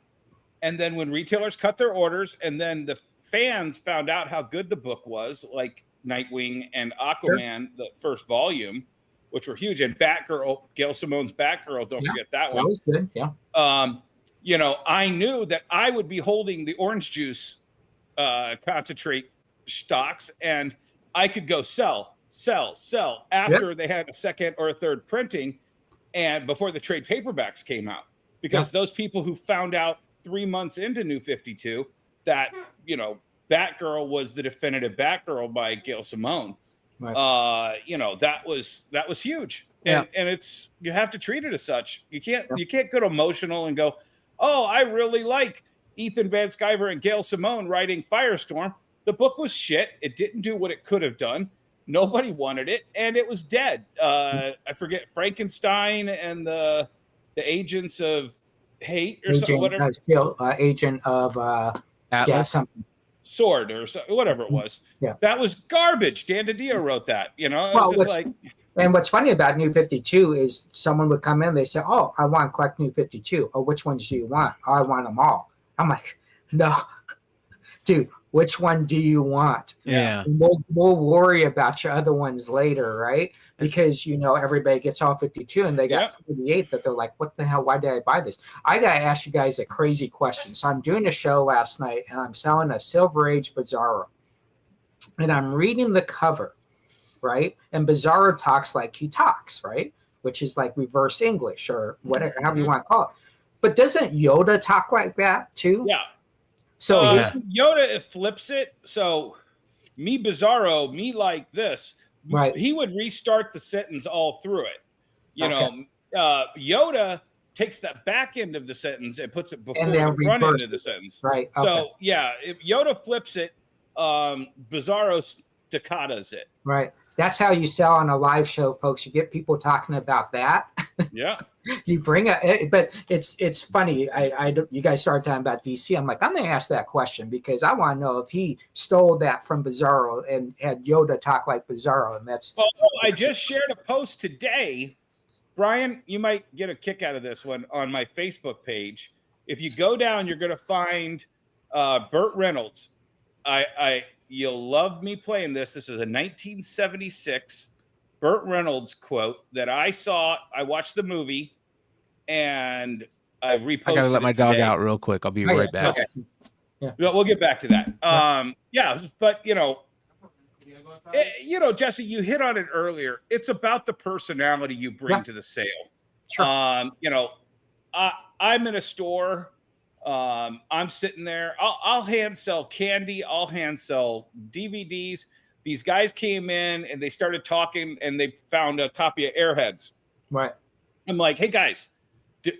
And then when retailers cut their orders, and then the fans found out how good the book was, like Nightwing and Aquaman, the first volume, which were huge, and Batgirl, Gail Simone's Batgirl, don't forget that one. That was good, I knew that I would be holding the orange juice concentrate stocks, and I could go sell after they had a second or a third printing, and before the trade paperbacks came out, because those people who found out 3 months into New 52 that Batgirl was the definitive Batgirl by Gail Simone, that was huge. And it's, you have to treat it as such. You can't get emotional and go, oh, I really like Ethan Van Sciver and Gail Simone writing Firestorm. The book was shit. It didn't do what it could have done. Nobody wanted it, and it was dead. I forget, Frankenstein and the Agents of Hate or something. Whatever. Agent of Atlas. Sword or whatever it was. Yeah. That was garbage. Dan DiDio wrote that. And what's funny about New 52 is someone would come in, they say, oh, I want to collect New 52. Oh, which ones do you want? Oh, I want them all. I'm like, no, dude, which one do you want? Yeah. We'll worry about your other ones later, right? Because, everybody gets all 52 and they got 48 that they're like, what the hell? Why did I buy this? I got to ask you guys a crazy question. So I'm doing a show last night and I'm selling a Silver Age Bizarro. And I'm reading the cover, right? And Bizarro talks like he talks, right? Which is like reverse English or whatever, however you want to call it. But doesn't Yoda talk like that too? Yeah. So Yoda, it flips it. So me Bizarro, me like this. Right. He would restart the sentence all through it. You know, Yoda takes that back end of the sentence and puts it before the front end of the sentence. Right. So yeah, if Yoda flips it, Bizarro staccatos it. Right. That's how you sell on a live show, folks. You get people talking about that. Yeah. You bring but it's funny. You guys started talking about DC. I'm like, I'm going to ask that question because I want to know if he stole that from Bizarro and had Yoda talk like Bizarro. And that's. Oh, I just shared a post today. Brian, you might get a kick out of this one on my Facebook page. If you go down, you're going to find Burt Reynolds. You'll love me playing this. This is a 1976 Burt Reynolds quote that I saw. I watched the movie and I reposted. I gotta let my dog out real quick. I'll be right back. Okay. Yeah. We'll get back to that. Yeah, but Jesse, you hit on it earlier. It's about the personality you bring to the sale. Sure. I'm in a store. I'm sitting there. I'll hand sell candy. I'll hand sell DVDs. These guys came in and they started talking and they found a copy of Airheads. Right. I'm like, hey guys,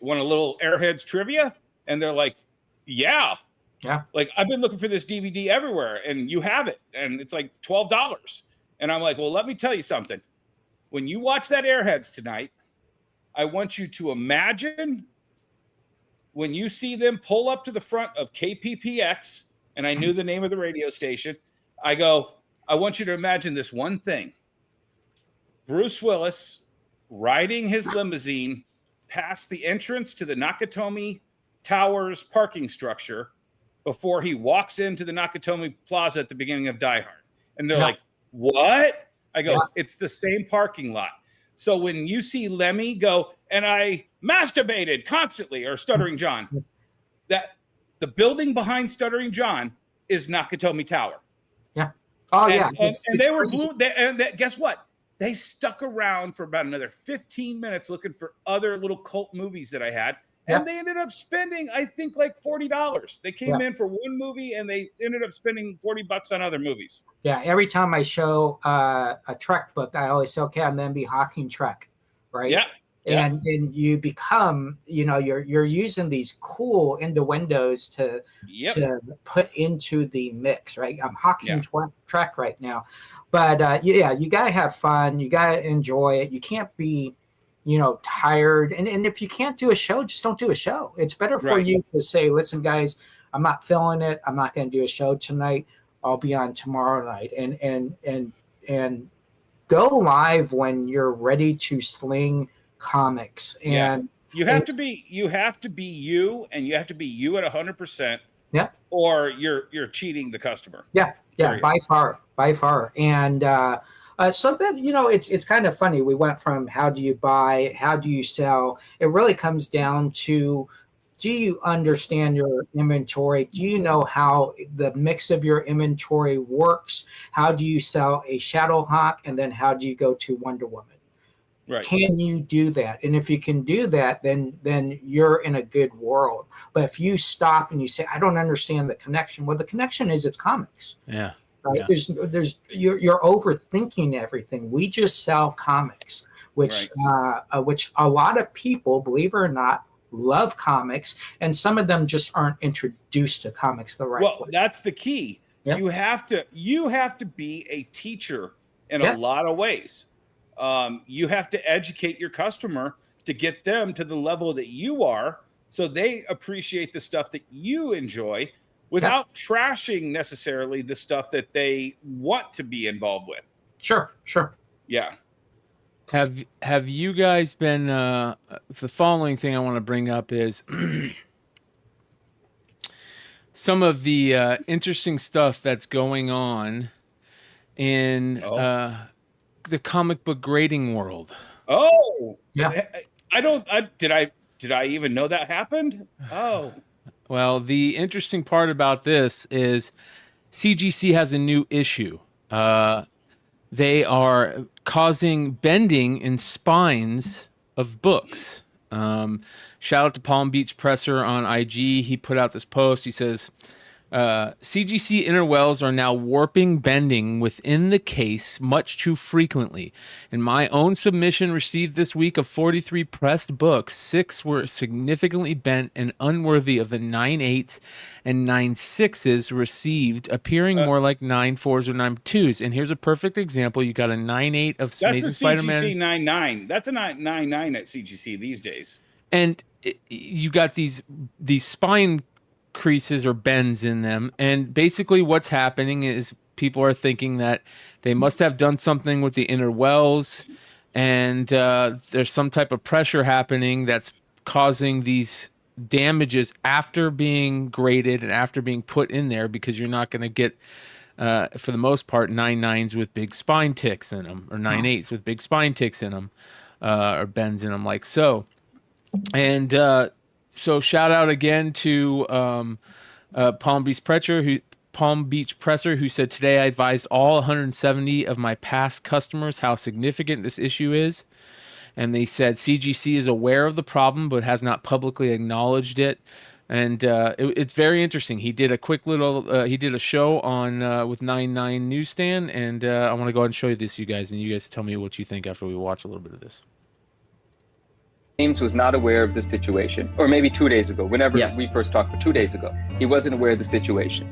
want a little Airheads trivia? And they're like, yeah. Yeah. Like, I've been looking for this DVD everywhere and you have it. And it's like $12. And I'm like, well, let me tell you something. When you watch that Airheads tonight, I want you to imagine when you see them pull up to the front of KPPX, and I knew the name of the radio station, I go, I want you to imagine this one thing. Bruce Willis riding his limousine past the entrance to the Nakatomi Towers parking structure before he walks into the Nakatomi Plaza at the beginning of Die Hard. And they're like, what? I go, it's the same parking lot. So when you see Lemmy go, and I masturbated constantly, or Stuttering John, that the building behind Stuttering John is Nakatomi Tower. Yeah. Oh, yeah. And they were blue. Guess what? They stuck around for about another 15 minutes looking for other little cult movies that I had. And they ended up spending, I think, like $40. They came in for one movie and they ended up spending $40 on other movies. Yeah. Every time I show a Trek book, I always say, okay, I'm going to be hawking Trek. Right. Yeah. And you become, you're using these cool innuendos to put into the mix, right? I'm hawking Trek right now. But you got to have fun. You got to enjoy it. You can't be, tired. And if you can't do a show, just don't do a show. It's better for you to say, listen, guys, I'm not feeling it. I'm not going to do a show tonight. I'll be on tomorrow night. And go live when you're ready to sling comics. And you have to be you, and you have to be you at 100%. Yeah. Or you're cheating the customer. Yeah. Yeah. By far. And, so that, it's kind of funny. We went from how do you buy, how do you sell? It really comes down to, do you understand your inventory? Do you know how the mix of your inventory works? How do you sell a Shadowhawk? And then how do you go to Wonder Woman? Right. Can you do that? And if you can do that, then you're in a good world. But if you stop and you say, I don't understand the connection, well, the connection is it's comics. Yeah. Right. Yeah. You're overthinking everything. We just sell comics, which a lot of people, believe it or not, love comics, and some of them just aren't introduced to comics the right way. Well, that's the key. Yep. You have to be a teacher in a lot of ways. You have to educate your customer to get them to the level that you are, so they appreciate the stuff that you enjoy, without trashing necessarily the stuff that they want to be involved with. Sure. Yeah. Have you guys been, the following thing I want to bring up is some of the interesting stuff that's going on in the comic book grading world. Oh, yeah. Did I even know that happened? Oh. Well, the interesting part about this is CGC has a new issue. The they are causing bending in spines of books. Shout out to Palm Beach Presser on IG. He put out this post. He says, CGC interwells are now warping bending within the case much too frequently. In my own submission received this week of 43 pressed books, 6 were significantly bent and unworthy of the 9/8s and 9/6s received, appearing more like 9/4s or 9/2s. And here's a perfect example. You got a 9/8 of Amazing Spider-Man. That's a CGC 9/9. That's a 9/9 at CGC these days. And you got these spine creases or bends in them, and basically what's happening is people are thinking that they must have done something with the inner wells, and there's some type of pressure happening that's causing these damages after being graded and after being put in there, because you're not going to get for the most part 9/9s with big spine ticks in them, or 9/8s with big spine ticks in them, or bends in them like so. And so shout out again to Palm Beach Presser, who said, today I advised all 170 of my past customers how significant this issue is. And they said CGC is aware of the problem, but has not publicly acknowledged it. And it's very interesting. He did a quick little, he did a show on with 99 Newsstand. And I want to go ahead and show you this, you guys, and you guys tell me what you think after we watch a little bit of this. James was not aware of the situation, or maybe 2 days ago, whenever we first talked, for 2 days ago, he wasn't aware of the situation.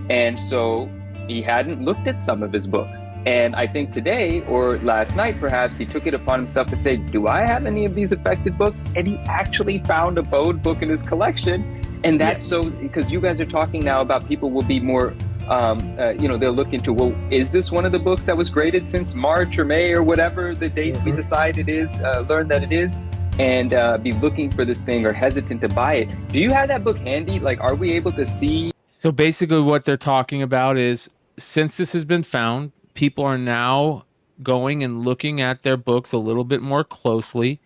And so he hadn't looked at some of his books. And I think today, or last night perhaps, he took it upon himself to say, do I have any of these affected books? And he actually found a bowed book in his collection. And that's so, because you guys are talking now about people will be more, they'll look into, well, is this one of the books that was graded since March or May or whatever the date we decide it is, learn that it is? And be looking for this thing or hesitant to buy it. Do you have that book handy? Like, are we able to see? So basically what they're talking about is, since this has been found, people are now going and looking at their books a little bit more closely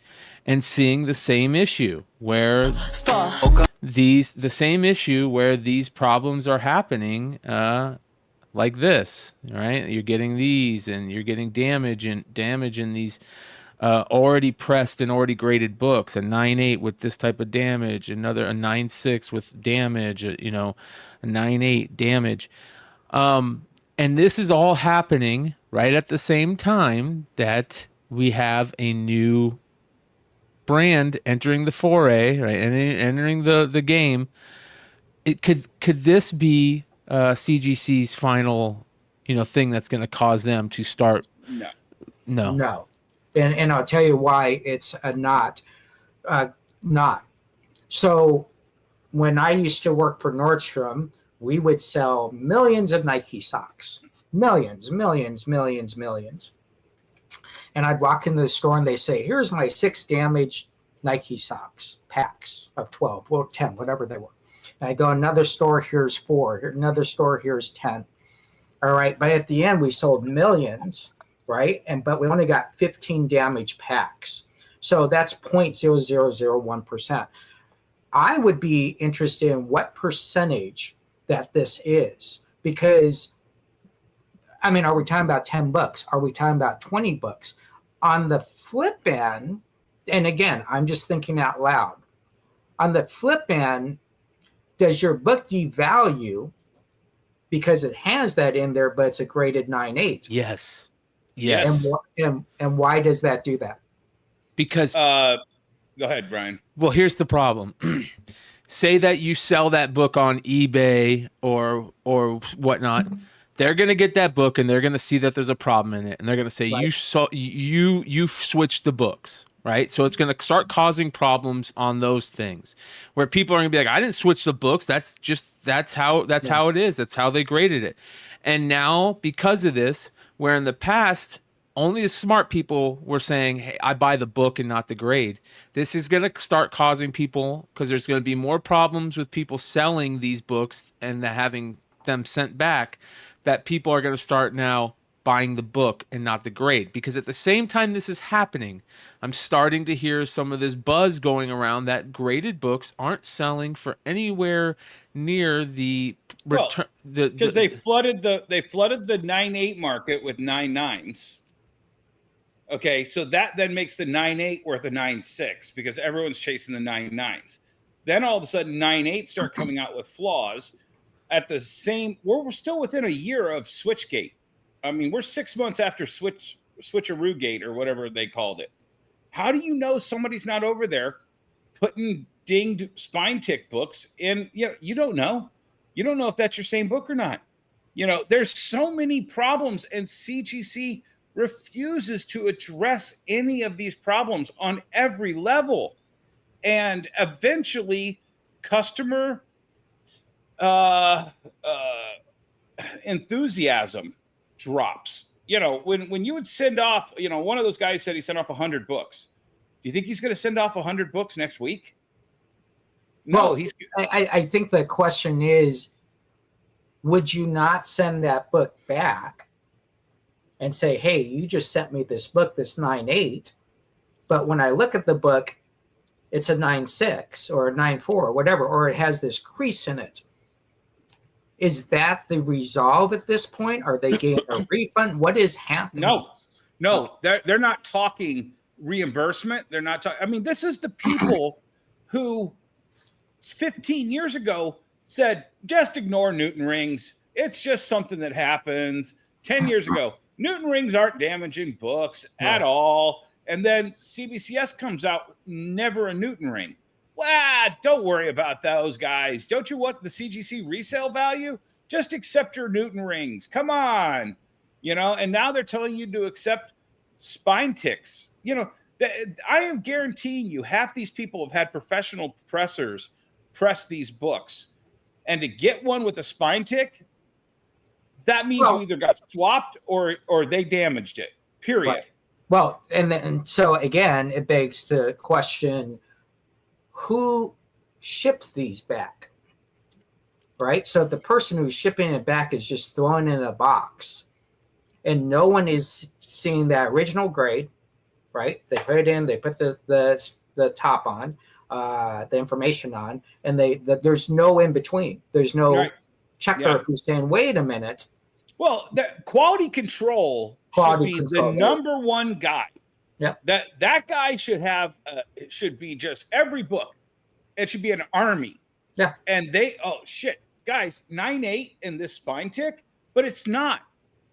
and seeing the same issue where these problems are happening, like this, right? You're getting these, and you're getting damage in these already pressed and already graded books, a 9/8 with this type of damage, a 9/6 with damage, a 9/8 damage. And this is all happening right at the same time that we have a new brand entering the foray, right? And entering the game. Could this be CGC's final, thing that's going to cause them to start? No. And I'll tell you why it's not. So when I used to work for Nordstrom, we would sell millions of Nike socks. Millions. And I'd walk into the store and they say, here's my 6 damaged Nike socks, packs of 12, well, 10, whatever they were. And I go, another store, here's 4. Another store, here's 10. All right. But at the end, we sold millions. Right. But we only got 15 damaged packs. So that's 0.0001%. I would be interested in what percentage that this is, because, are we talking about 10 books? Are we talking about 20 books? On the flip end, and again, I'm just thinking out loud. On the flip end, does your book devalue because it has that in there, but it's a graded 9/8? Yes. And why does that do that? Because go ahead, Brian. Well, here's the problem. Say that you sell that book on eBay or whatnot. They're going to get that book and they're going to see that there's a problem in it, and they're going to say, right, you've switched the books, right? So it's going to start causing problems on those things where people are going to be like, I didn't switch the books. That's how it is. That's how they graded it. And now, because of this, where in the past, only the smart people were saying, hey, I buy the book and not the grade. This is going to start causing people, because there's going to be more problems with people selling these books and having them sent back, that people are going to start now buying the book and not the grade. Because at the same time this is happening, I'm starting to hear some of this buzz going around that graded books aren't selling for anywhere near the return. Because they flooded the 9.8 market with 9.9s. Okay, so that then makes the 9.8 worth a 9.6 because everyone's chasing the 9.9s. Then all of a sudden 9.8 start coming out with flaws. At the same, we're still within a year of Switchgate. I mean, we're 6 months after Switcheroo Gate or whatever they called it. How do you know somebody's not over there putting dinged spine tick books in? You don't know. You don't know if that's your same book or not. There's so many problems, and CGC refuses to address any of these problems on every level. And eventually, customer enthusiasm drops. When you would send off, one of those guys said he sent off 100 books. Do you think he's going to send off 100 books next week? No, I think the question is, would you not send that book back and say, hey, you just sent me this book, this 9.8, but when I look at the book, it's a 9.6 or a 9.4 or whatever, or it has this crease in it. Is that the resolve at this point? Are they getting a refund? What is happening? No, they're not talking reimbursement. They're not talking. I mean, this is the people who 15 years ago said, just ignore Newton rings. It's just something that happens. 10 years ago, Newton rings aren't damaging books at all. And then CBCS comes out, never a Newton ring. Well, don't worry about those guys. Don't you want the CGC resale value? Just accept your Newton rings. Come on. And now they're telling you to accept spine ticks. I am guaranteeing you half these people have had professional pressers press these books. And to get one with a spine tick, that means you either got swapped or they damaged it, period. Right. Well, and so again, it begs to question who ships these back, right? So the person who's shipping it back is just throwing it in a box, and no one is seeing that original grade, right? They put it in, they put the top on, the information on, and there's no in between. There's no checker who's saying, "Wait a minute." Well, the quality control should be the number one guy. Yeah, that guy should be just every book. It should be an army. Yeah, and guys, 9.8 in this spine tick, but it's not.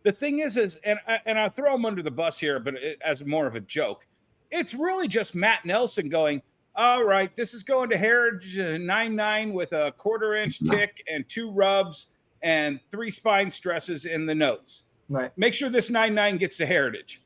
The thing is, and I'll throw him under the bus here, but as more of a joke, it's really just Matt Nelson going, all right, this is going to Heritage 9.9 with a 1/4 inch tick and 2 rubs and 3 spine stresses in the notes. Right. Make sure this 9.9 gets to Heritage.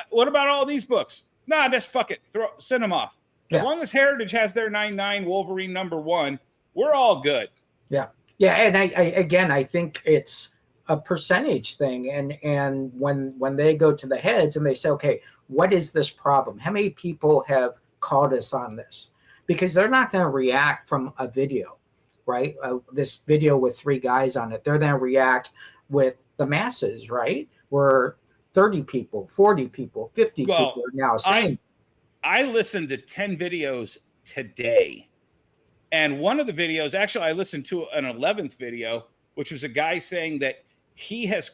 What about all these books? Nah, just fuck it. Send them off. As long as Heritage has their 9.9 Wolverine #1, we're all good. Yeah. Yeah. And I think it's a percentage thing. And when they go to the heads and they say, okay, what is this problem? How many people have called us on this? Because they're not going to react from a video, right? This video with 3 guys on it. They're going to react with the masses, right? Where 30 people, 40 people, 50 people are now saying. I listened to 10 videos today. And one of the videos, actually, I listened to an 11th video, which was a guy saying that he has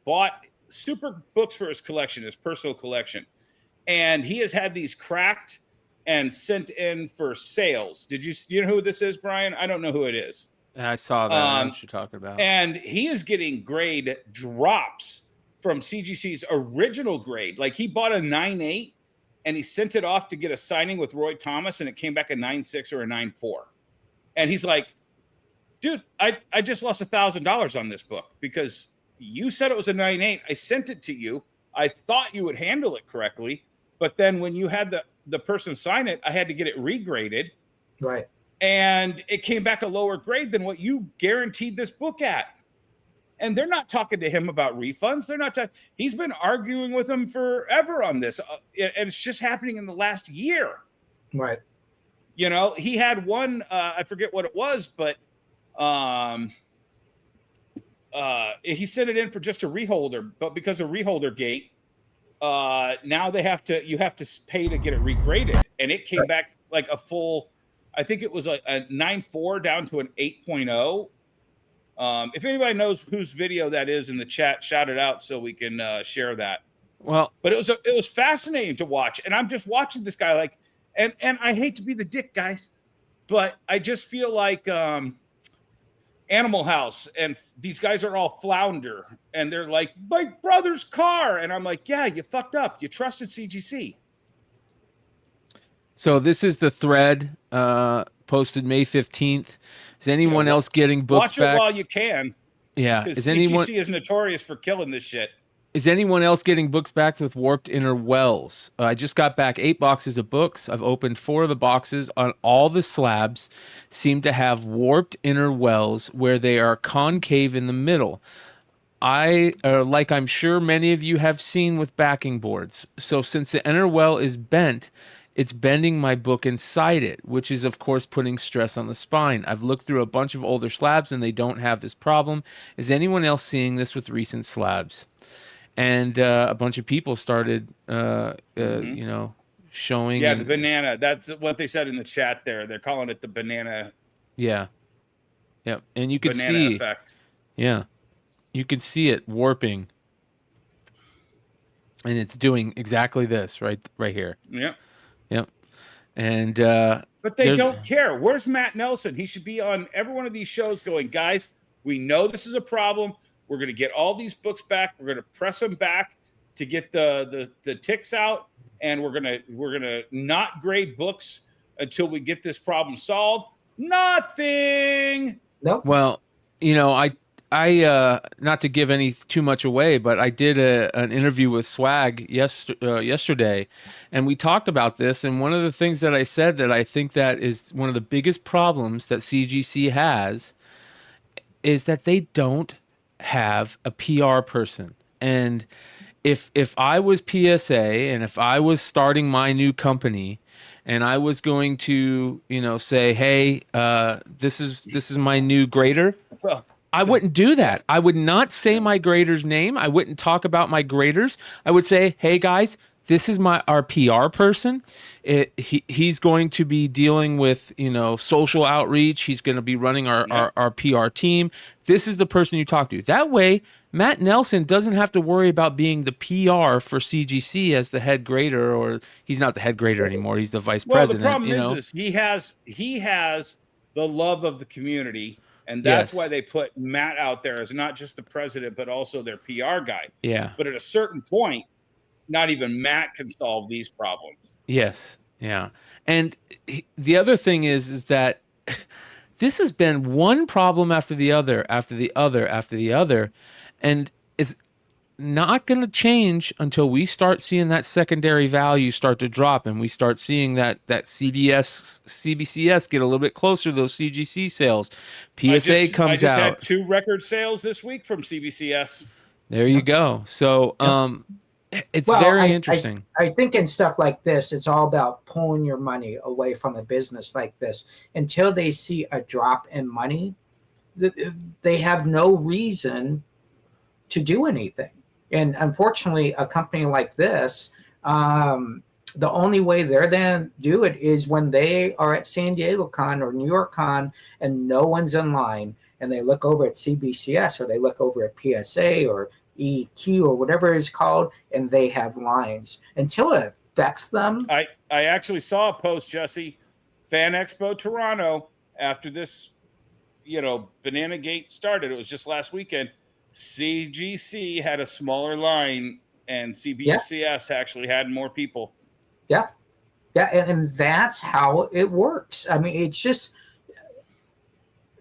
bought super books for his collection, his personal collection. And he has had these cracked and sent in for sales. Do you know who this is, Brian? I don't know who it is. I saw that. I know what you're talking about. And he is getting grade drops from CGC's original grade. Like he bought a 9.8 and he sent it off to get a signing with Roy Thomas, and it came back a 9.6 or a 9.4. And he's like, dude, I just lost $1,000 on this book because you said it was a 9.8. I sent it to you. I thought you would handle it correctly. But then when you had the person sign it, I had to get it regraded. Right. And it came back a lower grade than what you guaranteed this book at. And they're not talking to him about refunds. They're not talking. He's been arguing with them forever on this. And it's just happening in the last year. Right. He had one, I forget what it was, but he sent it in for just a reholder, but because of reholder gate, now you have to pay to get it regraded, and it came back like a full, I think it was a 9.4 down to an 8.0. If anybody knows whose video that is in the chat, shout it out so we can share that. Well, but it was fascinating to watch, and I'm just watching this guy like, and I hate to be the dick, guys, but I just feel like Animal House, and these guys are all flounder, and they're like, my brother's car, and I'm like, yeah, you fucked up. You trusted CGC. So this is the thread posted May 15th. Is anyone else getting books back? Watch it while you can. Yeah. Because CGC is notorious for killing this shit. Is anyone else getting books back with warped inner wells? I just got back 8 boxes of books. I've opened 4 of the boxes. On all the slabs seem to have warped inner wells where they are concave in the middle. Like I'm sure many of you have seen with backing boards. So since the inner well is bent, it's bending my book inside it, which is, of course, putting stress on the spine. I've looked through a bunch of older slabs, and they don't have this problem. Is anyone else seeing this with recent slabs? And a bunch of people started, showing. Yeah, the banana. That's what they said in the chat there. They're calling it the banana. Yeah. Yep. And you can banana see. Effect. Yeah. You can see it warping. And it's doing exactly this right here. Yeah. Yep. And but they don't care. Where's Matt Nelson? He should be on every one of these shows going, guys, we know this is a problem. We're going to get all these books back. We're going to press them back to get the ticks out, and we're going to not grade books until we get this problem solved. Nothing. Nope. Well, I not to give too much away, but I did an interview with Swag yesterday, and we talked about this. And one of the things that I said that I think that is one of the biggest problems that CGC has is that they don't have a PR person. And if I was PSA and if I was starting my new company and I was going to, say, hey, this is my new grader. Well, I wouldn't do that. I would not say my grader's name. I wouldn't talk about my graders. I would say, hey guys, this is our PR person. He's going to be dealing with, social outreach. He's going to be running our PR team. This is the person you talk to. That way, Matt Nelson doesn't have to worry about being the PR for CGC as the head grader, or he's not the head grader anymore. He's the vice president. Well, the problem is he has the love of the community. And that's why they put Matt out there as not just the president, but also their PR guy. Yeah. But at a certain point, not even Matt can solve these problems. Yes. Yeah. And the other thing is that this has been one problem after the other, after the other, after the other. And it's not going to change until we start seeing that secondary value start to drop, and we start seeing that CBCS get a little bit closer to those CGC sales. PSA comes out. I just had 2 record sales this week from CBCS. There you go. So it's very interesting. I think in stuff like this, it's all about pulling your money away from a business like this. Until they see a drop in money, they have no reason to do anything. And unfortunately, a company like this, the only way they're going to do it is when they are at San Diego Con or New York Con and no one's in line, and they look over at CBCS or they look over at PSA or EQ or whatever it's called, and they have lines. Until it affects them. I actually saw a post, Jesse, Fan Expo Toronto, after this, Banana Gate started. It was just last weekend. CGC had a smaller line, and CBCS actually had more people. Yeah. Yeah, and that's how it works. I mean, it's just,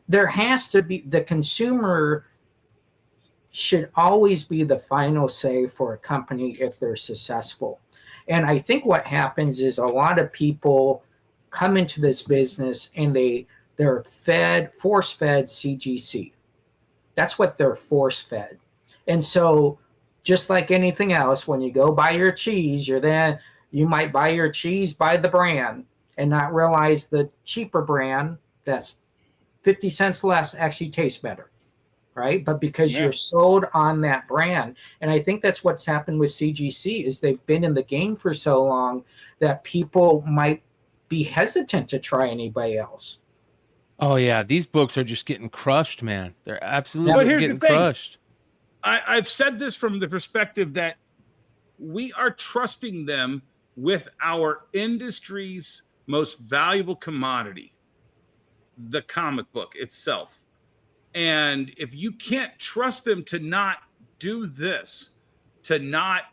there has to be, the consumer should always be the final say for a company if they're successful. And I think what happens is a lot of people come into this business and they're force-fed CGC. That's what they're force-fed. And so just like anything else, when you go buy your cheese, you might buy your cheese by the brand and not realize the cheaper brand that's 50 cents less actually tastes better. right? But because you're sold on that brand. And I think that's what's happened with CGC is they've been in the game for so long that people might be hesitant to try anybody else. Oh yeah, these books are just getting crushed, man. They're absolutely getting crushed. I've said this from the perspective that we are trusting them with our industry's most valuable commodity, the comic book itself. And if you can't trust them to not do this, to not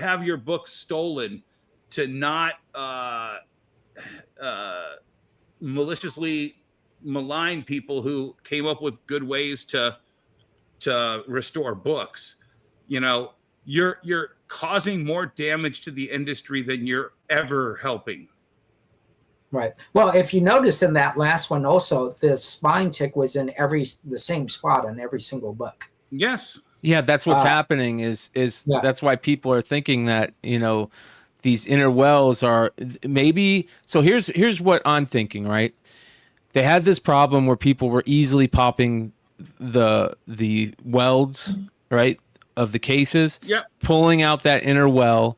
have your book stolen, to not maliciously malign people who came up with good ways to restore books, you know, you're causing more damage to the industry than you're ever helping. Right. Well, if you notice in that last one also, the spine tick was in the same spot on every single book. Yes. Yeah, that's what's happening is that's why people are thinking that, you know, these inner wells are maybe. So here's what I'm thinking, right? They had this problem where people were easily popping the welds, right, of the cases, pulling out that inner well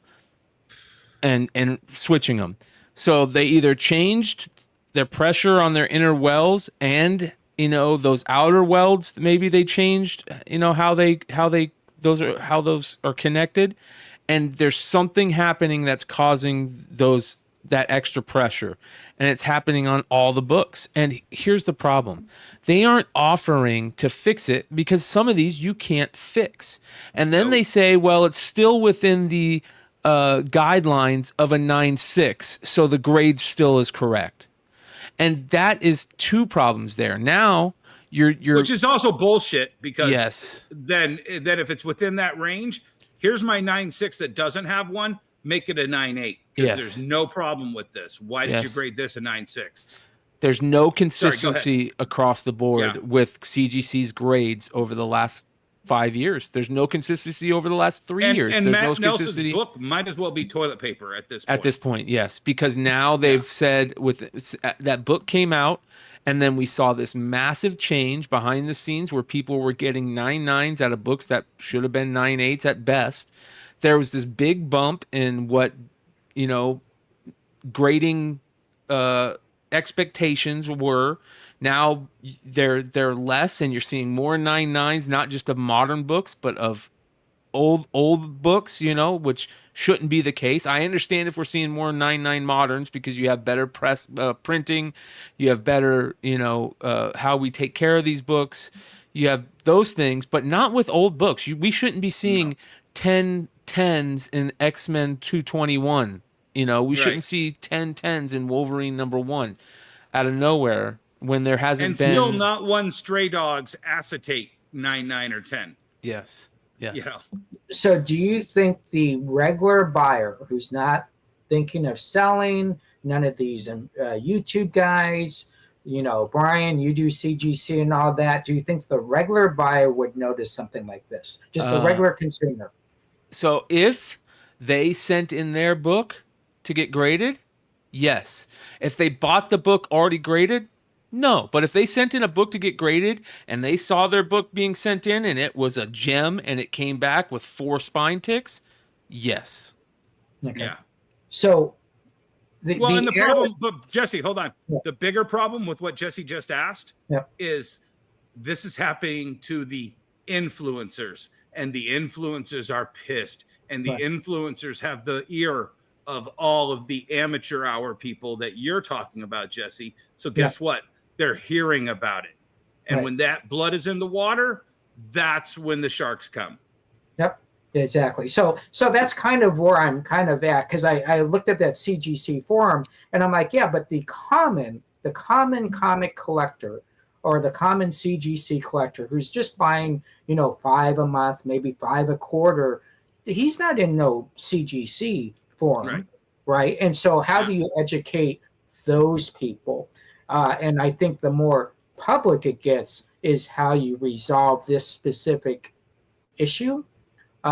and switching them. So they either changed their pressure on their inner wells and, you know, those outer welds, maybe they changed, you know, how those are connected. And there's something happening that's causing that extra pressure. And it's happening on all the books. And here's the problem. They aren't offering to fix it because some of these you can't fix. And then they say, well, it's still within the guidelines of a 9.6, so the grade still is correct. And that is two problems there. Now you're which is also bullshit because then if it's within that range, here's my 9.6 that doesn't have one, make it a 9.8 because there's no problem with this. Why did you grade this a 9.6? There's no consistency across the board with CGC's grades over the last 5 years. There's no consistency over the last 3 years. And There's Matt no Nelson's consistency. book might as well be toilet paper at this point. At this point, yes, because now they've said that book came out, and then we saw this massive change behind the scenes where people were getting 9.9s out of books that should have been 9.8s at best. There was this big bump in what, you know, grading expectations were. Now they're less, and you're seeing more 9.9s, not just of modern books, but of old books, you know, which shouldn't be the case. I understand if we're seeing more 9.9 moderns because you have better press printing, you have better, you know, how we take care of these books, you have those things, but not with old books. We shouldn't be seeing 10 10s in X-Men 221. You know, we shouldn't see 10 10s in Wolverine #1 out of nowhere when there hasn't been. And still not one Stray Dogs acetate 9.9 or 10. Yes. Yes. You know. So do you think the regular buyer who's not thinking of selling, none of these YouTube guys, you know, Brian, you do CGC and all that, do you think the regular buyer would notice something like this? Just the regular consumer? So if they sent in their book to get graded, yes. If they bought the book already graded, no. But if they sent in a book to get graded and they saw their book being sent in and it was a gem and it came back with 4 spine ticks, yes. Okay. Yeah. So the problem, but Jesse, hold on. Yeah. The bigger problem with what Jesse just asked is this is happening to the influencers, and the influencers are pissed, and the influencers have the ear of all of the amateur hour people that you're talking about, Jesse. So guess what? They're hearing about it. And when that blood is in the water, that's when the sharks come. Yep, exactly. So that's kind of where I'm kind of at, because I looked at that CGC forum and I'm like, yeah, but the common comic collector or the common CGC collector who's just buying, you know, 5 a month, maybe 5 a quarter, he's not in no CGC forum, right? And so how do you educate those people? And I think the more public it gets is how you resolve this specific issue,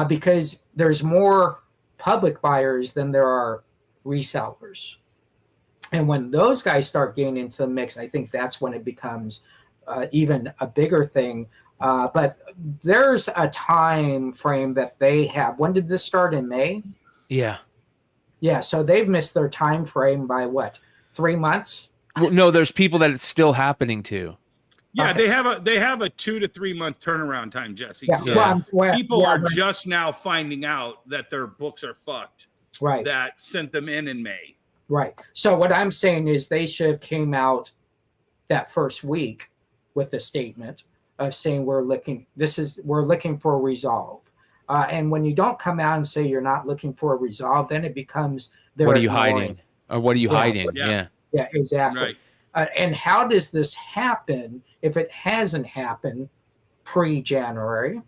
because there's more public buyers than there are resellers. And when those guys start getting into the mix, I think that's when it becomes even a bigger thing. But there's a time frame that they have. When did this start? In May? Yeah. Yeah, so they've missed their time frame by what? 3 months? Well, no, there's people that it's still happening to. Yeah, Okay. they have a 2 to 3 month turnaround time, Jesse. Yeah, So people are just now finding out that their books are fucked. Right. That sent them in May. Right. So what I'm saying is they should have came out that first week with a statement of saying we're looking for a resolve. And when you don't come out and say you're not looking for a resolve, then it becomes what are you hiding? Or what are you hiding? Yeah. Yeah, exactly. Right. And how does this happen if it hasn't happened pre-January?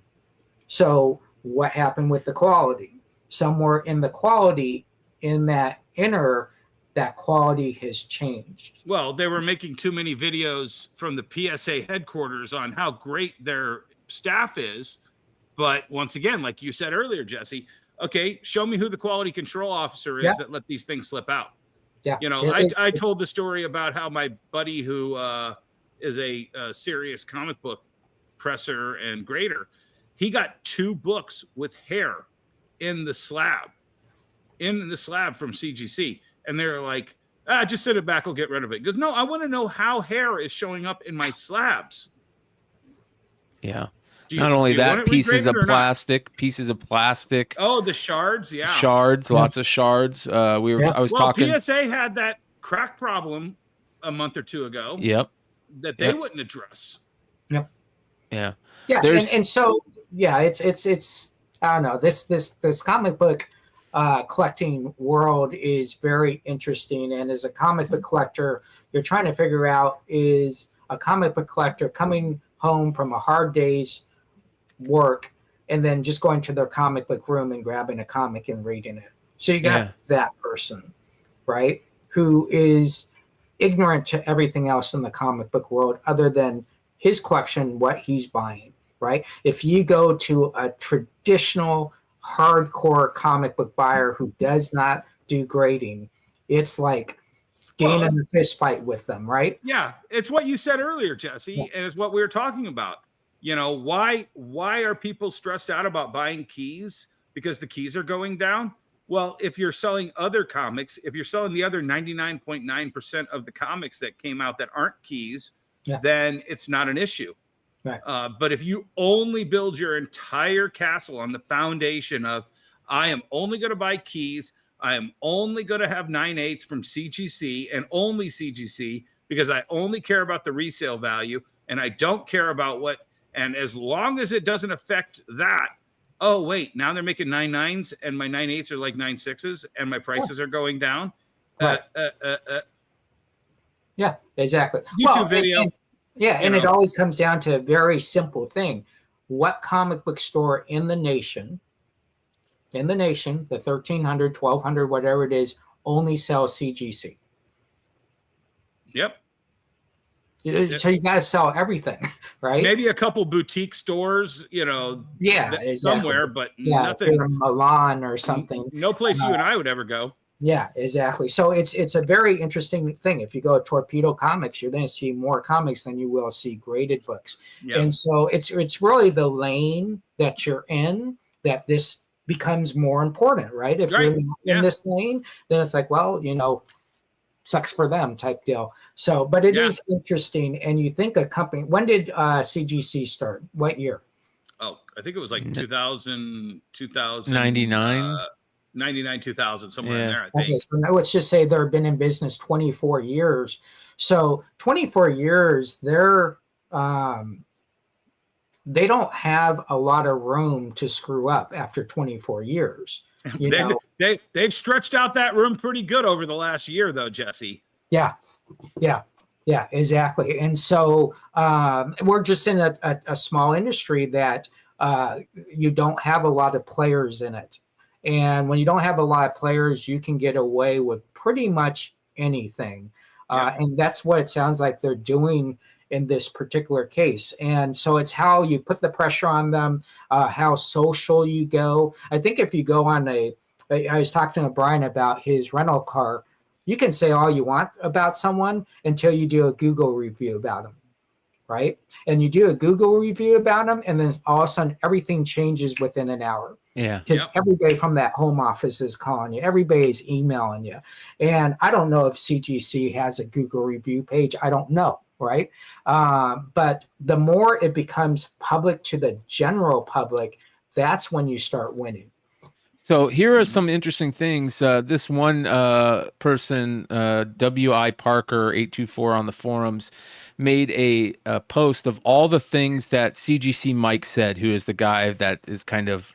So what happened with the quality? Somewhere in the quality, in that quality has changed. Well, they were making too many videos from the PSA headquarters on how great their staff is. But once again, like you said earlier, Jesse, okay, show me who the quality control officer is that let these things slip out. Yeah. You know, I told the story about how my buddy who is a serious comic book presser and grader, he got 2 books with hair in the slab from CGC. And they're like, just send it back. We'll get rid of it. He goes, no, I want to know how hair is showing up in my slabs. Yeah. Not only that, pieces of plastic. Oh, the shards. Yeah. Shards, lots of shards. I was talking. PSA had that crack problem a month or 2 ago. Yep. That they wouldn't address. Yep. Yeah. Yeah. And so, yeah, it's, I don't know, this comic book collecting world is very interesting. And as a comic book collector, you're trying to figure out, is a comic book collector coming home from a hard day's work and then just going to their comic book room and grabbing a comic and reading it? So you got that person, right, who is ignorant to everything else in the comic book world other than his collection, what he's buying, right? If you go to a traditional hardcore comic book buyer who does not do grading, it's like getting in a fist fight with them, right? Yeah, it's what you said earlier, Jesse, and it's what we were talking about. You know, why are people stressed out about buying keys? Because the keys are going down? Well, if you're selling other comics, if you're selling the other 99.9% of the comics that came out that aren't keys, then it's not an issue. Right. But if you only build your entire castle on the foundation of, I am only going to buy keys, I am only going to have 9/8 from CGC and only CGC because I only care about the resale value and I don't care about what, and as long as it doesn't affect that, oh, wait, now they're making 9/9s and my 9/8s are like 9/6s and my prices are going down. Right. Yeah, exactly. YouTube video. And it always comes down to a very simple thing. What comic book store in the nation, the 1,300, 1,200, whatever it is, only sells CGC? Yep. So you got to sell everything, right? Maybe a couple boutique stores, you know, somewhere, but nothing. Milan or something. No place you and I would ever go. Yeah, exactly. So it's a very interesting thing. If you go to Torpedo Comics, you're going to see more comics than you will see graded books. Yep. And so it's really the lane that you're in that this becomes more important, right? If you're in this lane, then it's like, well, you know, sucks for them type deal. So, but it is interesting. And you think a company, when did CGC start? What year? Oh, I think it was like 2000, 99. 99, 2000, somewhere in there, I think. Okay, so now let's just say they've been in business 24 years. So 24 years, they don't have a lot of room to screw up after 24 years. They've stretched out that room pretty good over the last year, though, Jesse. Yeah, exactly. And so we're just in a small industry that you don't have a lot of players in it. And when you don't have a lot of players, you can get away with pretty much anything. And that's what it sounds like they're doing in this particular case. And so it's how you put the pressure on them, how social you go. I think if you go on I was talking to Bryan about his rental car, you can say all you want about someone until you do a Google review about them. right? And you do a Google review about them, and then all of a sudden everything changes within an hour. Yeah. Because everybody from that home office is calling you. Everybody's emailing you. And I don't know if CGC has a Google review page. I don't know, right? But the more it becomes public to the general public, that's when you start winning. So here are some interesting things. This one person, W.I. Parker 824 on the forums, made a post of all the things that CGC Mike said, who is the guy that is kind of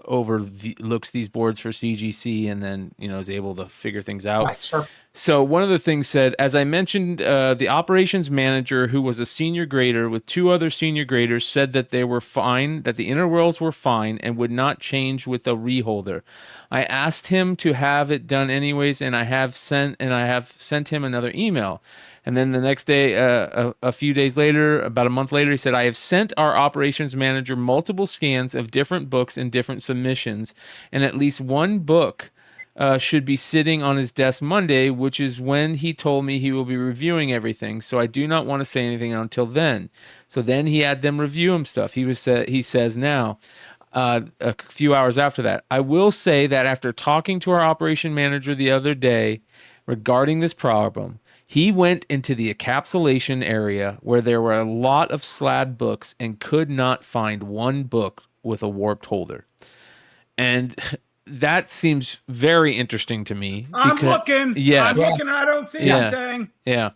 overlooks these boards for CGC and then, you know, is able to figure things out. Right, sure. So one of the things said, as I mentioned, the operations manager, who was a senior grader with 2 other senior graders, said that they were fine, that the inner wells were fine and would not change with a reholder. I asked him to have it done anyways, and I have sent him another email. And then the next day, a few days later, about a month later, he said, I have sent our operations manager multiple scans of different books and different submissions, and at least one book should be sitting on his desk Monday, which is when he told me he will be reviewing everything. So I do not want to say anything until then. So then he had them review him stuff. He says now, a few hours after that, I will say that after talking to our operation manager the other day regarding this problem, he went into the encapsulation area where there were a lot of SLAD books and could not find one book with a warped holder. And that seems very interesting to me. I'm looking. Yes. I'm looking. I don't see anything. Yeah.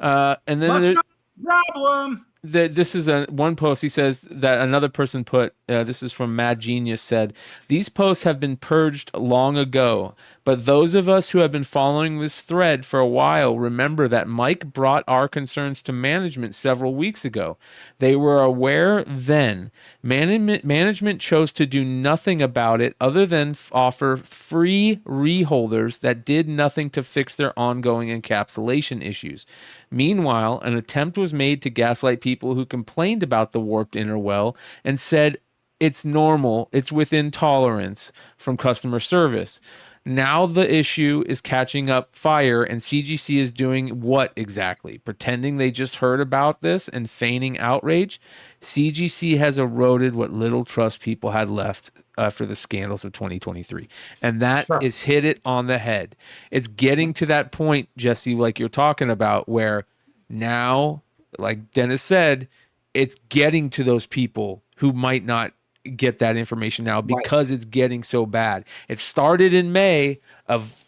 And then That's not a problem. This is one post. He says that another person put, this is from Mad Genius, said, these posts have been purged long ago, but those of us who have been following this thread for a while remember that Mike brought our concerns to management several weeks ago. They were aware then. Management chose to do nothing about it other than offer free reholders that did nothing to fix their ongoing encapsulation issues. Meanwhile, an attempt was made to gaslight people who complained about the warped inner well and said it's normal, it's within tolerance from customer service. Now the issue is catching up fire, and CGC is doing what exactly? Pretending they just heard about this and feigning outrage? CGC has eroded what little trust people had left after the scandals of 2023. And that is hit it on the head. It's getting to that point, Jesse, like you're talking about, where now, like Dennis said, it's getting to those people who might not get that information now because it's getting so bad. It started in May of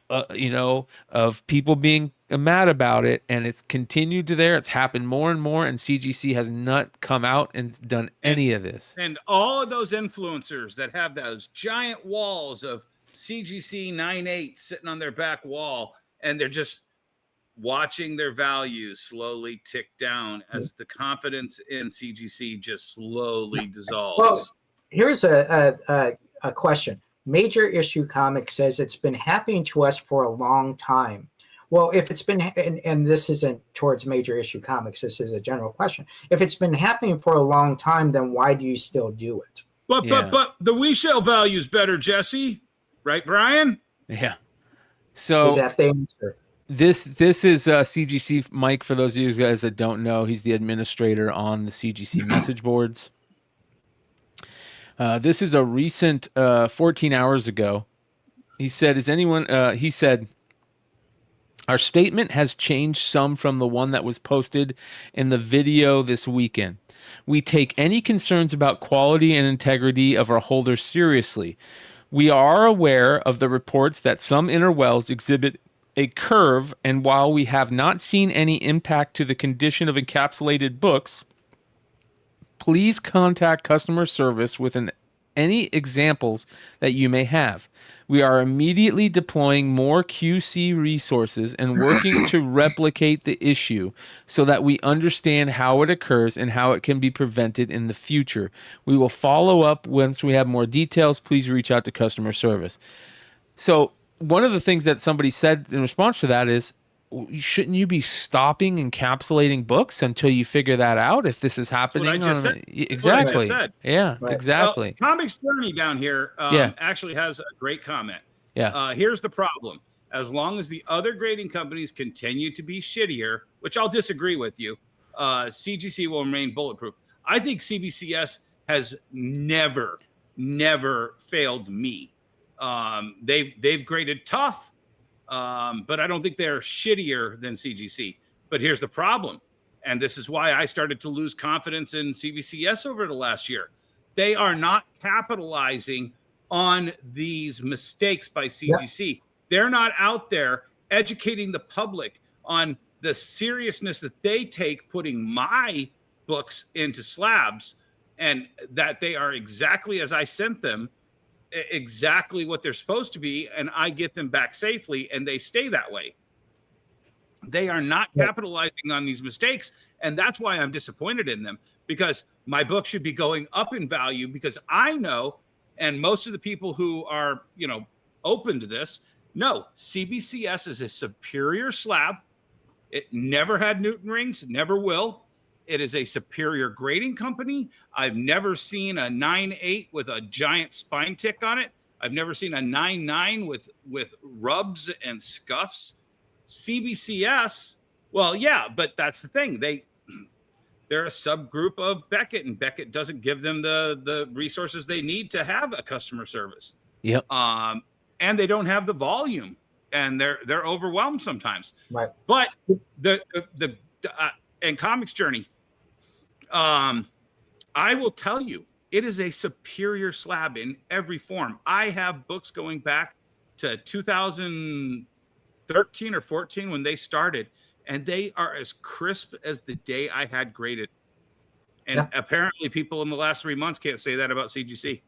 people being mad about it, and it's continued to there. It's happened more and more, and CGC has not come out and done any of this. And all of those influencers that have those giant walls of CGC 9.8 sitting on their back wall, and they're just watching their values slowly tick down as the confidence in CGC just slowly dissolves. Well, here's a question. Major Issue Comics says it's been happening to us for a long time. Well, if it's been, and this isn't towards Major Issue Comics, this is a general question. If it's been happening for a long time, then why do you still do it? But the resale value is better, Jesse. Right, Brian? Yeah. So is that the answer? This is CGC Mike. For those of you guys that don't know, he's the administrator on the CGC message boards. This is a recent 14 hours ago. He said, he said, our statement has changed some from the one that was posted in the video this weekend. We take any concerns about quality and integrity of our holders seriously. We are aware of the reports that some inner wells exhibit a curve, and while we have not seen any impact to the condition of encapsulated books, please contact customer service with any examples that you may have. We are immediately deploying more QC resources and working to replicate the issue so that we understand how it occurs and how it can be prevented in the future. We will follow up once we have more details. Please reach out to customer service. So one of the things that somebody said in response to that is, shouldn't you be stopping encapsulating books until you figure that out if this is happening? Exactly. Yeah, exactly. Comics Journey down here actually has a great comment. Yeah. Here's the problem. As long as the other grading companies continue to be shittier, which I'll disagree with you, CGC will remain bulletproof. I think CBCS has never failed me. They've graded tough, but I don't think they're shittier than CGC. But here's the problem, and this is why I started to lose confidence in CBCS over the last year. They are not capitalizing on these mistakes by CGC. Yeah. They're not out there educating the public on the seriousness that they take putting my books into slabs, and that they are exactly as I sent them, exactly what they're supposed to be, and I get them back safely, and they stay that way. They are not capitalizing on these mistakes, and that's why I'm disappointed in them, because my book should be going up in value, because I know, and most of the people who are, open to this, no, CBCS is a superior slab. It never had Newton rings, never will. It is a superior grading company. I've never seen a 9.8 with a giant spine tick on it. I've never seen a 9.9 with rubs and scuffs. CBCS, well, yeah, but that's the thing. They're a subgroup of Beckett, and Beckett doesn't give them the resources they need to have a customer service. Yep. And they don't have the volume, and they're overwhelmed sometimes. Right. But the and Comics Journey, I will tell you, it is a superior slab in every form. I have books going back to 2013 or 14 when they started, and they are as crisp as the day I had graded. And apparently people in the last 3 months can't say that about CGC.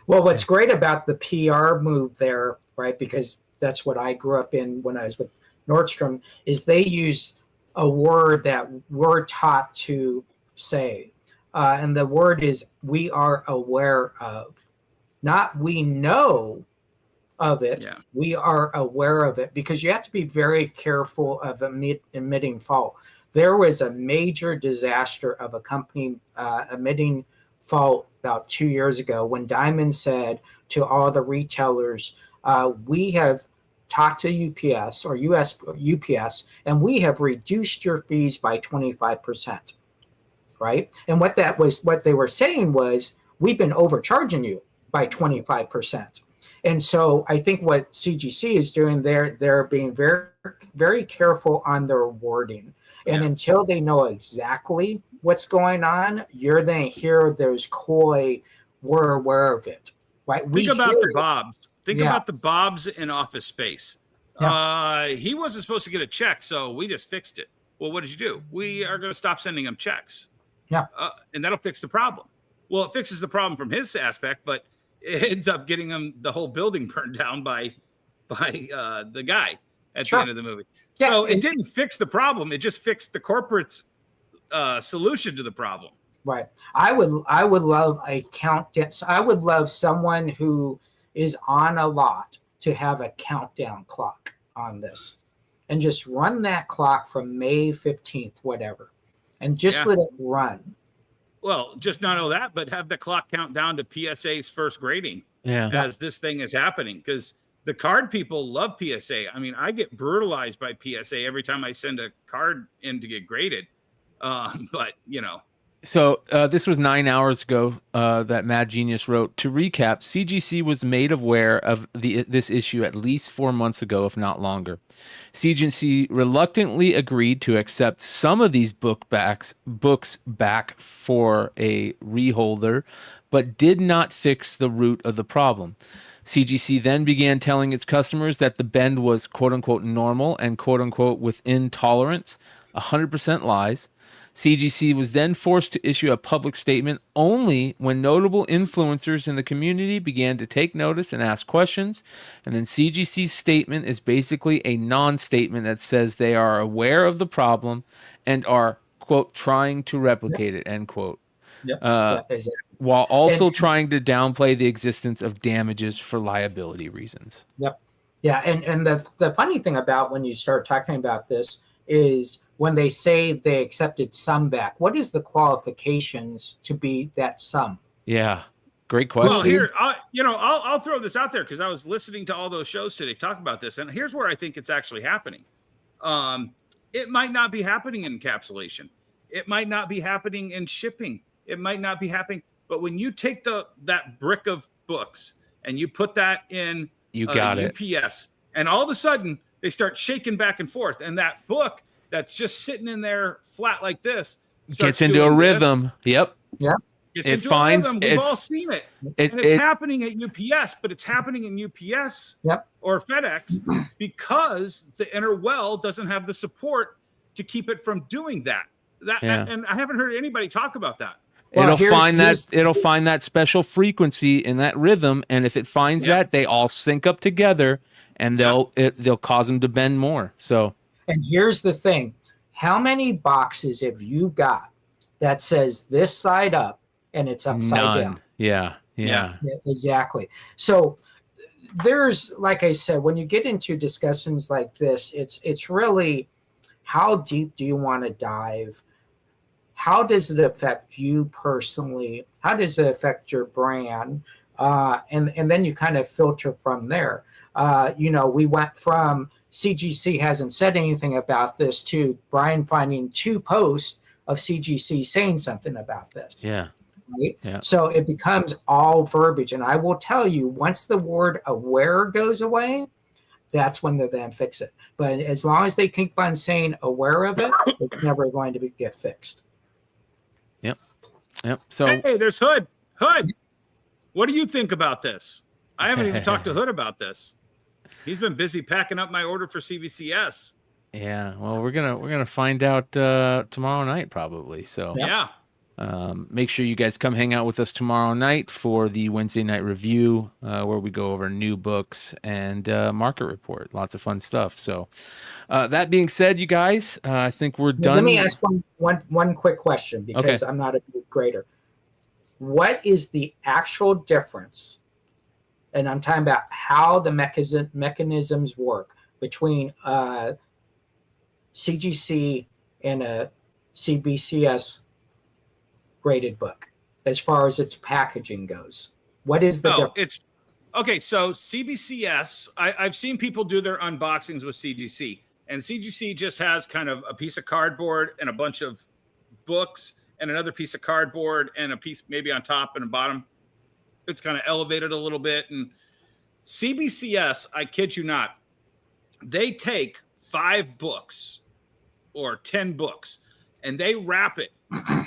Well, what's great about the PR move there, right, because that's what I grew up in when I was with Nordstrom, is they use a word that we're taught to say. And the word is we are aware of. Not we know of it. Yeah. We are aware of it, because you have to be very careful of admitting fault. There was a major disaster of a company admitting fault about 2 years ago when Diamond said to all the retailers, we have talked to UPS or UPS, and we have reduced your fees by 25%, right? And what they were saying was, we've been overcharging you by 25%. And so I think what CGC is doing, they're being very, very careful on their wording. And until they know exactly what's going on, you're going to hear those coy, we're aware of it, right? Think about the Bobs. Think about the Bobs in Office Space. Yeah. He wasn't supposed to get a check, so we just fixed it. Well, what did you do? We are going to stop sending him checks. Yeah. And that'll fix the problem. Well, it fixes the problem from his aspect, but it ends up getting him the whole building burned down by the guy at the end of the movie. Yeah, so it didn't fix the problem. It just fixed the corporate's solution to the problem. Right. I would love a countdown. I would love someone who is on a lot to have a countdown clock on this, and just run that clock from May 15th, whatever, and just let it run. Well, just not only that, but have the clock count down to PSA's first grading as this thing is happening, because the card people love PSA. I mean, I get brutalized by PSA every time I send a card in to get graded. But, So this was 9 hours ago that Mad Genius wrote, to recap, CGC was made aware of this issue at least 4 months ago, if not longer. CGC reluctantly agreed to accept some of these books back for a reholder, but did not fix the root of the problem. CGC then began telling its customers that the bend was quote-unquote normal and quote-unquote within tolerance, 100% lies. CGC was then forced to issue a public statement only when notable influencers in the community began to take notice and ask questions. And then CGC's statement is basically a non-statement that says they are aware of the problem and are, quote, trying to replicate it, end quote. While also trying to downplay the existence of damages for liability reasons. Yep. Yeah, and the funny thing about when you start talking about this is when they say they accepted some back, what is the qualifications to be that sum? Yeah, great question. Well, here, I'll throw this out there because I was listening to all those shows today talk about this, and here's where I think it's actually happening. It might not be happening in encapsulation. It might not be happening in shipping. It might not be happening. But when you take that brick of books and you put that in you got UPS, and all of a sudden they start shaking back and forth, and that book that's just sitting in there flat like this gets into a rhythm. Yep. It finds. We've all seen it. And it's happening at UPS, but it's happening in UPS or FedEx because the inner well doesn't have the support to keep it from doing that. And I haven't heard anybody talk about that. Well, it'll find that special frequency in that rhythm, and if it finds that, they all sync up together, and they'll cause them to bend more. So, and here's the thing: how many boxes have you got that says this side up and it's upside down? Yeah, exactly. So there's, like I said, when you get into discussions like this, it's really how deep do you want to dive? How does it affect you personally? How does it affect your brand? And then you kind of filter from there. We went from CGC hasn't said anything about this to Bryan finding 2 posts of CGC saying something about this. Yeah. Right? Yeah. So it becomes all verbiage. And I will tell you, once the word aware goes away, that's when they then fix it. But as long as they keep on saying aware of it, it's never going to get fixed. Yep. So hey, there's Hood. Hood, what do you think about this? I haven't even talked to Hood about this. He's been busy packing up my order for CBCS. Yeah. Well, we're gonna find out tomorrow night probably. So make sure you guys come hang out with us tomorrow night for the Wednesday night review, where we go over new books and market report. Lots of fun stuff. So that being said, you guys, I think we're done. Let me ask one quick question, because I'm not a good grader. What is the actual difference? And I'm talking about how the mechanisms work between CGC and a CBCS graded book as far as its packaging goes. What is the difference? Okay, so CBCS, I've seen people do their unboxings with CGC, and CGC just has kind of a piece of cardboard and a bunch of books and another piece of cardboard and a piece maybe on top and the bottom. It's kind of elevated a little bit. And CBCS, I kid you not, they take 5 books or 10 books and they wrap it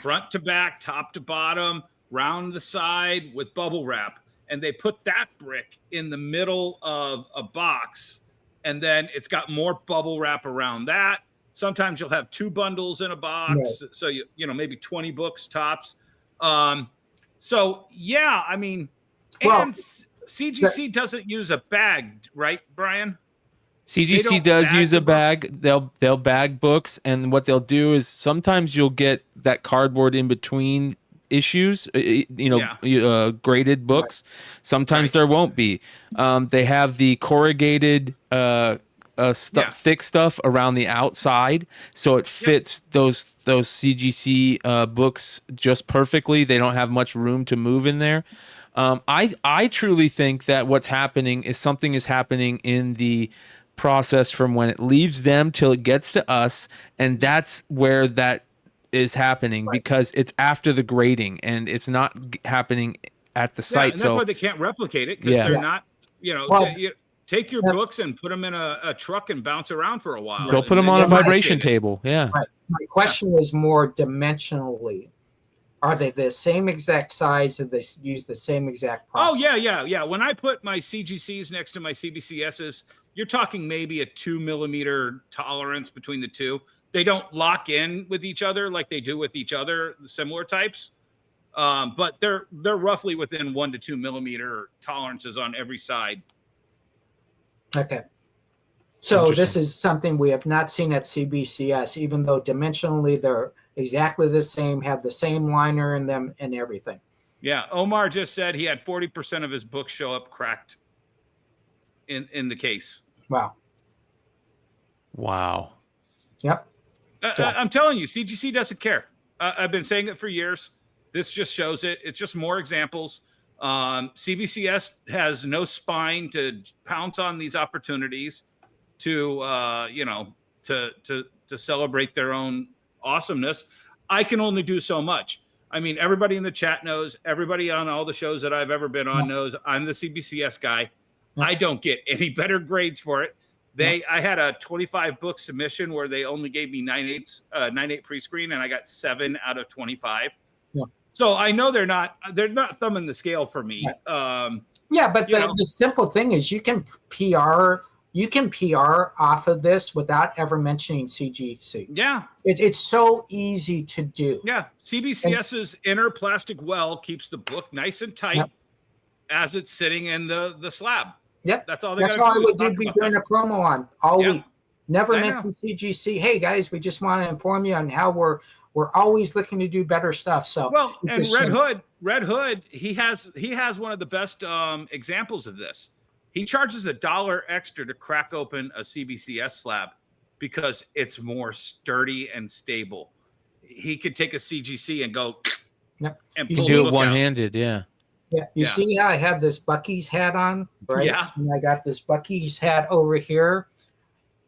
front to back, top to bottom, round the side with bubble wrap. And they put that brick in the middle of a box. And then it's got more bubble wrap around that. Sometimes you'll have 2 bundles in a box. Right. So, maybe 20 books tops. So, yeah, I mean, and CGC doesn't use a bag, right, Bryan? CGC does use a bag. They'll bag books, and what they'll do is sometimes you'll get that cardboard in between issues, graded books. Right. Sometimes there won't be. They have the corrugated thick stuff around the outside, so it fits those CGC books just perfectly. They don't have much room to move in there. I truly think that what's happening is something is happening in the process from when it leaves them till it gets to us, and that's where that is happening, because it's after the grading and it's not happening at the site. And that's why they can't replicate it, because they're not, take your books and put them in a truck and bounce around for a while. Go put them on a vibration table. Yeah. Right. My question is more dimensionally. Are they the same exact size? Do they use the same exact process? Oh, yeah. When I put my CGCs next to my CBCSs, you're talking maybe a 2 millimeter tolerance between the two. They don't lock in with each other like they do with each other, similar types. But they're roughly within 1 to 2 millimeter tolerances on every side. Okay. So this is something we have not seen at CBCS, even though dimensionally they're exactly the same, have the same liner in them and everything. Yeah. Omar just said he had 40% of his books show up cracked in the case. Wow. Yep. I'm telling you, CGC doesn't care. I've been saying it for years. This just shows it. It's just more examples. CBCS has no spine to pounce on these opportunities to celebrate their own awesomeness. I can only do so much. I mean, everybody in the chat knows, everybody on all the shows that I've ever been on knows I'm the CBCS guy. I don't get any better grades for it. I had a 25 book submission where they only gave me 9.8 pre-screen, and I got 7 out of 25. Yeah. So I know they're not thumbing the scale for me. Right. But the simple thing is you can PR off of this without ever mentioning CGC. Yeah. It's so easy to do. Yeah. CBCS's inner plastic well keeps the book nice and tight as it's sitting in the slab. Yep. That's all That's all I would be doing a promo on all week. Never mention CGC. Hey guys, we just want to inform you on how we're always looking to do better stuff. So and Red Hood, he has one of the best examples of this. He charges $1 extra to crack open a CBCS slab because it's more sturdy and stable. He could take a CGC and go and do it one-handed, Yeah, you see how I have this Buc-ee's hat on, right? Yeah. And I got this Buc-ee's hat over here.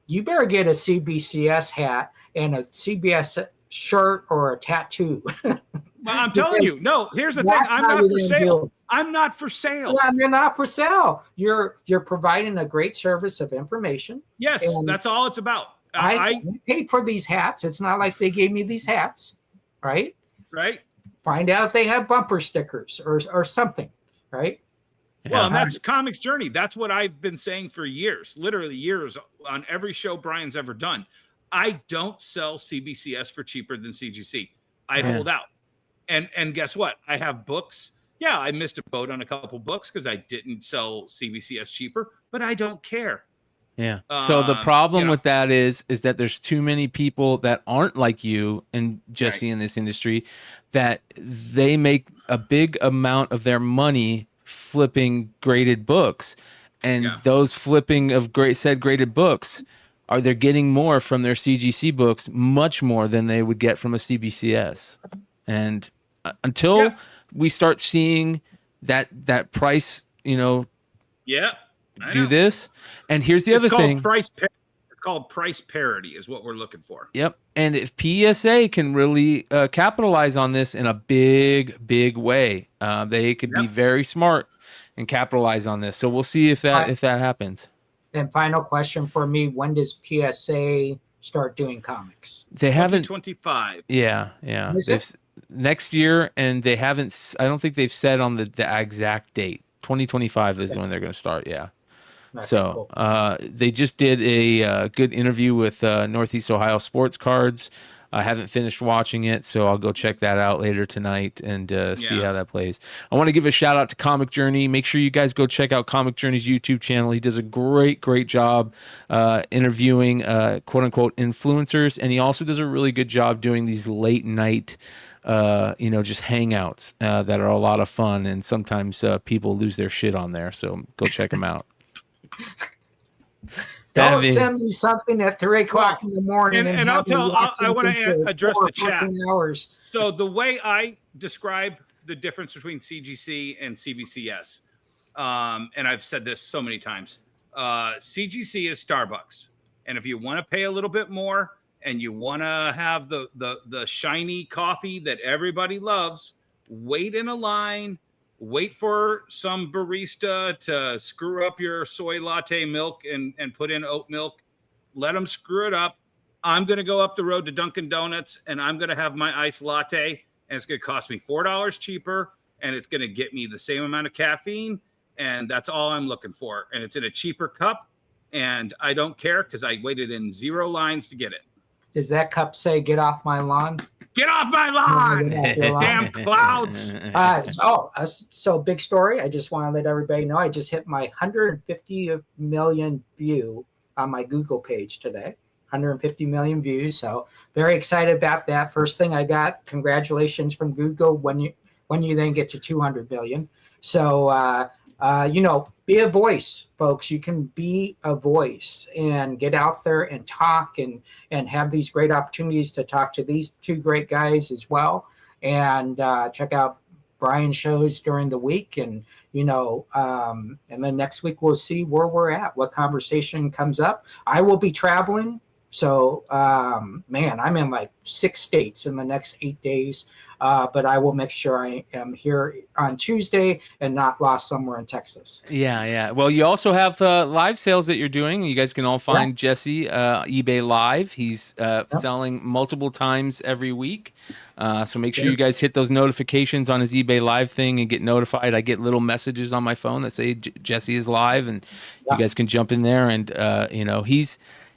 You better get a CBCS hat and a CBS shirt or a tattoo. Well, I'm telling you, no, here's the thing. I'm not for sale. I'm not for sale. You're not for sale. You're providing a great service of information. Yes, that's all it's about. I paid for these hats. It's not like they gave me these hats, right? Right. Find out if they have bumper stickers or something, right? Well, and that's Comics Journey. That's what I've been saying for years, literally years, on every show Brian's ever done. I don't sell CBCS for cheaper than CGC. I hold out. And guess what? I have books. Yeah, I missed a boat on a couple books because I didn't sell CBCS cheaper, but I don't care. Yeah. So the problem with that is that there's too many people that aren't like you and Jesse in this industry, that they make a big amount of their money flipping graded books, and those flipping of graded books they're getting more from their CGC books, much more than they would get from a CBCS. And until we start seeing that price, do this. And here's the other thing. It's called price parity is what we're looking for. Yep. And if PSA can really capitalize on this in a big, big way, they could be very smart and capitalize on this. So we'll see if that happens. And final question for me, when does PSA start doing comics? They haven't 25. Yeah. Next year, and they haven't, I don't think they've said on the exact date. 2025 is when they're going to start, So they just did a good interview with Northeast Ohio Sports Cards. I haven't finished watching it, so I'll go check that out later tonight and see how that plays. I want to give a shout out to Comic Journey. Make sure you guys go check out Comic Journey's YouTube channel. He does a great job interviewing quote-unquote influencers, and he also does a really good job doing these late night just hangouts that are a lot of fun, and sometimes people lose their shit on there, so go check him out. Don't send me something at 3 o'clock in the morning. And I want to address the chat. Hours. So the way I describe the difference between CGC and CBCS, and I've said this so many times, CGC is Starbucks. And if you want to pay a little bit more and you want to have the shiny coffee that everybody loves, wait in a line. Wait for some barista to screw up your soy latte milk and put in oat milk. Let them screw it up. I'm going to go up the road to Dunkin' Donuts, and I'm going to have my iced latte, and it's going to cost me $4 cheaper, and it's going to get me the same amount of caffeine, and that's all I'm looking for. And it's in a cheaper cup, and I don't care because I waited in 0 lines to get it. Does that cup say, "Get off my lawn"? Get off my lawn! Damn clouds! So big story. I just want to let everybody know I just hit my 150 million view on my Google page today. 150 million views. So very excited about that. First thing I got, congratulations from Google when you then get to 200 million. So be a voice, folks. You can be a voice and get out there and talk and have these great opportunities to talk to these two great guys as well. And check out Brian's shows during the week. And then next week we'll see where we're at, what conversation comes up. I will be traveling So, man, I'm in like 6 states in the next 8 days. But I will make sure I am here on Tuesday and not lost somewhere in Texas. Yeah. Well, you also have live sales that you're doing. You guys can all find Jesse eBay Live. He's selling multiple times every week. So make sure you guys hit those notifications on his eBay Live thing and get notified. I get little messages on my phone that say Jesse is live, and you guys can jump in there. And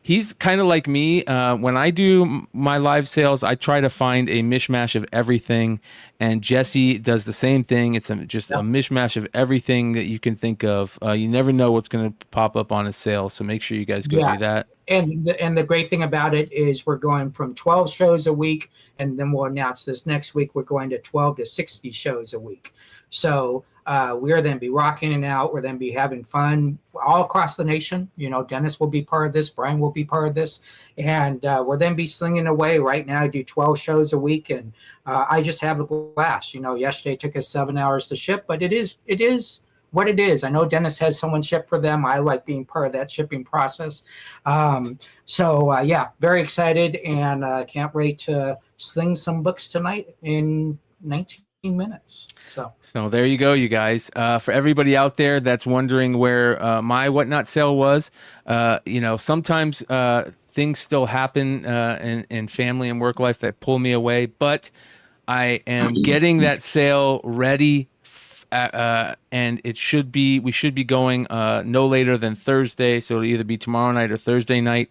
he's kind of like me. When I do my live sales, I try to find a mishmash of everything, and Jesse does the same thing. It's just a mishmash of everything that you can think of. You never know what's going to pop up on a sale, so make sure you guys go do that. And the great thing about it is we're going from 12 shows a week, and then we'll announce this next week we're going to 12 to 60 shows a week. So we're then be rocking it out. We're then be having fun all across the nation. Dennis will be part of this. Bryan will be part of this. And we'll then be slinging away. Right now I do 12 shows a week, and I just have a blast. Yesterday took us 7 hours to ship, but it is what it is. I know Dennis has someone ship for them. I like being part of that shipping process. Very excited, and can't wait to sling some books tonight in 19 minutes. So there you go, you guys. For everybody out there that's wondering where my whatnot sale was, sometimes things still happen in family and work life that pull me away, but I am getting that sale ready. And we should be going no later than Thursday. So it'll either be tomorrow night or Thursday night.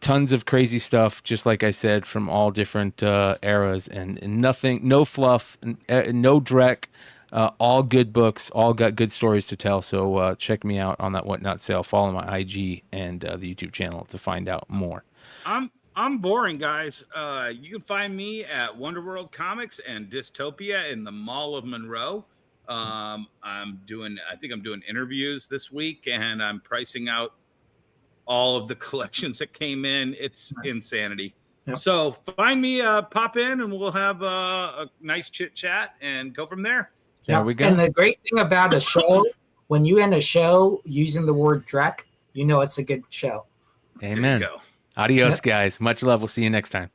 Tons of crazy stuff, just like I said, from all different eras, and nothing, no fluff, no dreck, all good books, all got good stories to tell. So check me out on that Whatnot sale. Follow my IG and the YouTube channel to find out more. I'm boring, guys. You can find me at Wonderworld Comics and Dystopia in the Mall of Monroe. I think I'm doing interviews this week, and I'm pricing out all of the collections that came in. It's insanity. Yep. So find me, pop in, and we'll have a nice chit chat and go from there. There we go. And the great thing about a show, when you end a show using the word Drek, it's a good show. Amen. Adios, guys. Much love. We'll see you next time.